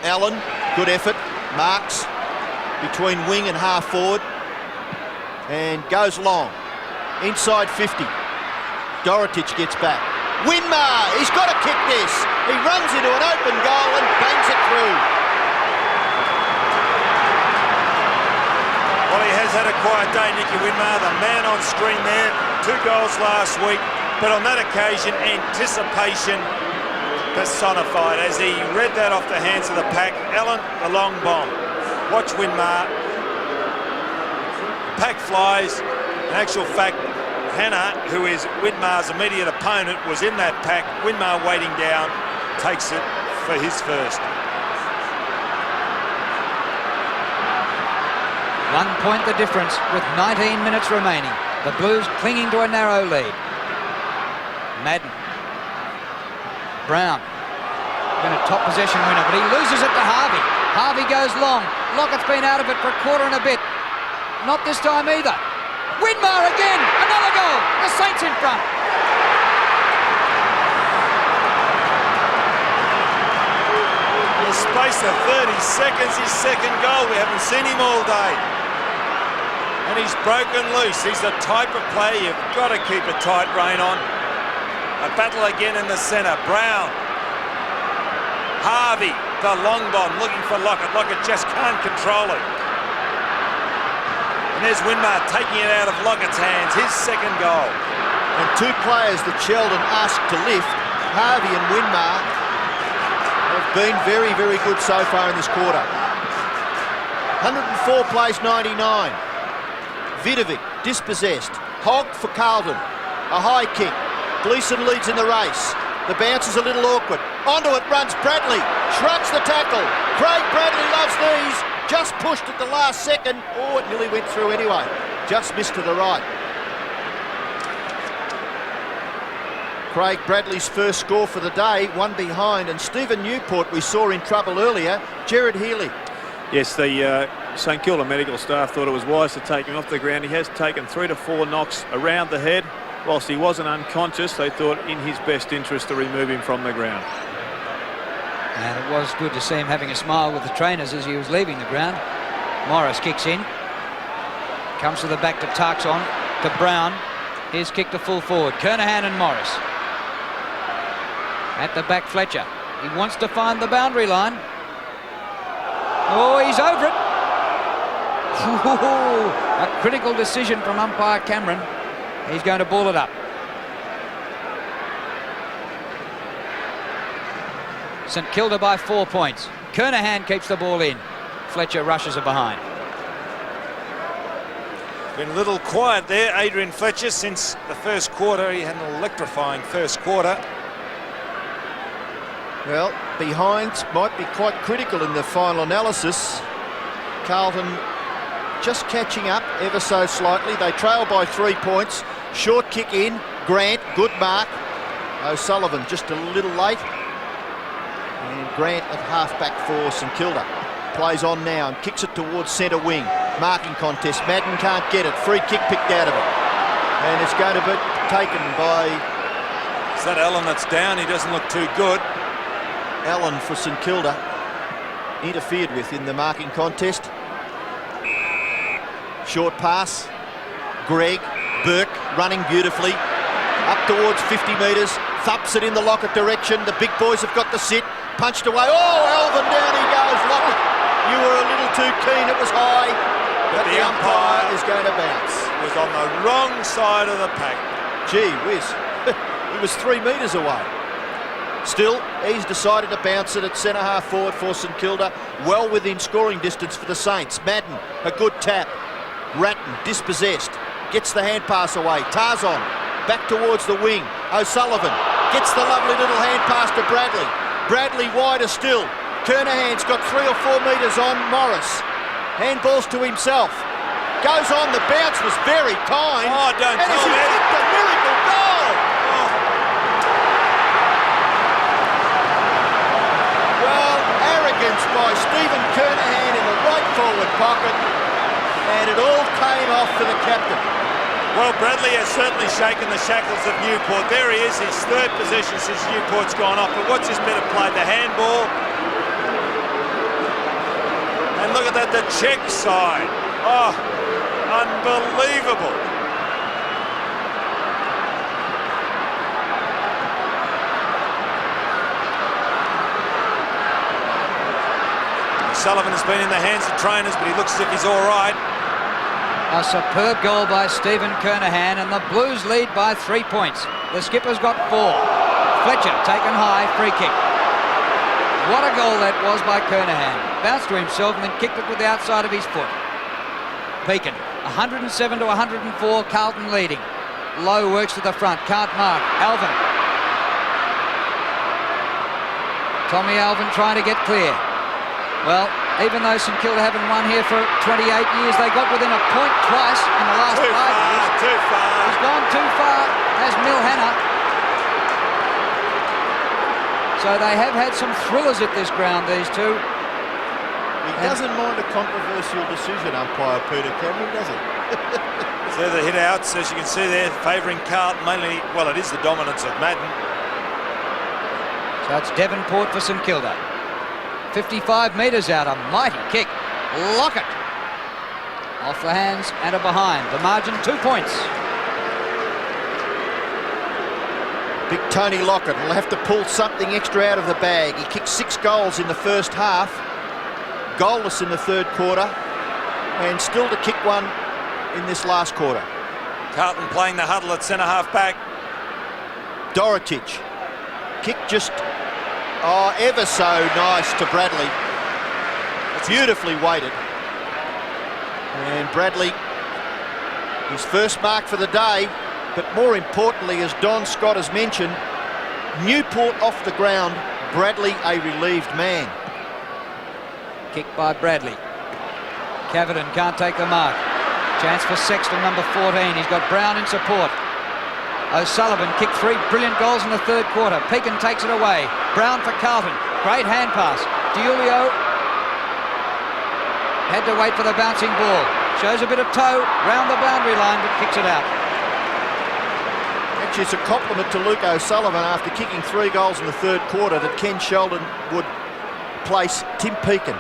Allen, good effort. Marks between wing and half forward. And goes long. Inside 50. Dorotic gets back. Winmar, he's got to kick this. He runs into an open goal and bangs it through.
Well, he has had a quiet day, Nicky Winmar, the man on screen there. 2 goals last week, but on that occasion, anticipation personified as he read that off the hands of the pack. Allen, the long bomb. Watch Winmar. Pack flies. In actual fact, Hannah, who is Winmar's immediate opponent, was in that pack. Winmar waiting down, takes it for his first.
1 point the difference with 19 minutes remaining. The Blues clinging to a narrow lead. Madden. Brown. Been a top possession winner, but he loses it to Harvey. Harvey goes long. Lockett's been out of it for a quarter and a bit. Not this time either. Winmar again, another goal. The Saints in front.
In the space of 30 seconds, his second goal. We haven't seen him all day. And he's broken loose. He's the type of player you've got to keep a tight rein on. A battle again in the centre. Brown. Harvey, the long bomb, looking for Lockett. Lockett just can't control it. And there's Winmar taking it out of Lockett's hands, his second goal.
And two players that Sheldon asked to lift, Harvey and Winmar, have been very, very good so far in this quarter. 104 plays 99. Vidovic dispossessed. Hogg for Carlton. A high kick. Gleeson leads in the race. The bounce is a little awkward. Onto it runs Bradley. Shrugs the tackle. Craig Bradley loves these. Just pushed at the last second. Oh, it nearly went through anyway. Just missed to the right. Craig Bradley's first score for the day, one behind, and Stephen Newport we saw in trouble earlier. Jared Healy.
Yes, the St Kilda medical staff thought it was wise to take him off the ground. He has taken 3 to 4 knocks around the head. Whilst he wasn't unconscious, they thought in his best interest to remove him from the ground.
And it was good to see him having a smile with the trainers as he was leaving the ground. Morris kicks in. Comes to the back to Tarkson, to Brown. Here's kick to full forward. Kernahan and Morris. At the back, Fletcher. He wants to find the boundary line. Oh, he's over it. Ooh, a critical decision from umpire Cameron. He's going to ball it up. St Kilda by 4 points. Kernahan keeps the ball in. Fletcher rushes it behind.
Been a little quiet there, Adrian Fletcher, since the first quarter. He had an electrifying first quarter.
Well, behinds might be quite critical in the final analysis. Carlton just catching up ever so slightly. They trail by 3 points. Short kick in. Grant, good mark. O'Sullivan just a little late. And Grant at half-back for St Kilda. Plays on now and kicks it towards centre wing. Marking contest. Madden can't get it. Free kick picked out of it. And it's going to be taken by...
Is that Allen that's down? He doesn't look too good.
Allen for St Kilda. Interfered with in the marking contest. Short pass. Greg Burke running beautifully. Up towards 50 metres. Thumps it in the Lockett direction. The big boys have got the sit. Punched away. Oh, Alvin, down he goes. Lockett, you were a little too keen. It was high. But the umpire is going to bounce.
Was on the wrong side of the pack.
Gee whiz. He was 3 metres away. Still, he's decided to bounce it at centre-half forward for St Kilda. Well within scoring distance for the Saints. Madden, a good tap. Ratton, dispossessed. Gets the hand pass away. Tarzan, back towards the wing. O'Sullivan gets the lovely little hand pass to Bradley. Bradley wider still. Kernahan's got 3 or 4 metres on Morris. Handballs to himself. Goes on, the bounce was very kind.
Oh, don't
and
tell
he
me.
kicked a miracle goal.
Oh.
Well, arrogance by Stephen Kernahan in the right forward pocket. And it all came off for the captain.
Well, Bradley has certainly shaken the shackles of Newport. There he is, his third position since Newport's gone off. But what's his bit of play? The handball. And look at that, the check side. Oh, unbelievable. Sullivan has been in the hands of trainers, but he looks as if he's all right.
A superb goal by Stephen Kernahan, and the Blues lead by 3 points. The skipper's got 4. Fletcher taken high, free kick. What a goal that was by Kernahan. Bounced to himself and then kicked it with the outside of his foot. Pekin, 107 to 104, Carlton leading. Lowe works to the front, can't mark. Alvin. Tommy Alvin trying to get clear. Well, even though St Kilda haven't won here for 28 years, they got within a point twice in the last 5 years.
Too far.
He's gone too far, as Milhana. So they have had some thrillers at this ground, these two.
He doesn't mind a controversial decision, umpire Peter Cameron, does he?
So the hit outs, as you can see there, favouring Carlton mainly. Well, it is the dominance of Madden.
So it's Devonport for St Kilda. 55 metres out, a mighty kick. Lockett. Off the hands and a behind. The margin 2 points.
Big Tony Lockett will have to pull something extra out of the bag. He kicked 6 goals in the first half. Goalless in the third quarter. And still to kick one in this last quarter.
Carlton playing the huddle at centre-half back.
Dorotic. Kick just, ever so nice to Bradley. Beautifully weighted. And Bradley, his first mark for the day, but more importantly, as Don Scott has mentioned, Newport off the ground, Bradley a relieved man.
Kick by Bradley. Cavidan can't take the mark. Chance for Sexton, number 14. He's got Brown in support. O'Sullivan kicked 3 brilliant goals in the third quarter. Pekin takes it away. Brown for Carlton. Great hand pass. Diulio had to wait for the bouncing ball. Shows a bit of toe round the boundary line, but kicks it out.
Actually, it's a compliment to Luke O'Sullivan after kicking 3 goals in the third quarter that Ken Sheldon would place Tim Pekin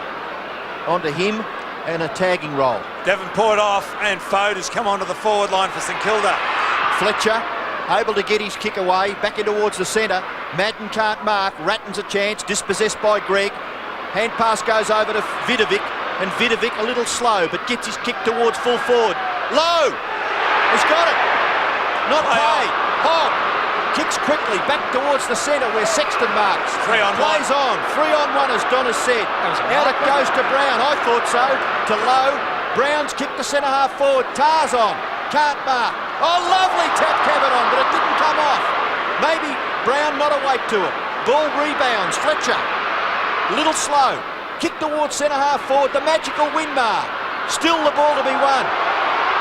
onto him and a tagging role.
Davenport off, and Foad has come onto the forward line for St Kilda.
Fletcher able to get his kick away, back in towards the centre. Madden can't mark. Ratton's a chance, dispossessed by Greg. Hand pass goes over to Vidovic, and Vidovic a little slow, but gets his kick towards full forward. Low! He's got it! Not paid. Hogg kicks quickly back towards the centre where Sexton marks.
3 on 1.
Plays on. 3 on 1 as Don has said. Out it goes to Brown. I thought so. To Low. Brown's kicked to centre half forward. Tar's on. Can't mark. Oh, lovely tap Cavidan, but it didn't come off. Maybe Brown not awake to it. Ball rebounds. Fletcher. Little slow. Kick towards centre half forward. The magical Winmar. Still the ball to be won.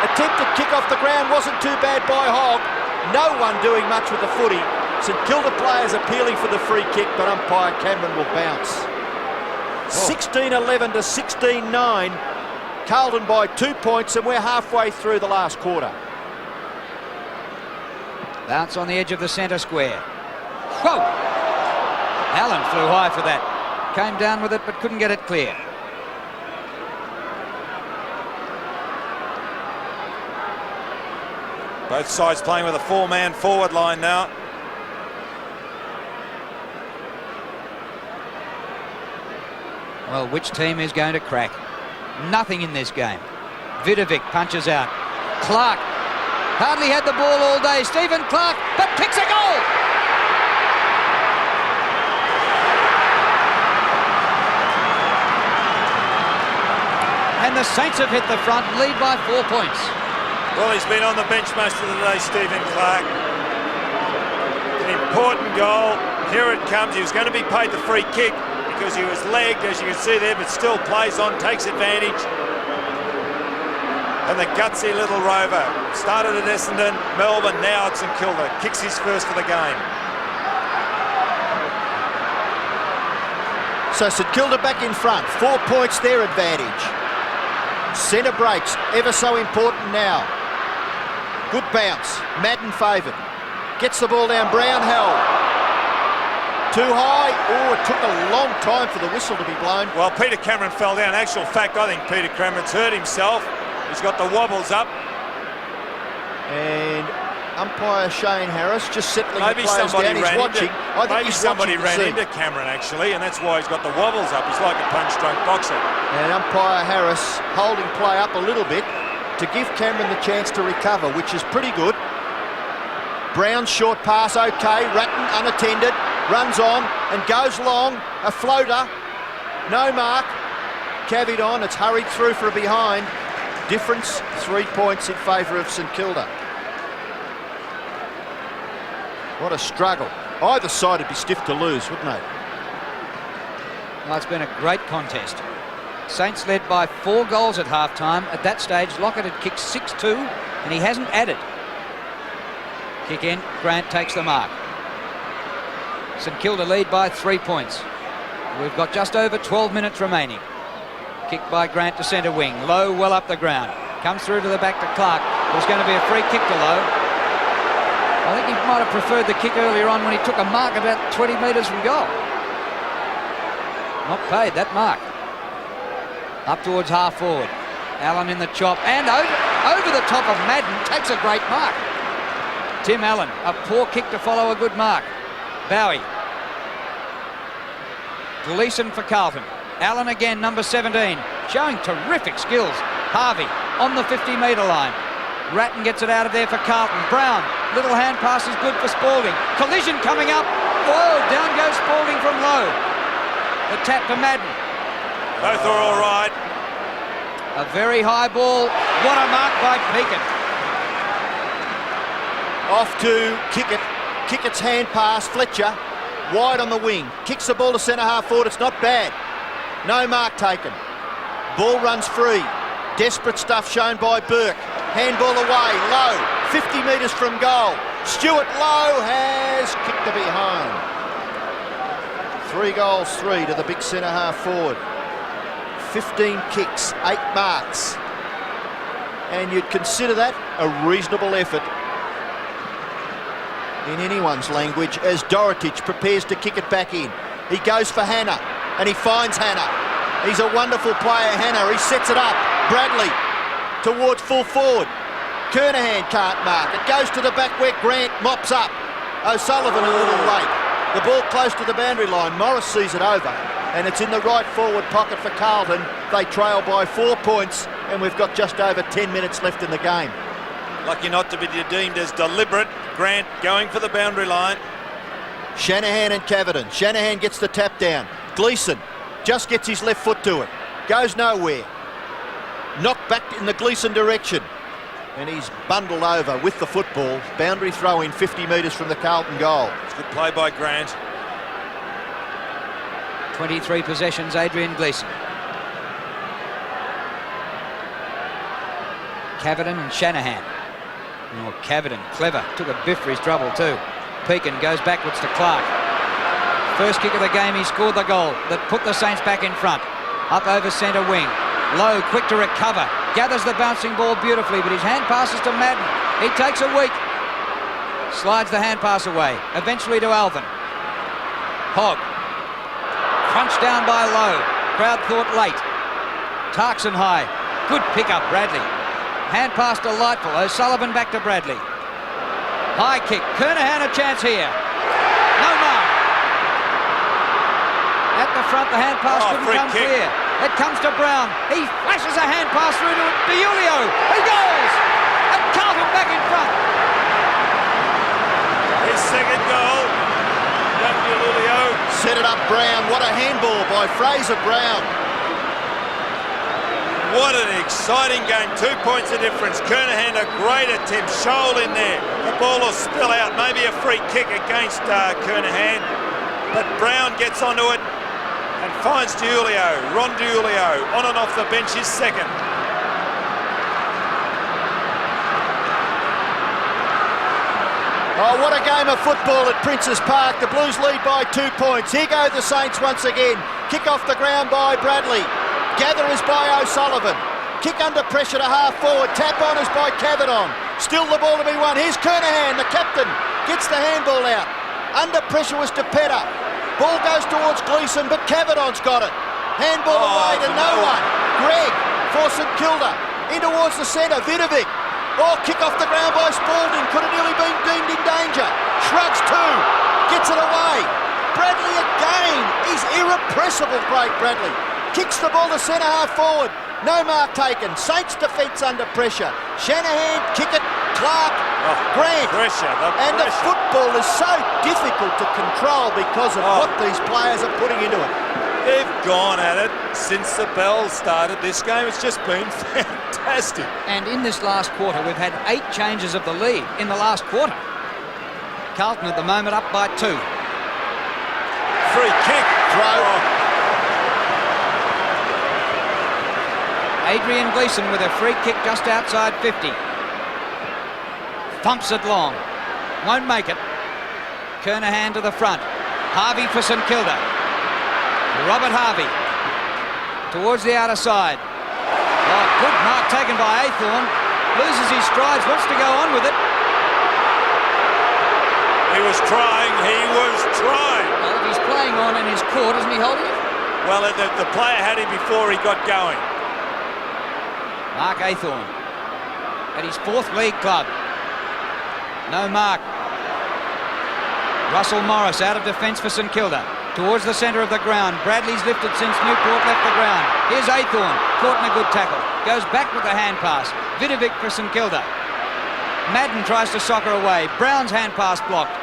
Attempted kick off the ground wasn't too bad by Hogg. No one doing much with the footy. St Kilda players appealing for the free kick, but umpire Cameron will bounce. 16-11 to 16-9. Carlton by 2 points, and we're halfway through the last quarter.
Bounce on the edge of the centre square. Whoa! Allen flew high for that. Came down with it, but couldn't get it clear.
Both sides playing with a 4-man forward line now.
Well, which team is going to crack? Nothing in this game. Vidovic punches out. Clark hardly had the ball all day. Stephen Clark, but kicks a goal! And the Saints have hit the front, lead by 4 points.
Well, he's been on the bench most of the day, Stephen Clark. An important goal. Here it comes. He was going to be paid the free kick because he was legged, as you can see there, but still plays on, takes advantage. And the gutsy little rover started at Essendon, Melbourne, now at St Kilda. Kicks his first of the game.
So St Kilda back in front. 4 points their advantage. Centre breaks, ever so important now. Good bounce. Madden favoured. Gets the ball down. Brown held. Too high. Oh, it took a long time for the whistle to be blown.
Well, Peter Cameron fell down. Actual fact, I think Peter Cameron's hurt himself. He's got the wobbles up.
And umpire Shane Harris just settling
maybe
the players
somebody
down. He's watching. I think
maybe
he's
somebody ran
watching
into Cameron, actually, and that's why he's got the wobbles up. He's like a punch-drunk boxer.
And umpire Harris holding play up a little bit to give Cameron the chance to recover, which is pretty good. Brown's short pass, okay. Ratton unattended, runs on and goes long. A floater, no mark. Cavidan, it's hurried through for a behind. Difference, 3 points in favour of St Kilda. What a struggle. Either side would be stiff to lose, wouldn't they?
Well, it's been a great contest. Saints led by 4 goals at half-time. At that stage, Lockett had kicked 6-2, and he hasn't added. Kick in, Grant takes the mark. St Kilda lead by 3 points. We've got just over 12 minutes remaining. Kick by Grant to centre wing. Low, well up the ground. Comes through to the back to Clark. There's going to be a free kick to Low. I think he might have preferred the kick earlier on when he took a mark about 20 metres from goal. Not paid, that mark. Up towards half forward. Allen in the chop and over the top of Madden. Takes a great mark. Tim Allen, a poor kick to follow a good mark. Bowie. Gleeson for Carlton. Allen again, number 17, showing terrific skills. Harvey on the 50-metre line. Ratton gets it out of there for Carlton. Brown, little hand pass is good for Spalding. Collision coming up. Whoa, down goes Spalding from low. The tap to Madden.
Both are all right.
A very high ball. What a mark by Pekin.
Off to Kickett. Kickett's hand pass, Fletcher, wide on the wing. Kicks the ball to centre half forward. It's not bad. No mark taken. Ball runs free. Desperate stuff shown by Burke. Handball away, low, 50 metres from goal. Stewart Lowe has kicked the behind. 3 goals, 3 to the big centre half forward. 15 kicks, 8 marks. And you'd consider that a reasonable effort in anyone's language as Dorotich prepares to kick it back in. He goes for Hannah and he finds Hannah. He's a wonderful player, Hannah. He sets it up. Bradley towards full forward. Kernahan can't mark. It goes to the back where Grant mops up. O'Sullivan a little late. The ball close to the boundary line. Morris sees it over and it's in the right forward pocket for Carlton. They trail by 4 points and we've got just over 10 minutes left in the game.
Lucky not to be deemed as deliberate. Grant going for the boundary line.
Shanahan and Cavidan. Shanahan gets the tap down. Gleeson just gets his left foot to it. Goes nowhere. Knocked back in the Gleeson direction. And he's bundled over with the football. Boundary throw in 50 metres from the Carlton goal.
It's good play by Grant.
23 possessions, Adrian Gleeson. Cavidan and Shanahan. Oh, Cavidan, clever. Took a biff for his trouble too. Pekin goes backwards to Clark. First kick of the game, he scored the goal that put the Saints back in front. Up over centre wing. Lowe, quick to recover. Gathers the bouncing ball beautifully, but his hand passes to Madden. He takes a week. Slides the hand pass away. Eventually to Alvin. Hogg. Crunched down by Lowe. Crowd thought late. Tarkson high. Good pick up, Bradley. Hand pass delightful. O'Sullivan back to Bradley. High kick. Kernahan a chance here. No mark. At the front, the hand pass couldn't come clear. It comes to Brown. He flashes a hand pass through to Biulio. He goes! And Carlton back in front.
His second goal. Young Biulio.
Set it up, Brown. What a handball by Fraser Brown.
What an exciting game. 2 points of difference. Kernahan, a great attempt. Scholl in there. The ball will spill out. Maybe a free kick against Kernahan. But Brown gets onto it and finds Diulio. Ron Diulio on and off the bench, his second.
Oh, what a game of football at Princes Park. The Blues lead by 2 points. Here go the Saints once again. Kick off the ground by Bradley. Gather is by O'Sullivan. Kick under pressure to half forward. Tap on is by Cavidan. Still the ball to be won. Here's Kernahan, the captain. Gets the handball out. Under pressure was DePetta. Ball goes towards Gleeson, but Cavidan's got it. Handball away to no one. Greg for St Kilda. In towards the centre. Vidovic. Oh, kick off the ground by Spalding. Could have nearly been deemed in danger. Shrugs two. Gets it away. Bradley again. He's irrepressible, Craig Bradley. Kicks the ball to centre half forward. No mark taken. Saints defence under pressure. Shanahan, Kickett, Clark, Grant. And the football is so difficult to control because of what these players are putting into it.
They've gone at it since the bell started this game. It's just been fantastic.
And in this last quarter, we've had 8 changes of the lead in the last quarter. Carlton at the moment up by 2.
Free kick.
Throw.
Adrian Gleeson with a free kick just outside 50. Thumps it long. Won't make it. Kernahan to the front. Harvey for St Kilda. Robert Harvey towards the outer side. Oh, good mark taken by Aythorne. Loses his strides, wants to go on with it.
He was trying.
Well, if he's playing on in his court, isn't he holding it?
Well, the player had him before he got going.
Mark Aythorne at his 4th league club. No mark. Russell Morris out of defence for St Kilda. Towards the centre of the ground. Bradley's lifted since Newport left the ground. Here's Aythorne. Caught in a good tackle. Goes back with the hand pass. Vidovic for St Kilda. Madden tries to soccer away. Brown's hand pass blocked.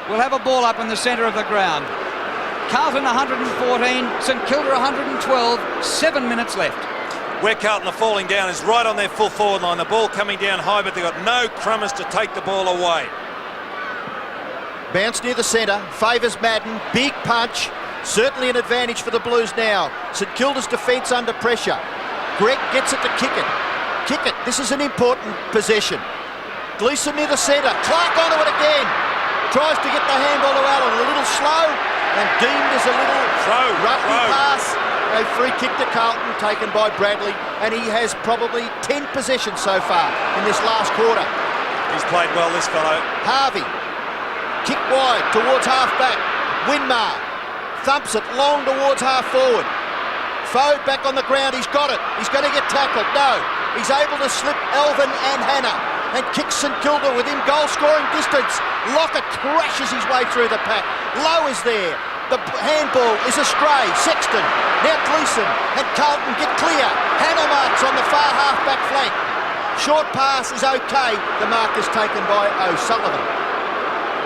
We'll have a ball up in the centre of the ground. Carlton 114, St Kilda 112, 7 minutes left.
Where Carlton are falling down is right on their full forward line. The ball coming down high, but they've got no crummers to take the ball away.
Bounce near the centre, favours Madden, big punch, certainly an advantage for the Blues now. St Kilda's defence under pressure. Greg gets it to kick it. Kick it, this is an important possession. Gleeson near the centre, Clark onto it again. Tries to get the handball to Allen, a little slow and deemed as a little roughy pass. A free kick to Carlton taken by Bradley, and he has probably 10 possessions so far in this last quarter.
He's played well, this fellow.
Harvey, kick wide towards half-back. Winmar thumps it long towards half-forward. Fode back on the ground, he's got it. He's going to get tackled, no. He's able to slip Elvin and Hannah and kicks St Kilda within goal-scoring distance. Lockett crashes his way through the pack. Lowe is there. The handball is astray. Sexton, now Gleeson, and Carlton get clear. Hannah marks on the far half-back flank. Short pass is okay. The mark is taken by O'Sullivan.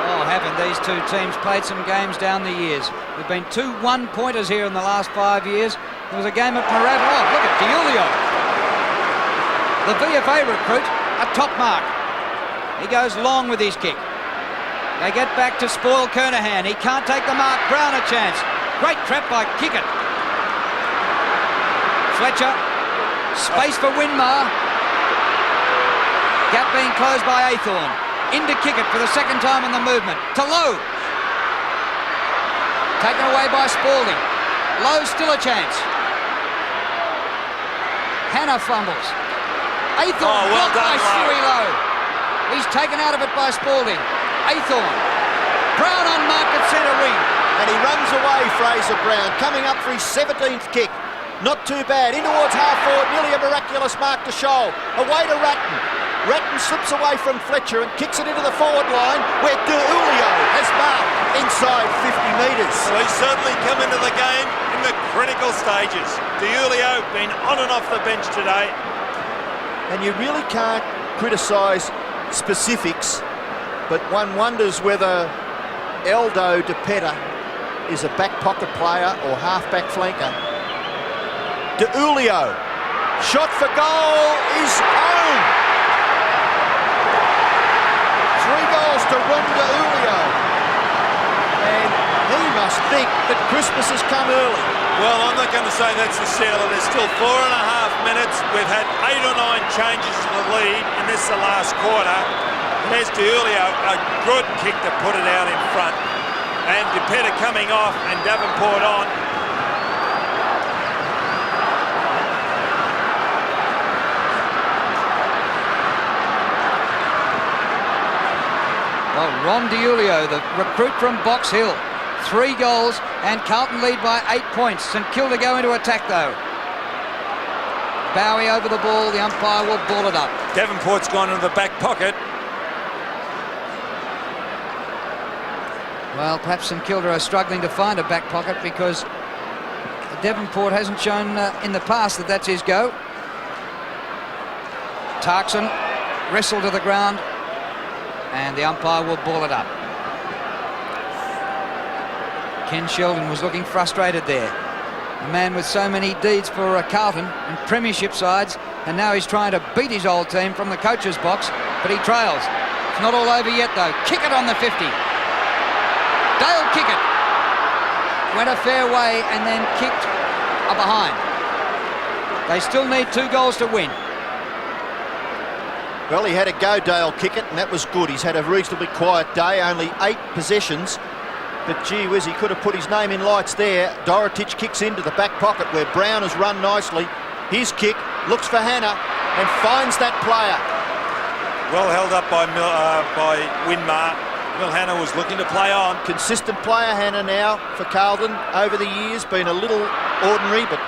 Oh, haven't these two teams played some games down the years? There've been 2 one-pointers here in the last 5 years. There was a game at Moravian. Oh, look at DiUlio. The VFA recruit, a top mark. He goes long with his kick. They get back to spoil Kernahan. He can't take the mark. Brown a chance. Great trap by Kickett. Fletcher. Space for Winmar. Gap being closed by Aythorne. Into Kickett for the second time in the movement. To Lowe. Taken away by Spalding. Lowe still a chance. Hannah fumbles. Aythorne blocked by Stewie Lowe. He's taken out of it by Spalding. Aythorne. Brown on mark at centre wing.
And he runs away, Fraser Brown, coming up for his 17th kick. Not too bad. In towards half-forward, nearly a miraculous mark to Scholl. Away to Ratton. Ratton slips away from Fletcher and kicks it into the forward line where DiUlio has marked inside 50 metres.
Well, he's certainly come into the game in the critical stages. DiUlio been on and off the bench today.
And you really can't criticise specifics, but one wonders whether Eldo De Petta is a back pocket player or half-back flanker. DiUlio, shot for goal is home. 3 goals to Ron DiUlio. And he must think that Christmas has come early.
Well, I'm not going to say that's the sealer. There's still 4.5 minutes. We've had 8 or 9 changes to the lead in this the last quarter. And there's DiUlio, a good kick to put it out in front. And De Petta coming off and Davenport on.
Well, Ron DiUlio, the recruit from Box Hill. 3 goals and Carlton lead by 8 points. St Kilda go into attack though. Bowie over the ball. The umpire will ball it up.
Davenport's gone into the back pocket.
Well, perhaps St Kilda are struggling to find a back pocket because Davenport hasn't shown in the past that that's his go. Tarkson wrestled to the ground and the umpire will ball it up. Ken Sheldon was looking frustrated there. A man with so many deeds for Carlton and premiership sides, and now he's trying to beat his old team from the coach's box, but he trails. It's not all over yet though. Kick it on the 50. Dale Kickett went a fair way and then kicked a behind. They still need 2 goals to win.
Well, he had a go, Dale Kickett, and that was good. He's had a reasonably quiet day, only 8 possessions. But gee whiz, he could have put his name in lights there. Dorotich kicks into the back pocket where Brown has run nicely. His kick, looks for Hannah and finds that player.
Well held up by Winmar. Will Hannah was looking to play on.
Consistent player, Hannah, now for Carlton over the years. Been a little ordinary, but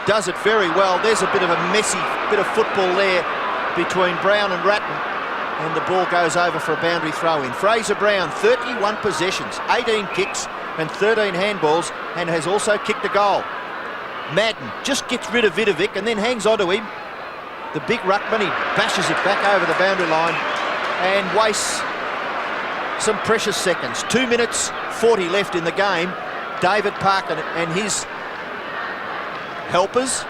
does it very well. There's a bit of a messy bit of football there between Brown and Ratton. And the ball goes over for a boundary throw-in. Fraser Brown, 31 possessions, 18 kicks and 13 handballs, and has also kicked a goal. Madden just gets rid of Vidovic and then hangs on to him. The big ruckman, he bashes it back over the boundary line. and wastes some precious seconds. 2 minutes 40 left in the game. David Parker and his helpers.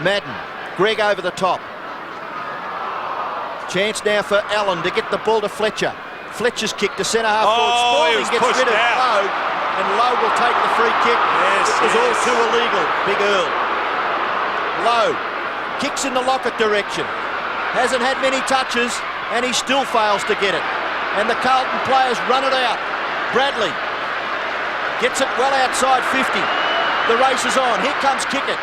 Madden, Greg over the top. Chance now for Allen to get the ball to Fletcher. Fletcher's kick to centre half forward. Spalding gets rid of Lowe, and Lowe will take the free kick.
Yes,
it was all too illegal, Big Earl. Lowe kicks in the Lockett direction. Hasn't had many touches, and he still fails to get it. And the Carlton players run it out. Bradley gets it well outside 50. The race is on. Here comes Kickett.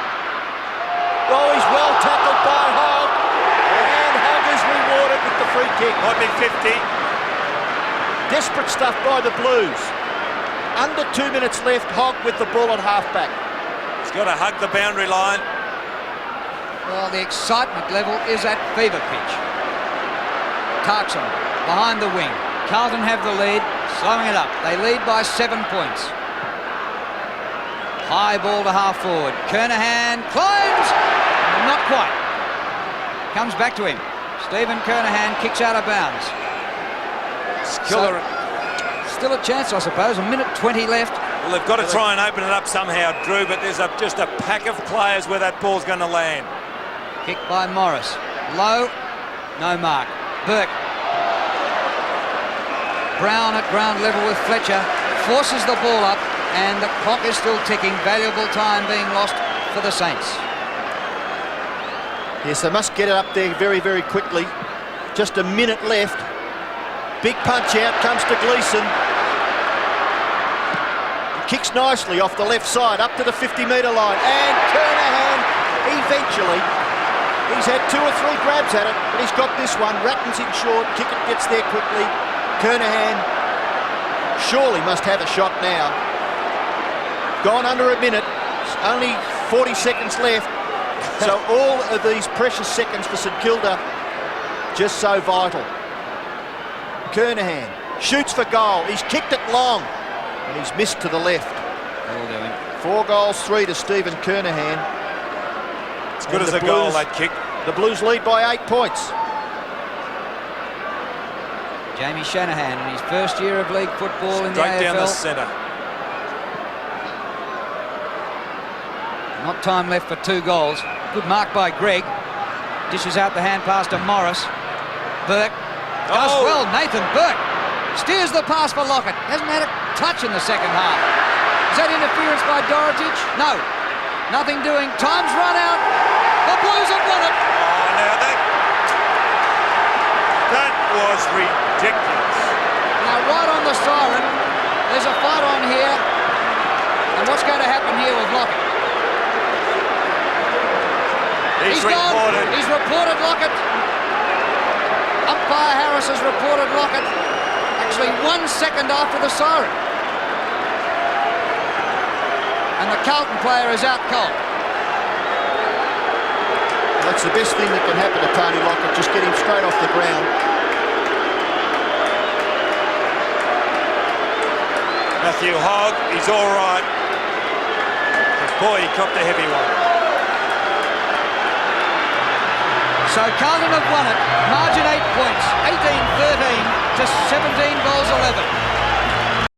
Oh, he's well tackled by Hogg. And Hogg is rewarded with the free kick.
Might be 50.
Desperate stuff by the Blues. Under 2 minutes left, Hogg with the ball at halfback.
He's got to hug the boundary line.
Well, the excitement level is at fever pitch. Tarkson behind the wing. Carlton have the lead, slowing it up. They lead by 7 points. High ball to half forward. Kernahan climbs. Not quite. Comes back to him. Stephen Kernahan kicks out of bounds.
Kilda.
Still a chance, I suppose. 1:20 left.
Well, they've got to try and open it up somehow, Drew, but there's just a pack of players where that ball's going to land.
Kick by Morris. Low. No mark. Burke. Brown at ground level with Fletcher. Forces the ball up, and the clock is still ticking. Valuable time being lost for the Saints.
Yes, they must get it up there very, very quickly. Just a minute left. Big punch out comes to Gleeson. He kicks nicely off the left side up to the 50-metre line. And Kernahan, eventually, he's had 2 or 3 grabs at it, but he's got this one. Ratton's in short. Kickett gets there quickly. Kernahan surely must have a shot now. Gone under a minute. Only 40 seconds left. So all of these precious seconds for St Kilda, just so vital. Kernahan shoots for goal. He's kicked it long, and he's missed to the left.
All doing.
4 goals, 3 to Stephen Kernahan.
As good as a goal, that kick.
The Blues lead by 8 points.
Jamie Shanahan in his first year of league football in the AFL.
Straight down the centre.
Not time left for 2 goals. Good mark by Greg. Dishes out the hand pass to Morris. Burke does well. Nathan Burke steers the pass for Lockett. Hasn't had a touch in the second half. Is that interference by Dorotich? No. Nothing doing. Time's run out. The Blues have won it.
Oh, now that was ridiculous.
Now, right on the siren, there's a fight on here. And what's going to happen here with Lockett? He's gone. He's reported Lockett. Umpire Harris has reported Lockett. Actually 1 second after the siren. And the Carlton player is out cold.
That's the best thing that can happen to Tony Lockett. Just get him straight off the ground.
Matthew Hogg, he's all right. But boy, he copped a heavy one.
So Carlton have won it. Margin 8 points. 18-13 to 17 goals 11.